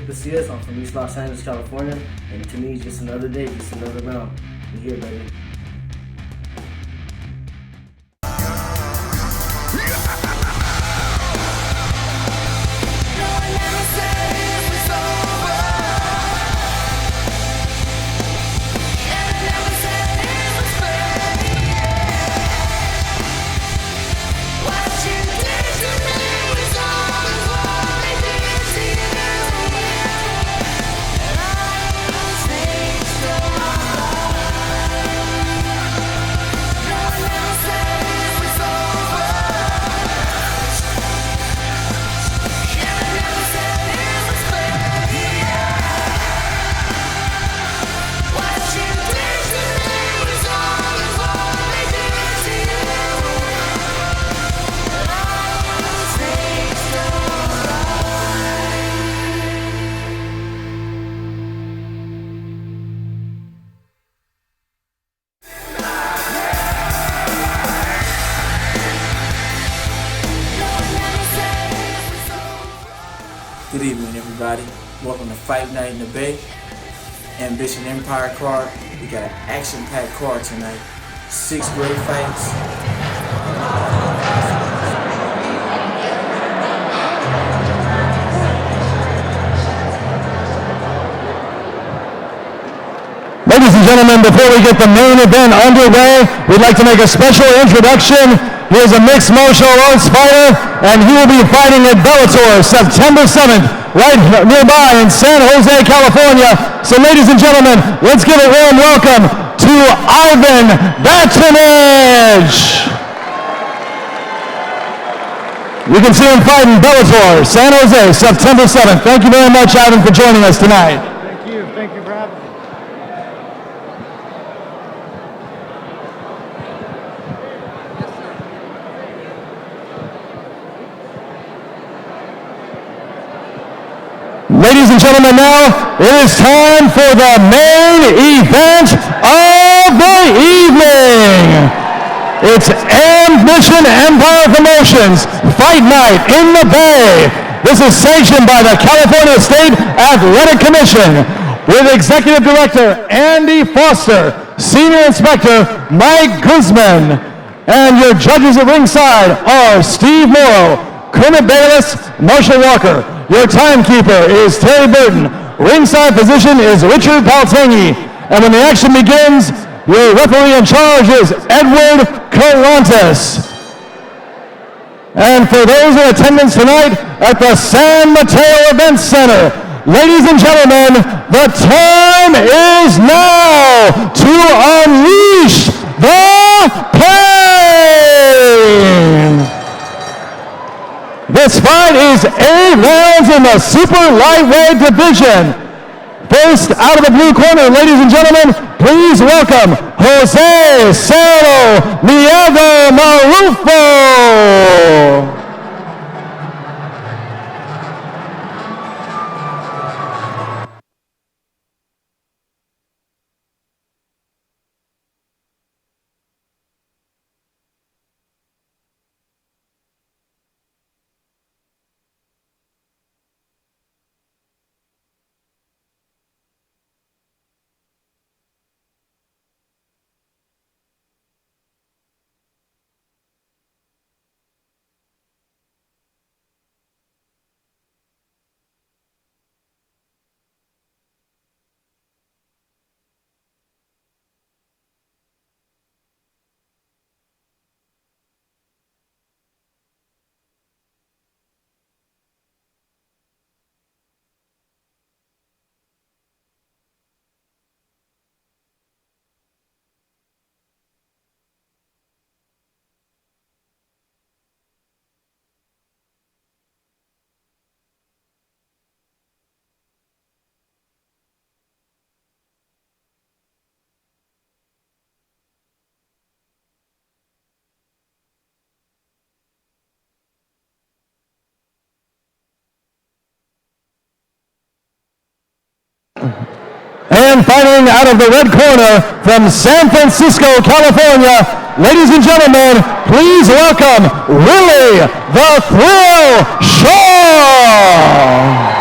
Pasillas. I'm from East Los Angeles, California, and to me, it's just another day, just another round. We're here, baby. everybody. Welcome to Fight Night in the Bay. Ambition Empire card. We got an action-packed card tonight. 6 great fights. Ladies and gentlemen, before we get the main event underway, we'd like to make a special introduction. He is a mixed martial arts fighter, and he will be fighting at Bellator September 7th, right nearby in San Jose, California. So ladies and gentlemen, let's give a warm welcome to Ivan Batonage. You can see him fighting Bellator, San Jose, September 7th. Thank you very much, Ivan, for joining us tonight. Thank you. Thank you for having me. Ladies and gentlemen, now it is time for the main event of the evening. It's Ambition Empire Promotions Fight Night in the Bay. This is sanctioned by the California State Athletic Commission with Executive Director Andy Foster, Senior Inspector Mike Guzman, and your judges at ringside are Steve Morrow, Kermit Bayless, Marshall Walker. Your timekeeper is Terry Burton. Ringside position is Richard Paltangi. And when the action begins, your referee in charge is Edward Carantes. And for those in attendance tonight at the San Mateo Event Center, ladies and gentlemen, the time is now to unleash the pain. This fight is 8 rounds in the super lightweight division. First, out of the blue corner, ladies and gentlemen, please welcome Jose Cerro Miedo Marufo. And fighting out of the red corner from San Francisco, California, ladies and gentlemen, please welcome Willie the Thrill Shaw.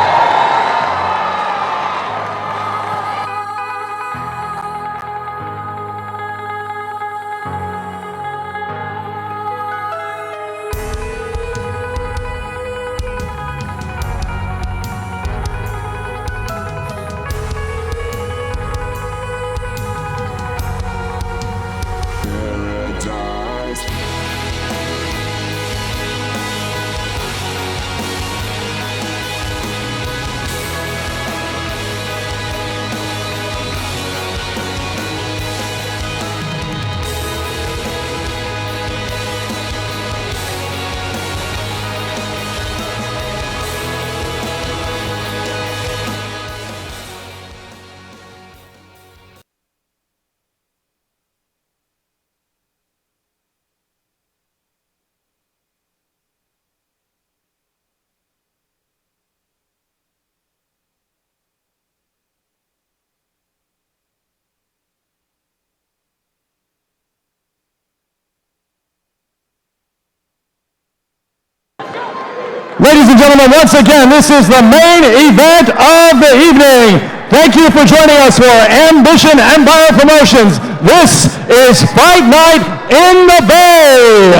Ladies and gentlemen, once again, this is the main event of the evening. Thank you for joining us for Ambition Empire Promotions. This is Fight Night in the Bay.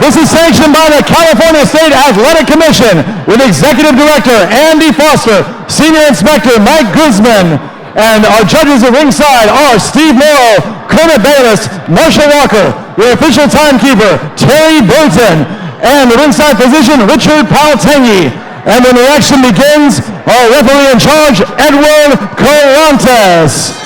This is sanctioned by the California State Athletic Commission with Executive Director Andy Foster, Senior Inspector Mike Guzman, and our judges at ringside are Steve Morrow, Kermit Bayless, Marshall Walker, your official timekeeper, Terry Burton, and the ringside physician, Richard Paltengi. And when the action begins, our referee in charge, Edward Corantes.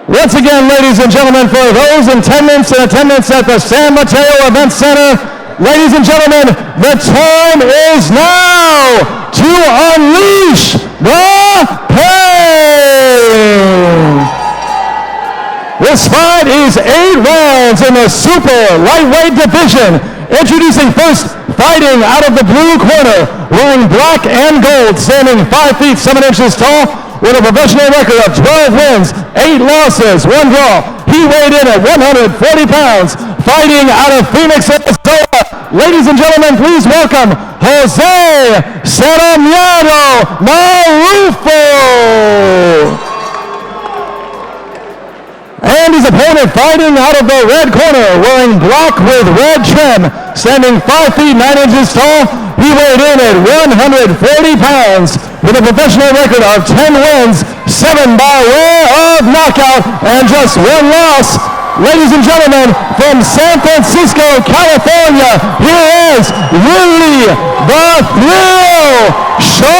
Once again, ladies and gentlemen, for those in attendance at the San Mateo Event Center, ladies and gentlemen, the time is now to unleash the pain. This fight is 8 rounds in the super lightweight division. Introducing first, fighting out of the blue corner, wearing black and gold, standing 5 feet 7 inches tall, with a professional record of 12 wins, 8 losses, 1 draw. He weighed in at 140 pounds, fighting out of Phoenix, Arizona. Ladies and gentlemen, please welcome Jose Ceramiano Marufo. And his opponent fighting out of the red corner, wearing black with red trim, standing 5 feet 9 inches tall. He weighed in at 140 pounds with a professional record of 10 wins, 7 by way of knockout, and just 1 loss. Ladies and gentlemen, from San Francisco, California, here is Willie the Thrill Shaw.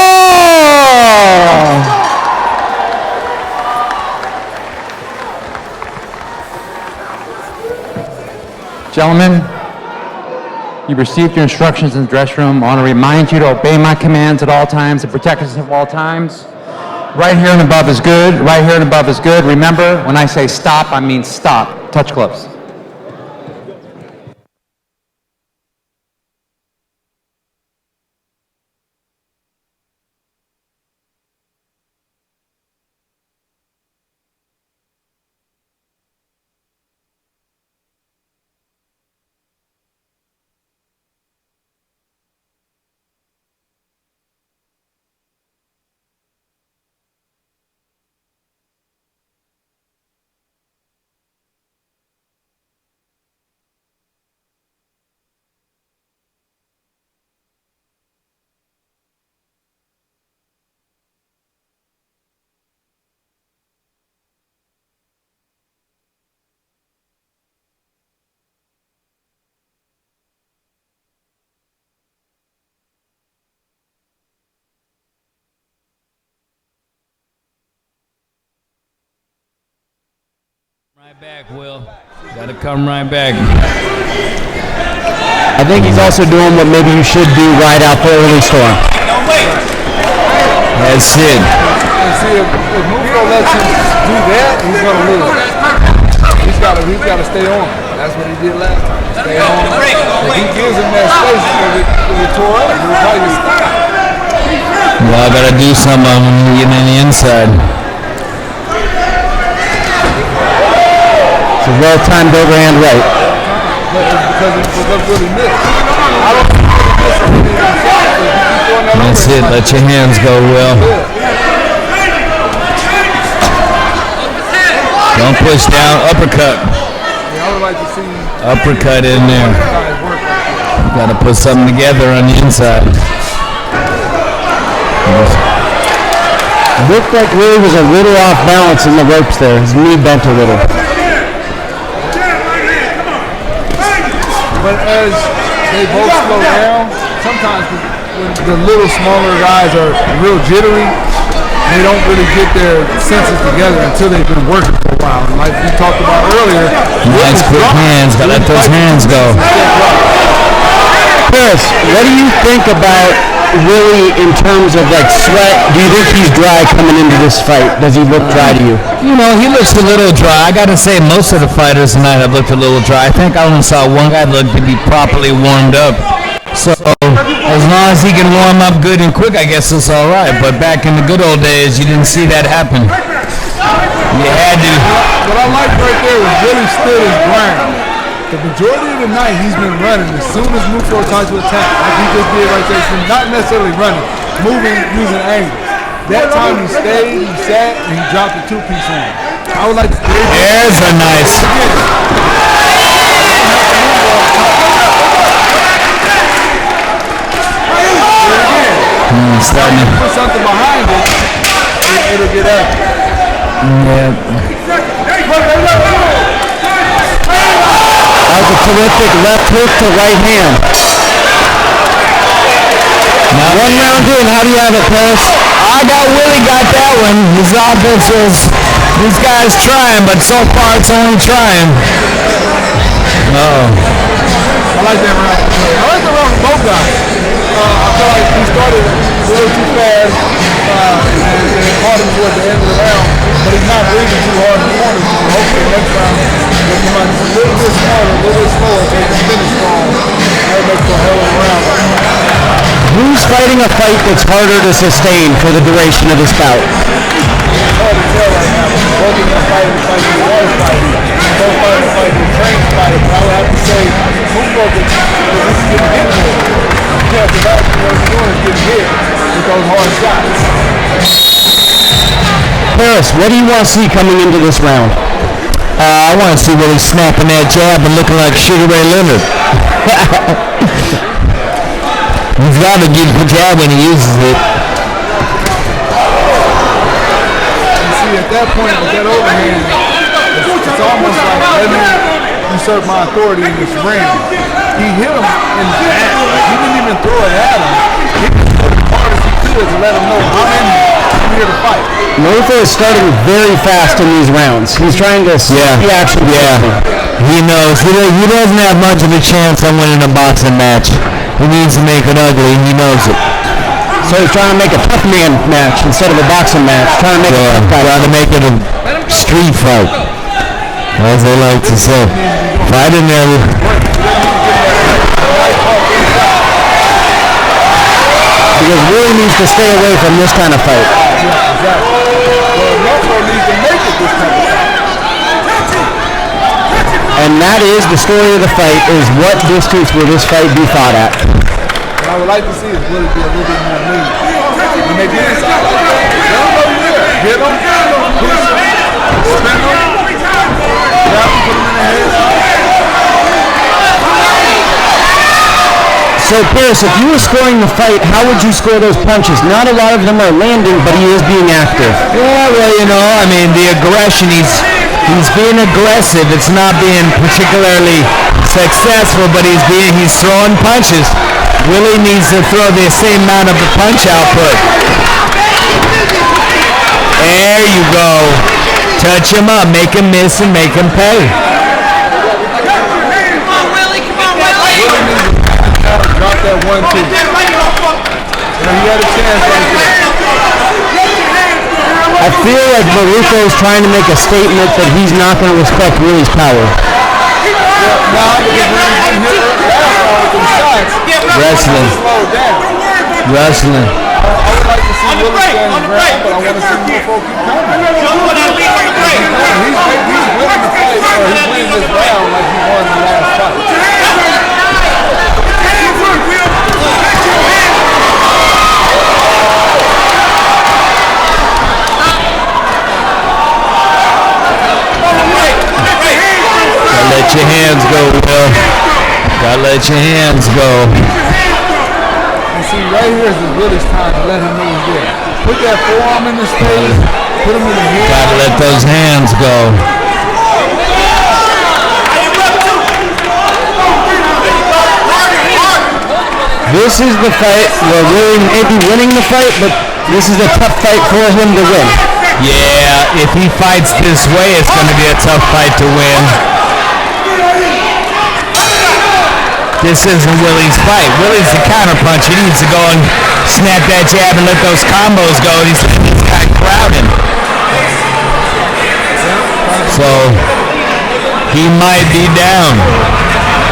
Gentlemen, you received your instructions in the dressing room. I want to remind you to obey my commands at all times and protect us at all times. Right here and above is good. Right here and above is good. Remember, when I say stop, I mean stop. Touch gloves. Right back, Will. Gotta come right back. I think he's also doing what maybe you should do right out the early storm. That's it. See, if Rubio lets him do that, he's gonna lose. He's gotta stay on. That's what he did last time. Stay on. If he gives him that space, if he tore up, he'll probably stop. Well, I gotta do something when you get on the inside. It's a well-timed overhand right. Because really missed. I don't think he missed. That's it. Let your hands go, Will. Don't push down. Uppercut. I would like to see uppercut in there. Got to put something together on the inside. Looked like Ray was a little off balance in the ropes there. His knee bent a little. But as they both slow down, sometimes when the little smaller guys are real jittery, they don't really get their senses together until they've been working for a while. And like we talked about earlier, nice quick hands, gotta let those hands go. Chris, what do you think about Willie in terms of like sweat? Do you think he's dry coming into this fight? Does he look dry to you? You know, he looks a little dry. I gotta say, most of the fighters tonight have looked a little dry. I think I only saw one guy look to be properly warmed up. So as long as he can warm up good and quick, I guess it's all right. But back in the good old days, you didn't see that happen. You had to. What I like right there was Willie stood his ground. the majority of the night he's been running as soon as Mufo tries to attack, like he just did right there. He's been not necessarily running, moving, using angles. That time he stayed, he sat, and he dropped the two-piece on him. I would like to... There's a nice... Starting to put something behind it, it'll get up. Yeah. That was a terrific left hook to right hand. Now 1 round in, how do you have it, Paris? Willie got that one. His offense is, these guys trying, but so far it's only trying. Oh. I like that round. I like the round from both guys. I feel like he started a little too fast and caught him towards the end of the round, but he's not breathing too hard in the corners. So hopefully next round he'll come out a little bit smaller, a little bit slower, so he can finish strong. That'll make for a hell of a round. Who's fighting a fight that's harder to sustain for the duration of this bout? It's hard to tell right now. Both of them fighting the water fight. Both fighting the train fight. But I would have to say, Mufo is getting hit more. Yeah, because that's what he's doing is getting hit with those hard shots. Paris, what do you want to see coming into this round? I want to see Willie snapping that jab and looking like Sugar Ray Leonard. He's got to give the jab when he uses it. You see, at that point, with that overhand, it's almost like, let me usurp my authority in this ring. He hit him in the back. He didn't even throw it at him. He just put it as hard as he could to let him know, I'm in here. I'm here to fight. Mufo is starting very fast in these rounds. He's trying to see the action. Yeah. He knows. He doesn't have much of a chance on winning a boxing match. He needs to make it ugly, and he knows it. So he's trying to make a tough man match instead of a boxing match. Trying to make trying to make it a street fight, as they like to say. Fight in there. Because Willie needs to stay away from this kind of fight. Yeah, exactly. Well, Mufo needs to make it this kind of fight. And that is the story of the fight, is what distance will this fight be fought at? What I would like to see is Willie be a little bit more lean. When they get inside like that, let him over there. Hit him, push him, spin him, grab him, put him in the head. So Paris, if you were scoring the fight, how would you score those punches? Not a lot of them are landing, but he is being active. Yeah, well, I mean, the aggression, he's being aggressive. It's not being particularly successful, but he's throwing punches. Willie needs to throw the same amount of the punch output. There you go. Touch him up, make him miss and make him pay. Drop that 1-2. He had a chance right there. I feel like Barucho is trying to make a statement that he's not going to respect Willie's power. Wrestling. Wrestling. I would like to see Willie stand his ground, but I want to see Mufo keep coming. He's willing to fight, or he's winning this round like he won the last fight. Let your hands go, Will. Gotta let your hands go. You see, right here is Willie's time to let him know he's there. Put that forearm in his face, put him in the head. Gotta let those hands go. This is the fight where Willie may be winning the fight, but this is a tough fight for him to win. Yeah, if he fights this way, it's going to be a tough fight to win. This isn't Willie's fight. Willie's the counterpunch. He needs to go and snap that jab and let those combos go. He's letting this guy crowd him. So, he might be down.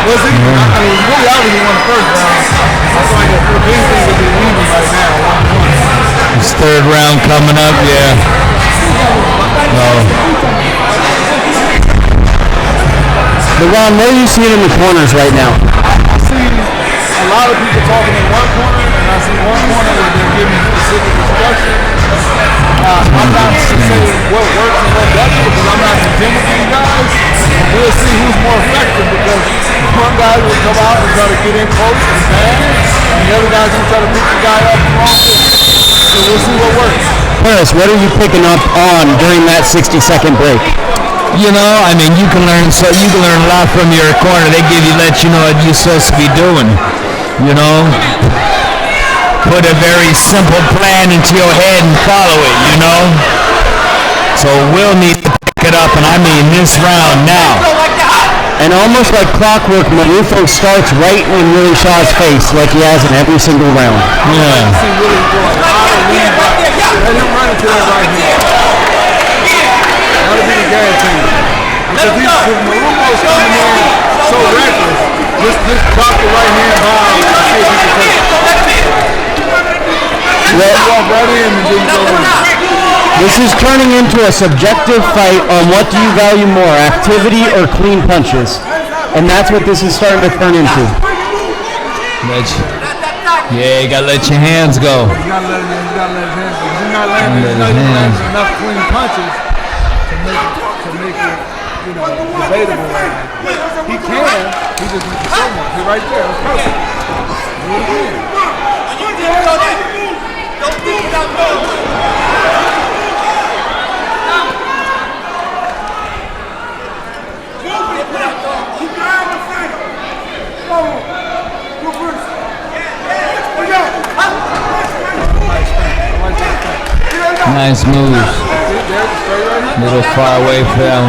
Well, see, I mean, Willie obviously won the first round. That's why anything would be even right now. His third round coming up, yeah. Ron, what are you seeing in the corners right now? I see a lot of people talking in one corner, and I see one corner where they're giving specific instructions. I'm not saying what works and what doesn't because I'm not condemning these guys. We'll see who's more effective because one guy will come out and try to get in close and bang, and the other guy's going to try to pick the guy up wrong. So we'll see what works. Paris, what are you picking up on during that 60-second break? You know, I mean, you can learn a lot from your corner. They let you know what you're supposed to be doing. You know, put a very simple plan into your head and follow it. You know, so we'll need to pick it up, and I mean this round now. And almost like clockwork, Marufo starts right in Willie Shaw's face, like he has in every single round. Yeah. Let him run into that right here. That'll be the game changer. Because Marufo's coming in so reckless, just drop the right hand bomb and see if he can take it. Walk right in and then go in. This is turning into a subjective fight on what do you value more, activity or clean punches. And that's what this is starting to turn into. Yeah, you gotta let your hands go. You gotta let his hands go. He's not landing enough clean punches to make it, you know, debatable right now. He can, he just needs to show more. He's right there, that's perfect. Do it again. Nice moves. Little far away from.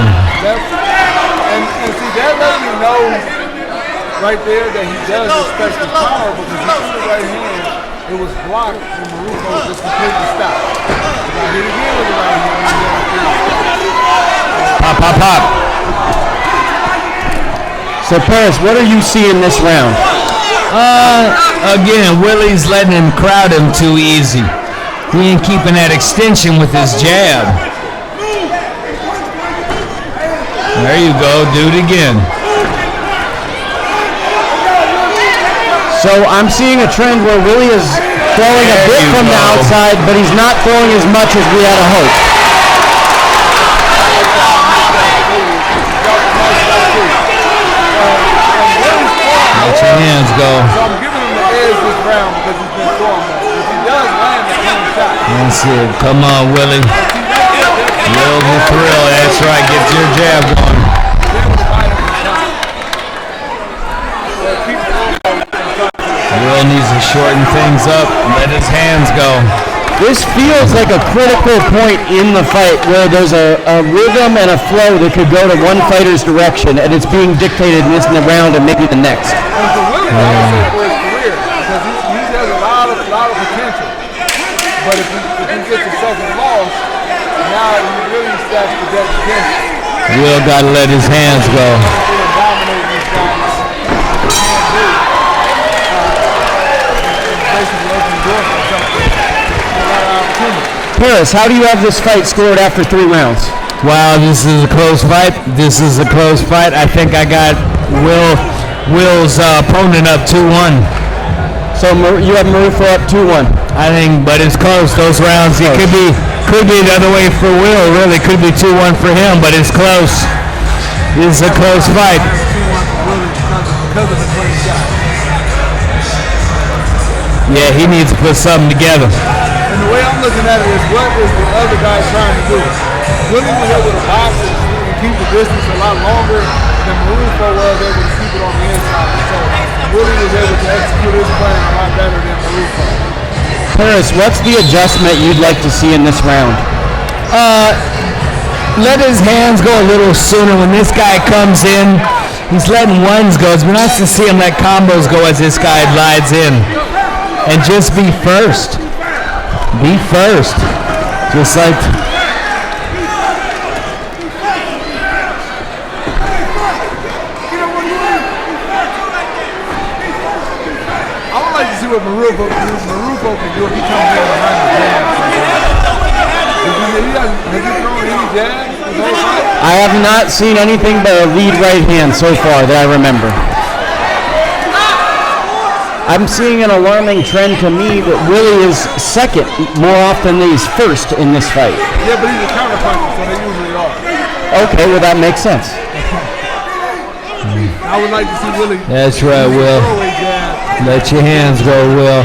And see, that let me know right there that he does respect the power because he threw the right hand. It was blocked and Marufo just completely stopped. Now hit again with the right hand. Pop, pop, pop. So Paris, what are you seeing this round? Again, Willie's letting him crowd him too easy. He ain't keeping that extension with his jab. There you go, do it again. So I'm seeing a trend where Willie is throwing a bit from the outside, but he's not throwing as much as we had hoped. Let your hands go. So I'm giving him the edge this round because he's been throwing that. If he does land the clean shot. That's it. Come on, Willie. Will the thrill. That's right. Get your jab going. Will needs to shorten things up. Let his hands go. This feels like a critical point in the fight where there's a rhythm and a flow that could go to one fighter's direction, and it's being dictated in this round and maybe the next. And for Willie, I would say for his career, because he has a lot of potential. But if he gets a second loss, now he really starts to get against. Will got to let his hands go. Dominating these guys. Basically open the door for something. Paris, how do you have this fight scored after 3 rounds? Wow, this is a close fight. This is a close fight. I think I got Will's opponent up 2-1. So you have Marufo up 2-1. I think, but it's close. Those rounds, it could be the other way for Will. Really, could be 2-1 for him, but it's close. This is a close fight. Yeah, he needs to put something together. And the way I'm looking at it is, what is the other guy trying to do? Willie was able to box and keep the distance a lot longer than Marufo was able to keep it on the inside. So Willie was able to execute his plan a lot better than Marufo. Paris, what's the adjustment you'd like to see in this round? Let his hands go a little sooner. When this guy comes in, he's letting ones go. It's nice to see him let combos go as this guy glides in. And just be first. Be first. Just like... I would like to see what Marufo can do if he comes in behind the jab. Has he thrown any jabs? I have not seen anything but a lead right hand so far that I remember. I'm seeing an alarming trend to me that Willie is second more often than he's first in this fight. Yeah, but he's a counterpuncher, so they usually are. Okay, well that makes sense. I would like to see Willie. That's right, Will. Let your hands go, Will.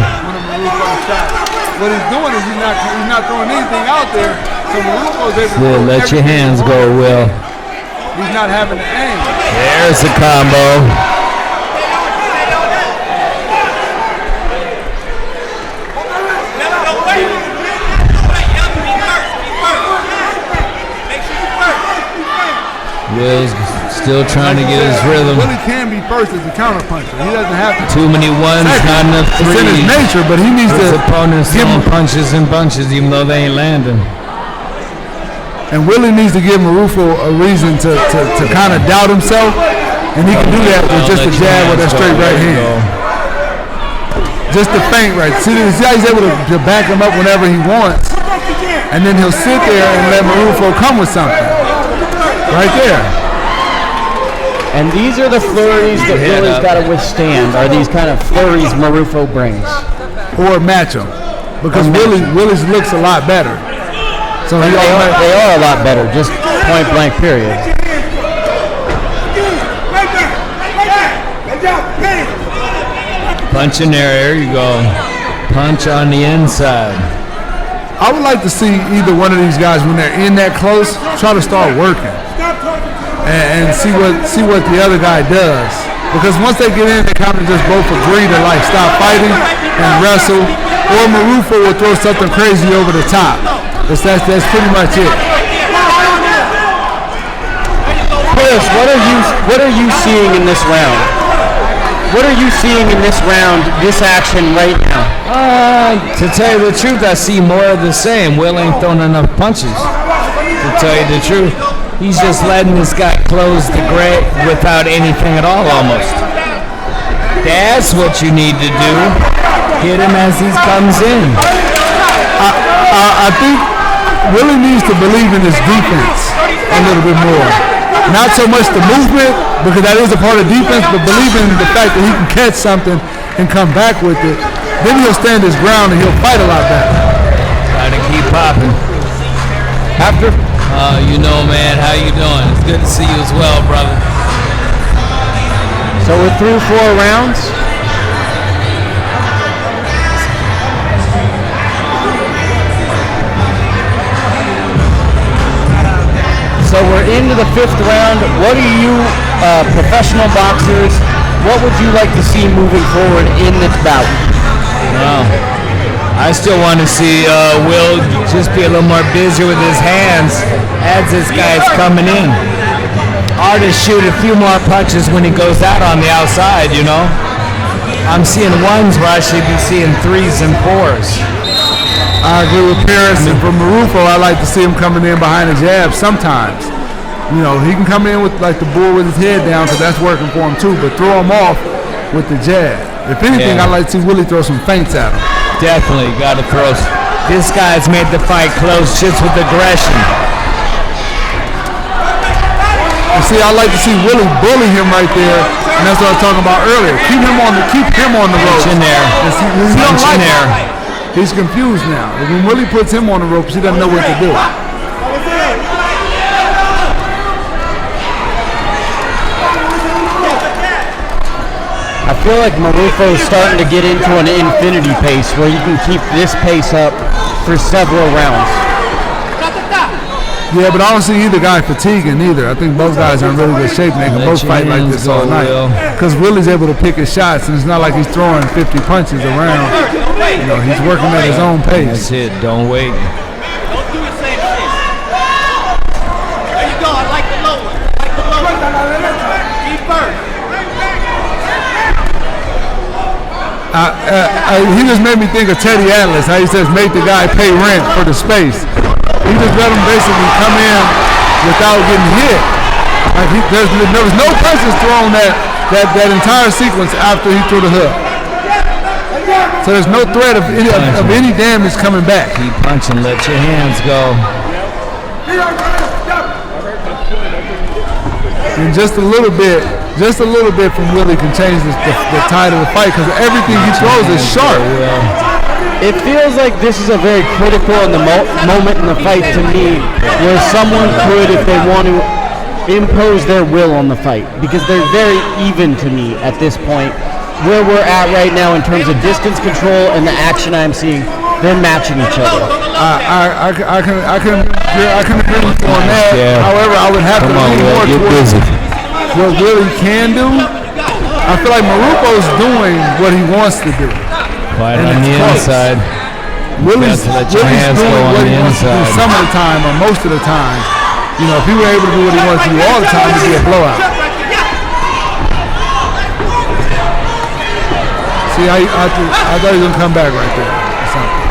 What he's doing is he's not throwing anything out there, so Marufo's able to Will, let your hands go, Will. He's not having to aim. There's the combo. Will's still trying to get his rhythm. Willie can be first as a counterpuncher. He doesn't have to. Too many ones, not enough threes. It's in his nature, but he needs his to. Opponents throwing punches and bunches, even though they ain't landing. And Willie needs to give Marufo a reason to kind of doubt himself, and he can do that with just a jab with that straight right hand. Just the feint right. See how he's able to back him up whenever he wants, and then he'll sit there and let Marufo come with something. Right there. And these are the flurries that Willie's got to withstand, are these kind of flurries Marufo brings. Or match them. Because Willie's looks a lot better. So they are a lot better, just point blank period. Punch in there you go. Punch on the inside. I would like to see either one of these guys, when they're in that close, try to start working. And see what the other guy does, because once they get in, they kind of just both agree to like stop fighting and wrestle, or Marufo will throw something crazy over the top. That's pretty much it. Chris, what are you seeing in this round? What are you seeing in this round, this action right now? To tell you the truth, I see more of the same. Will ain't throwing enough punches. To tell you the truth. He's just letting this guy close the grate without anything at all, almost. That's what you need to do. Hit him as he comes in. I think Willie needs to believe in his defense a little bit more. Not so much the movement, because that is a part of defense, but believe in the fact that he can catch something and come back with it. Then he'll stand his ground and he'll fight a lot better. Try to keep popping. After. You know, man, how you doing? It's good to see you as well, brother. So we're through 4 rounds. So we're into the 5th round. What are you, professional boxers, what would you like to see moving forward in this bout? Wow. I still want to see Will just be a little more busy with his hands as this guy's coming in. Or to shoot a few more punches when he goes out on the outside, you know. I'm seeing ones where I should be seeing 3s and 4s. I agree with Paris, and for Marufo, I like to see him coming in behind a jab sometimes. You know, he can come in with like the bull with his head down, because that's working for him too, but throw him off with the jab. If anything, I like to see Willie throw some feints at him. Definitely got to throw. This guy's made the fight close just with aggression. You see, I like to see Willie bully him right there, and that's what I was talking about earlier. Keep him on the ropes. Punch in there. Punch in there. He's confused now. When Willie puts him on the ropes, he doesn't know what to do. I feel like Marufo is starting to get into an infinity pace where you can keep this pace up for several rounds. Yeah, but I don't see either guy fatiguing either. I think both guys are in really good shape and they can both fight like this all night. Because Willie's able to pick his shots, and it's not like he's throwing 50 punches around. You know, he's working at his own pace. That's it. Don't wait. He just made me think of Teddy Atlas, how he says make the guy pay rent for the space. He just let him basically come in without getting hit. Like there was no punches thrown that entire sequence after he threw the hook. So there's no threat of any damage coming back. Keep punching, let your hands go. And just a little bit from Willie can change the tide of the fight because everything he throws is sharp. It feels like this is a very critical in the moment in the fight to me, where someone could, if they want to, impose their will on the fight, because they're very even to me at this point. Where we're at right now in terms of distance control and the action I'm seeing, they're matching each other. I can agree with you on that. Yeah. However, I would have to lean more towards what Willie can do. I feel like Marufo's doing what he wants to do. Quiet And on it's the close. inside. Willie's let your hands doing go on what the he wants to do inside. some of the time, or most of the time. You know, if he were able to do what he wants to do all the time, it'd be a blowout. See, I thought he was gonna come back right there. Or something.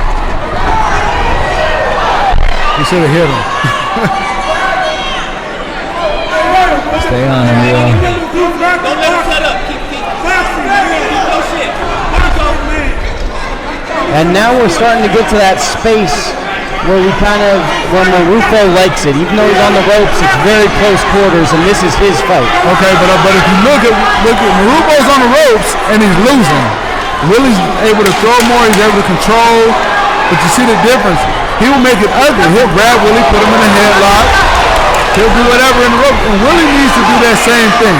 He should have hit him. Stay on him, Will. Don't let him set up. Keep boxing. Keep no shit. And now we're starting to get to that space where where Marufo likes it. Even though he's on the ropes, it's very close quarters, and this is his fight. Okay, but if you look at Marufo's on the ropes and he's losing. Willie's able to throw more, he's able to control, but you see the difference. He will make it ugly. He'll grab Willie, put him in a headlock. He'll do whatever in the rope, and Willie needs to do that same thing.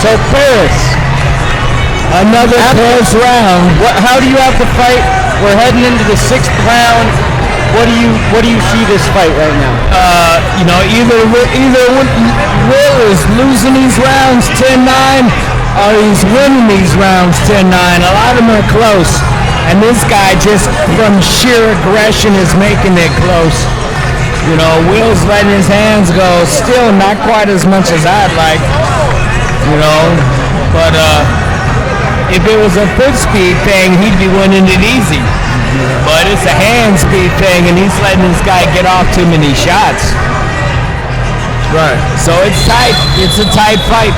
So Paris, another close round. How do you have the fight? We're heading into the 6th round. What do you see this fight right now? You know, either Will is losing these rounds 10-9, or he's winning these rounds 10-9. A lot of them are close, and this guy just from sheer aggression is making it close. You know, Will's letting his hands go, still not quite as much as I'd like. You know, but if it was a foot speed thing, he'd be winning it easy. But it's a hand speed thing, and he's letting this guy get off too many shots. Right. So it's tight. It's a tight fight.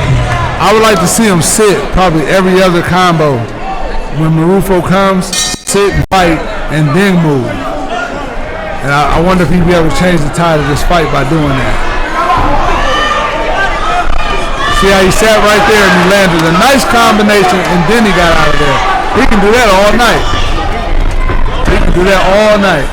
I would like to see him sit probably every other combo. When Marufo comes, sit and fight, and then move. And I wonder if he'd be able to change the tide of this fight by doing that. See how he sat right there and he landed a nice combination, and then he got out of there. He can do that all night. He can do that all night.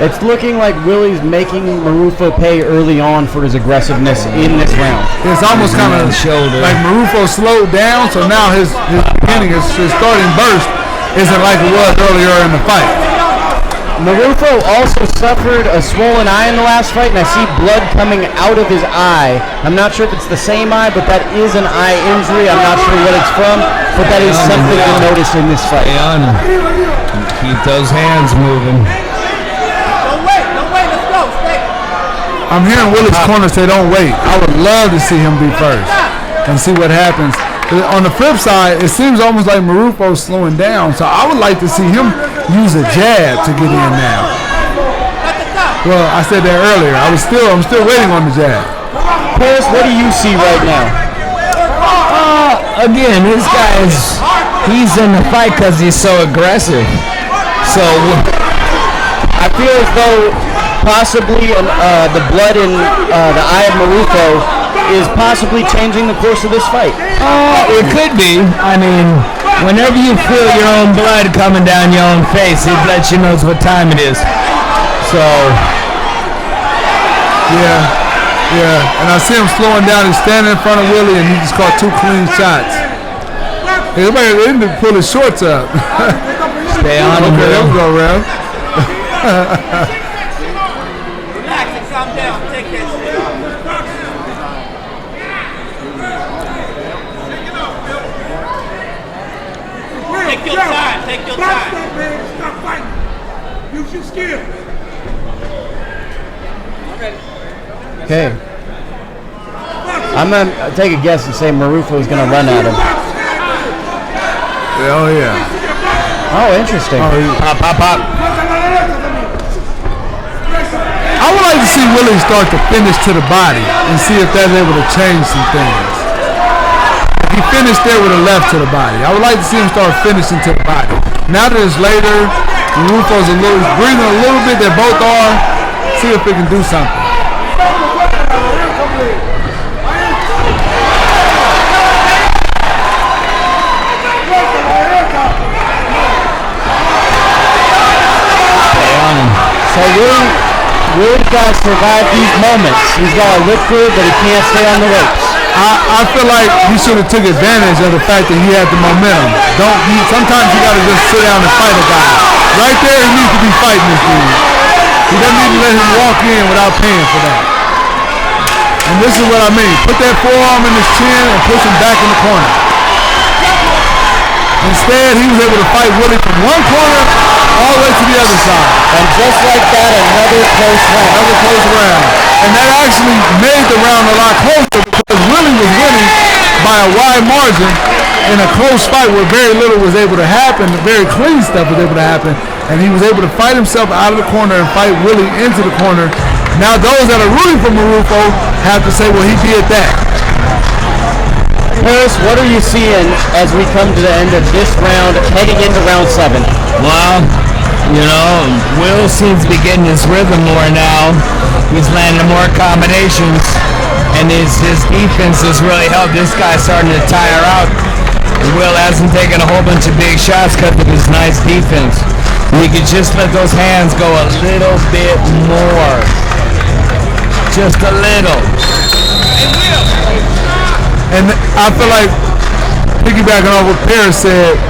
It's looking like Willie's making Marufo pay early on for his aggressiveness in this round. It's almost kind of like Marufo slowed down, so now his beginning, his starting burst isn't like it was earlier in the fight. Marufo also suffered a swollen eye in the last fight, and I see blood coming out of his eye. I'm not sure if it's the same eye, but that is an eye injury. I'm not sure what it's from, but that is something to notice in this fight. Stay on him. Keep those hands moving. Don't wait, let's go. Stay. I'm hearing Willie's corner say don't wait. I would love to see him be first and see what happens. On the flip side, it seems almost like Marufo's slowing down, so I would like to see him use a jab to get in now. Well, I said that earlier. I'm still waiting on the jab. Paris, what do you see right now? Again, this he's in the fight because he's so aggressive. So I feel as though possibly the blood in the eye of Marufo is possibly changing the course of this fight. It could be. I mean, whenever you feel your own blood coming down your own face, it lets you know what time it is. So, yeah. And I see him slowing down. He's standing in front of Willie, and he just caught 2 clean shots. Everybody didn't pull his shorts up. Stay on him, okay, there we go, Rev. Relax and calm down. Take that shit. Take your time. Take your time. Stop fighting. Use your skill. Okay. I'm going to take a guess and say Marufo's going to run at him. Oh, yeah. Oh, interesting. I would like to to see Willie start to finish to the body and see if that's able to change some things. He finished there with a left to the body. I would like to see him start finishing to the body. Now that it's later, Rufo's breathing a little bit, they both are. See if they can do something. So Willie's got to survive these moments. He's got to look good, but he can't stay on the ropes. I feel like he should have took advantage of the fact that he had the momentum. Sometimes you got to just sit down and fight a guy. Right there, he needs to be fighting this dude. He doesn't need to let him walk in without paying for that. And this is what I mean. Put that forearm in his chin and push him back in the corner. Instead, he was able to fight Willie from one corner all the way to the other side. And just like that, another close round. Another close round. And that actually made the round a lot closer because Willie was winning by a wide margin in a close fight where very little was able to happen, very clean stuff was able to happen, and he was able to fight himself out of the corner and fight Willie into the corner. Now those that are rooting for Marufo have to say, well, he did that. Paris, what are you seeing as we come to the end of this round, heading into round 7? Well, you know, Will seems to be getting his rhythm more now. He's landing more combinations, and his defense has really helped this guy starting to tire out. Will hasn't taken a whole bunch of big shots because of his nice defense. He could just let those hands go a little bit more. Just a little. And I feel like, piggybacking off what Paris said,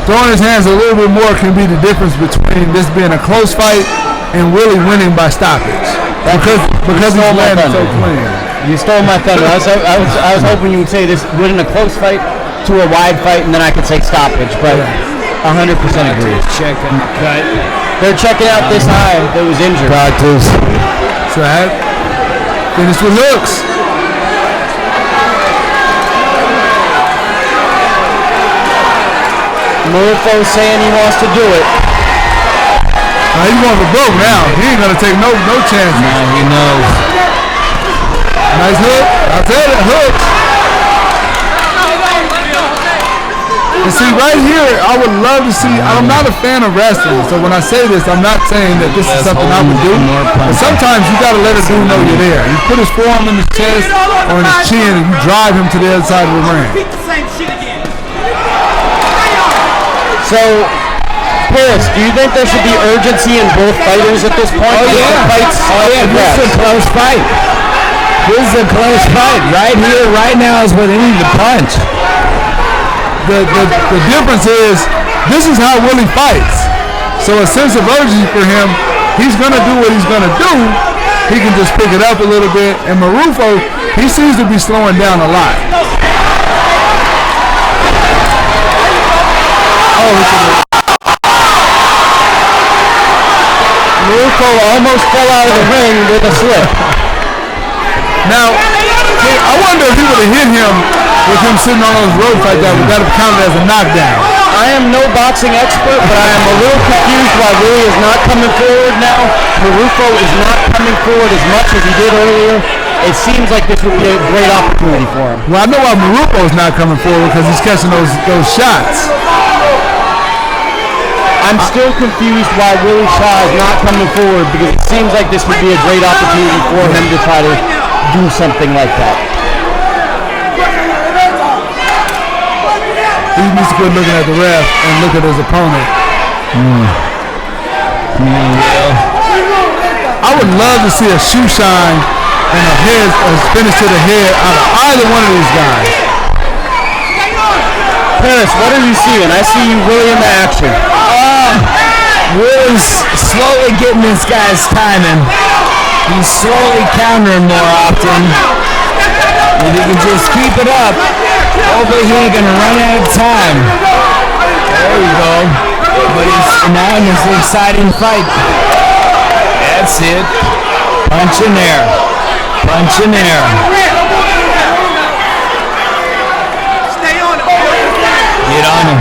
throwing his hands a little bit more can be the difference between this being a close fight and Willie winning by stoppage. Because he's landing so clean. You stole my thunder. I was hoping you would say this winning a close fight to a wide fight, and then I could say stoppage, but 100% agree. Checking cut. They're checking out this high that was injured. Practice. So that finished with hooks. Marufo saying he wants to do it. He's going for broke now. He ain't gonna take no chances. Now he knows. Nice hook. I tell you, hook. And see, right here, I would love to see. I'm not a fan of wrestling, so when I say this, I'm not saying that this is something I would do. But sometimes you gotta let a dude know you're there. You put his forearm in his chest or in his chin, and you drive him to the other side of the ring. So, Paris, do you think there should be urgency in both fighters at this point? Oh yeah, this is a close fight. This is a close fight. Right here, right now is what he needs to punch. The difference is, this is how Willie fights. So a sense of urgency for him, he's gonna do what he's gonna do. He can just pick it up a little bit. And Marufo, he seems to be slowing down a lot. Marufo almost fell out of the ring with a slip. Now, I wonder if he would have hit him with him sitting on those ropes like that. Would that have counted as a knockdown? I am no boxing expert, but I am a little confused why Willie is not coming forward now. Marufo is not coming forward as much as he did earlier. It seems like this would be a great opportunity for him. Well, I know why Marufo is not coming forward because he's catching those shots. I'm still confused why Willie Shaw is not coming forward because it seems like this would be a great opportunity for him to try to do something like that. He needs to quit looking at the ref and look at his opponent. I would love to see a shoe shine and a finish to the head out of either one of these guys. Paris, what are you seeing? I see you really in the action. Will's slowly getting this guy's timing. He's slowly countering more often. If he can just keep it up, hopefully he ain't gonna run out of time. There you go. But he's now in this exciting fight. That's it. Punch in there. Punch in there. Stay on him. Get on him.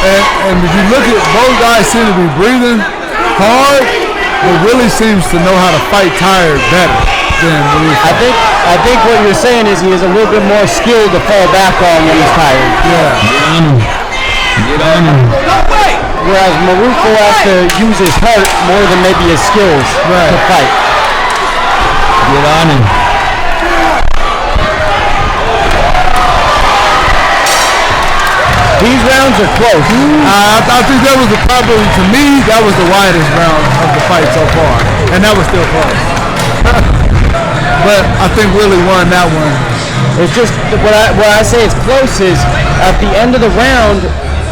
And if you look at both guys seem to be breathing, hard, but Willie seems to know how to fight tired better than Marufo. I think what you're saying is he has a little bit more skill to fall back on when he's tired. Get on him. Whereas Marufo has to use his heart more than maybe his skills to fight. Get on him. These rounds are close. I think that was probably, to me, that was the widest round of the fight so far. And that was still close. But I think Willie won that one. It's just, what I say it's close is, at the end of the round,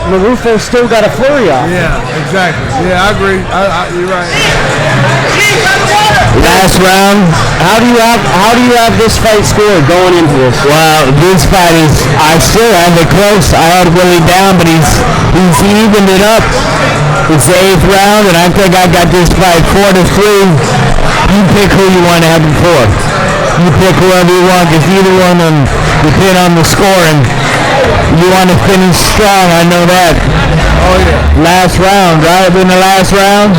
Marufo still got a flurry off. Yeah, exactly. Yeah, I agree. You're right. Last round. How do you have this fight scored going into this? Well, this fight is, I still have it close. I had Willie down, but he's evened it up. It's the 8th round, and I think I got this fight 4-3. You pick who you want to have it for. You pick whoever you want, because either one of them depend on the score, and you want to finish strong, I know that. Oh, yeah. Last round, right? In the last round?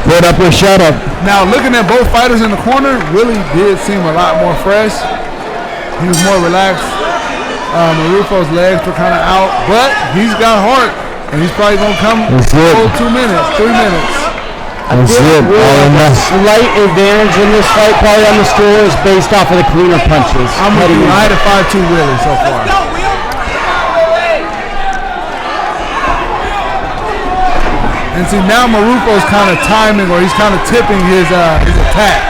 Put up or shut up. Now, looking at both fighters in the corner, Willie did seem a lot more fresh. He was more relaxed. Marufo's legs were kind of out, but he's got heart, and he's probably going to come full 2 minutes, 3 minutes. That's it. A slight advantage in this fight, probably on the score, is based off of the cleaner punches. I had a 5-2 Willie so far. And see, now Marufo's kind of timing, or he's kind of tipping his attack.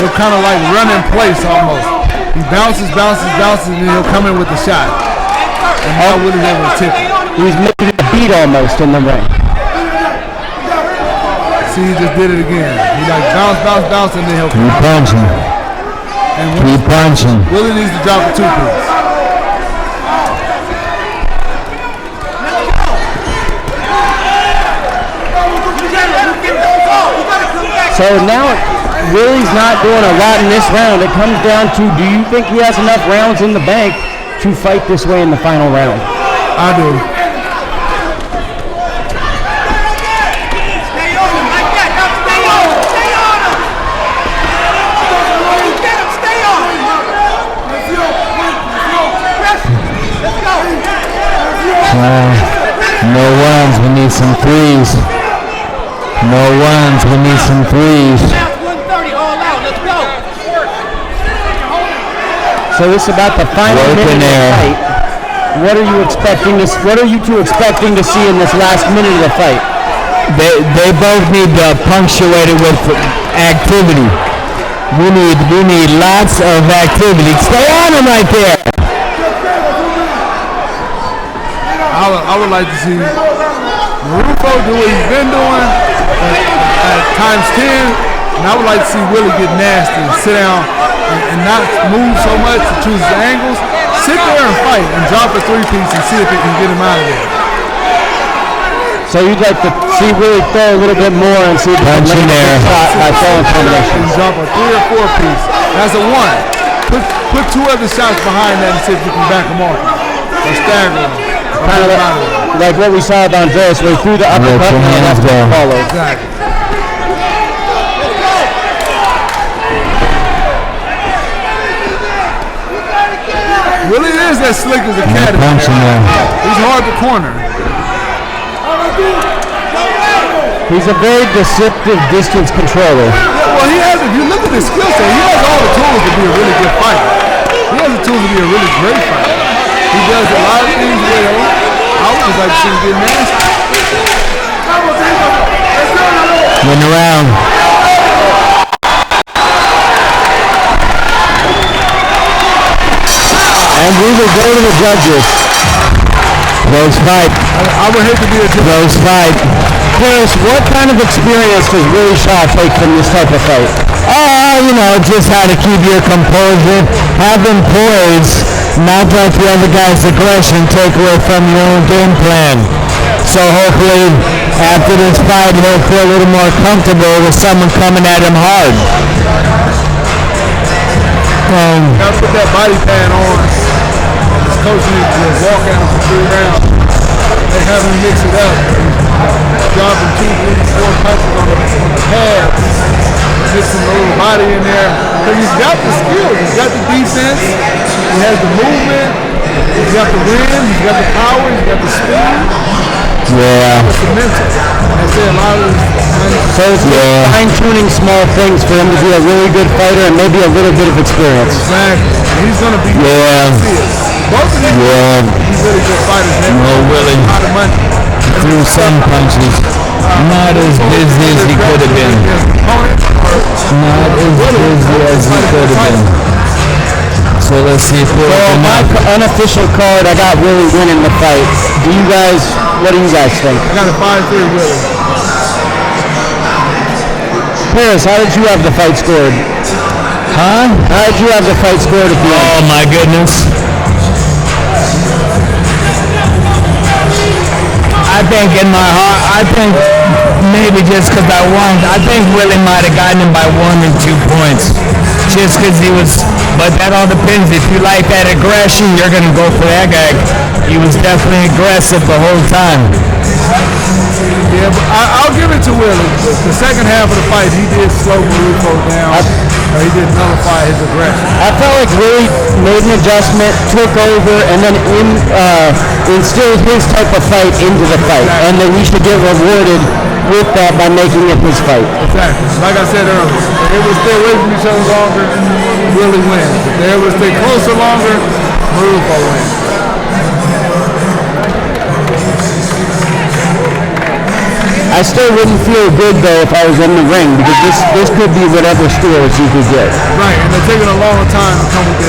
He'll kind of like run in place almost. He bounces, and then he'll come in with the shot. And now Willie's able to tip it. He's making a beat almost in the ring. See, he just did it again. He like bounce, and then he'll keep punching. Keep punching. Willie needs to drop a 2-piece. So now Willie's not doing a lot in this round. It comes down to, do you think he has enough rounds in the bank to fight this way in the final round? I do. No ones, we need some threes. No ones, we need some threes. So this is about the final minute of the fight. What are you two expecting to see in this last minute of the fight? They both need to punctuate it with activity. We need lots of activity. Stay on him right there. I would like to see Marufo do what he's been doing at times 10, and I would like to see Willie get nasty and sit down and not move so much to choose his angles. Sit there and fight and drop a 3-piece and see if it can get him out of there. So you'd like to see Willie throw a little bit more and see if he can make a shot by throwing combinations. Drop a 3 or 4-piece. That's a 1. Put 2 other shots behind that and see if you can back them off or stagger them. Kind of like what we saw with Andreas, where he threw the uppercut and that's what followed. Exactly. Willie is as slick as a cat. He's hard to corner. He's a very deceptive distance controller. Well, he has, if you look at his skill set, he has all the tools to be a really good fighter. He has the tools to be a really great fighter. He does a lot of things well. I would just like to see him get nasty. Win the round. And we will go to the judges. Close fight. I would hate to be a judge. Close fight. Chris, what kind of experience does Willie Shaw take from this type of fight? Just how to keep your composure, have them poised, not let the other guy's aggression take away from your own game plan. So hopefully, after this fight, he'll feel a little more comfortable with someone coming at him hard. Gotta put that body pad on. This coach needs to walk out for 3 rounds. They have him mix it up. dropping 2, 3, 4 punches on the pad. Get some little body in there. Because he's got the skills. He's got the defense. He has the movement. He's got the wind. He's got the power. He's got the speed. Yeah. It's the mental. That's it. A lot of So it's fine-tuning small things for him to be a really good fighter and maybe a little bit of experience. Exactly. He's going to be both of these he's really good fighters. No, Willie. A lot of money. Threw some punches. Not as busy as he could have been. Not as busy as he could have been. So let's see if we're my unofficial card, I got Willie winning the fight. What do you guys think? I got a 5-3 Willie. Paris, how did you have the fight scored? Huh? How did you have the fight scored at the end? Oh my goodness. I think in my heart, I think maybe just because I won, I think Willie might have gotten him by 1 or 2 points. Just because he was, but that all depends. If you like that aggression, you're going to go for that guy. He was definitely aggressive the whole time. Yeah, but I'll give it to Willie. The second half of the fight, he did slow Marufo down. He did nullify his aggression. I felt like Willie made an adjustment, took over, and then instilled his type of fight into the fight. And then we should get rewarded with that by making it his fight. Exactly. Like I said earlier, if they would stay away from each other longer, Willie wins. If they would stay closer longer, Marufo wins. I still wouldn't feel good though if I was in the ring because this could be whatever scores you could get. Right, and they're taking a long time to come with the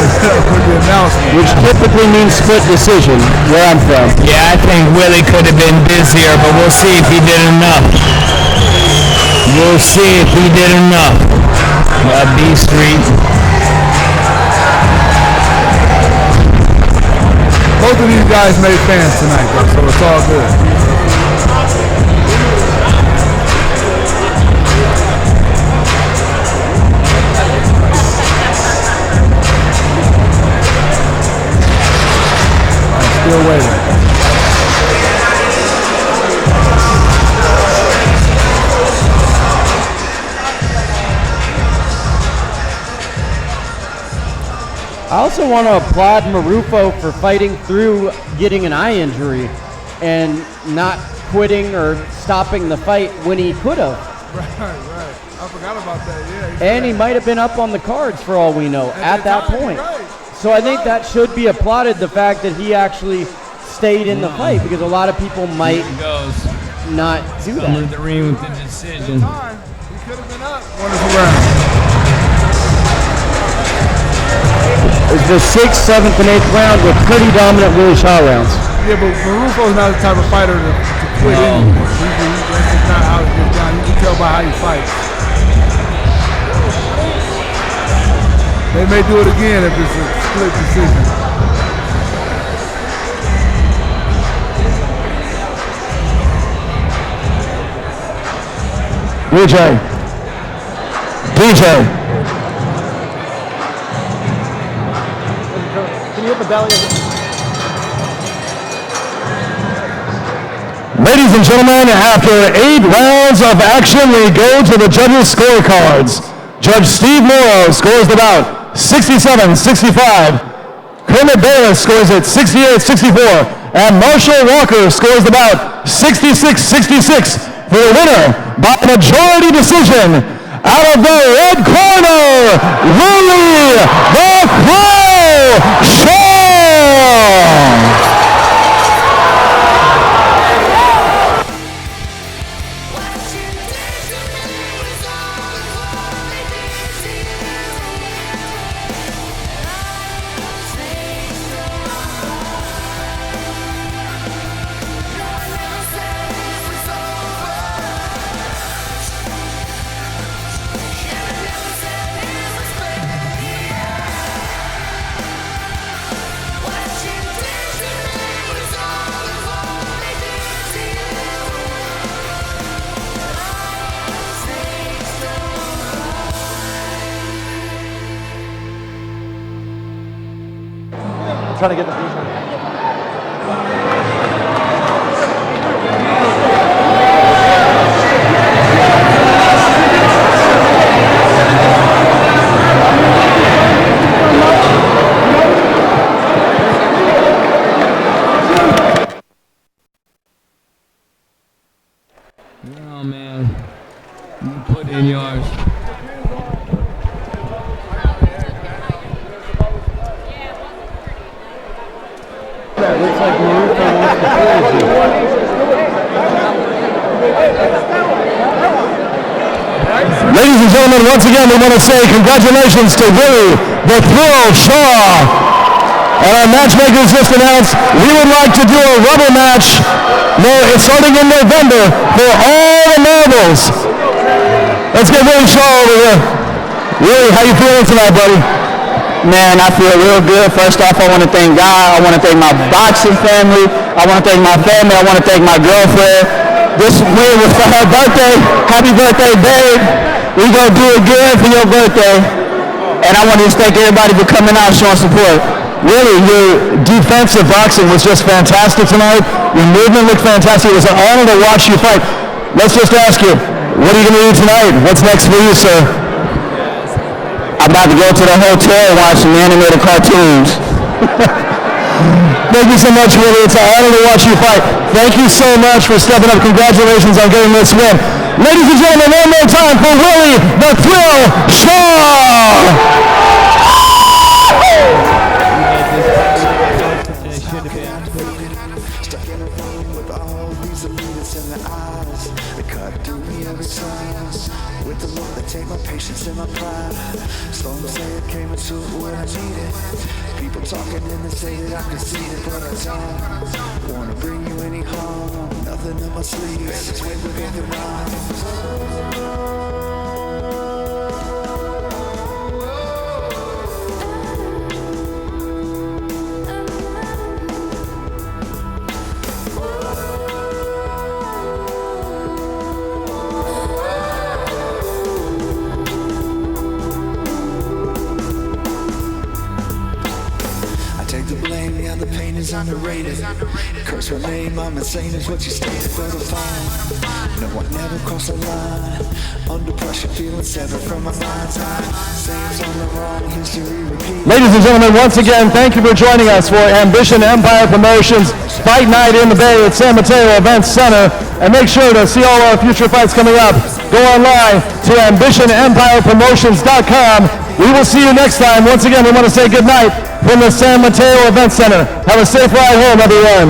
announcement. Which typically means split decision, where I'm from. Yeah, I think Willie could have been busier, but we'll see if he did enough. We'll see if he did enough. B Street. Both of these guys made fans tonight, though, so it's all good. Still waiting. I also want to applaud Marufo for fighting through getting an eye injury and not quitting or stopping the fight when he could have. Right. I forgot about that, yeah. And he might have been up on the cards for all we know at that point. Right. So I think that should be applauded, the fact that he actually stayed in the fight, because a lot of people might not do that. Under the ring with the decision. He could have been up. Wonderful round. It's the 6th, 7th, and 8th round with pretty dominant Willie Shaw rounds. Yeah, but Marufo's not the type of fighter to quit in. That's just not how it gets done. You can tell by how he fights. They may do it again if it's a split decision. DJ. Can you hit the belly of it? Ladies and gentlemen, after 8 rounds of action, we go to the judges' scorecards. Judge Steve Morrow scores the bout 67-65. Kermit Bayless scores it 68-64. And Marshall Walker scores the bout 66-66 for the winner by majority decision. Out of the red corner, Willie the Crow Shaw. Trying to get the beat. and yours. Looks like Maruka wants to close Ladies and gentlemen, once again, we want to say congratulations to Willie the Thrill Shaw. And our matchmakers just announced we would like to do a rubber match. No, it's starting in November for all the marbles. Let's get Willie Shaw over here. Willie, how you feeling tonight, buddy? Man, I feel real good. First off, I want to thank God. I want to thank my boxing family. I want to thank my family. I want to thank my girlfriend. This win was for her birthday. Happy birthday, babe. We gonna do it good for your birthday. And I want to just thank everybody for coming out and showing support. Really, your defensive boxing was just fantastic tonight. Your movement looked fantastic. It was an honor to watch you fight. Let's just ask you, what are you going to do tonight? What's next for you, sir? I'm about to go to the hotel and watch some animated cartoons. Thank you so much, Willie. It's an honor to watch you fight. Thank you so much for stepping up. Congratulations on getting this win. Ladies and gentlemen, one more time for Willie the Thrill Shaw! Stuck in a room with all these elitists in their eyes. They cut through me every time. With the look, they take my patience and my pride. Some say it came into it when I need it. People talking and they say that I conceded, but I don't wanna bring you any harm. Nothing in my sleeves. Just wait with the rhymes. Take the blame, yeah, the pain is underrated. Curse her name, I'm insane is what you stated for the phone. No, I never cross a line. Under pressure, feeling severed from my mind's eye. Saying's on the wrong, history repeat. Ladies and gentlemen, once again, thank you for joining us for Ambition Empire Promotions Fight Night in the Bay at San Mateo Events Center. And make sure to see all our future fights coming up. Go online to ambitionempirepromotions.com. We will see you next time. Once again, we want to say good night from the San Mateo Event Center. Have a safe ride home, everyone.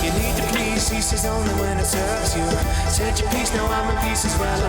You need to please, he says only when it serves you. Said your piece, now I'm a piece as well.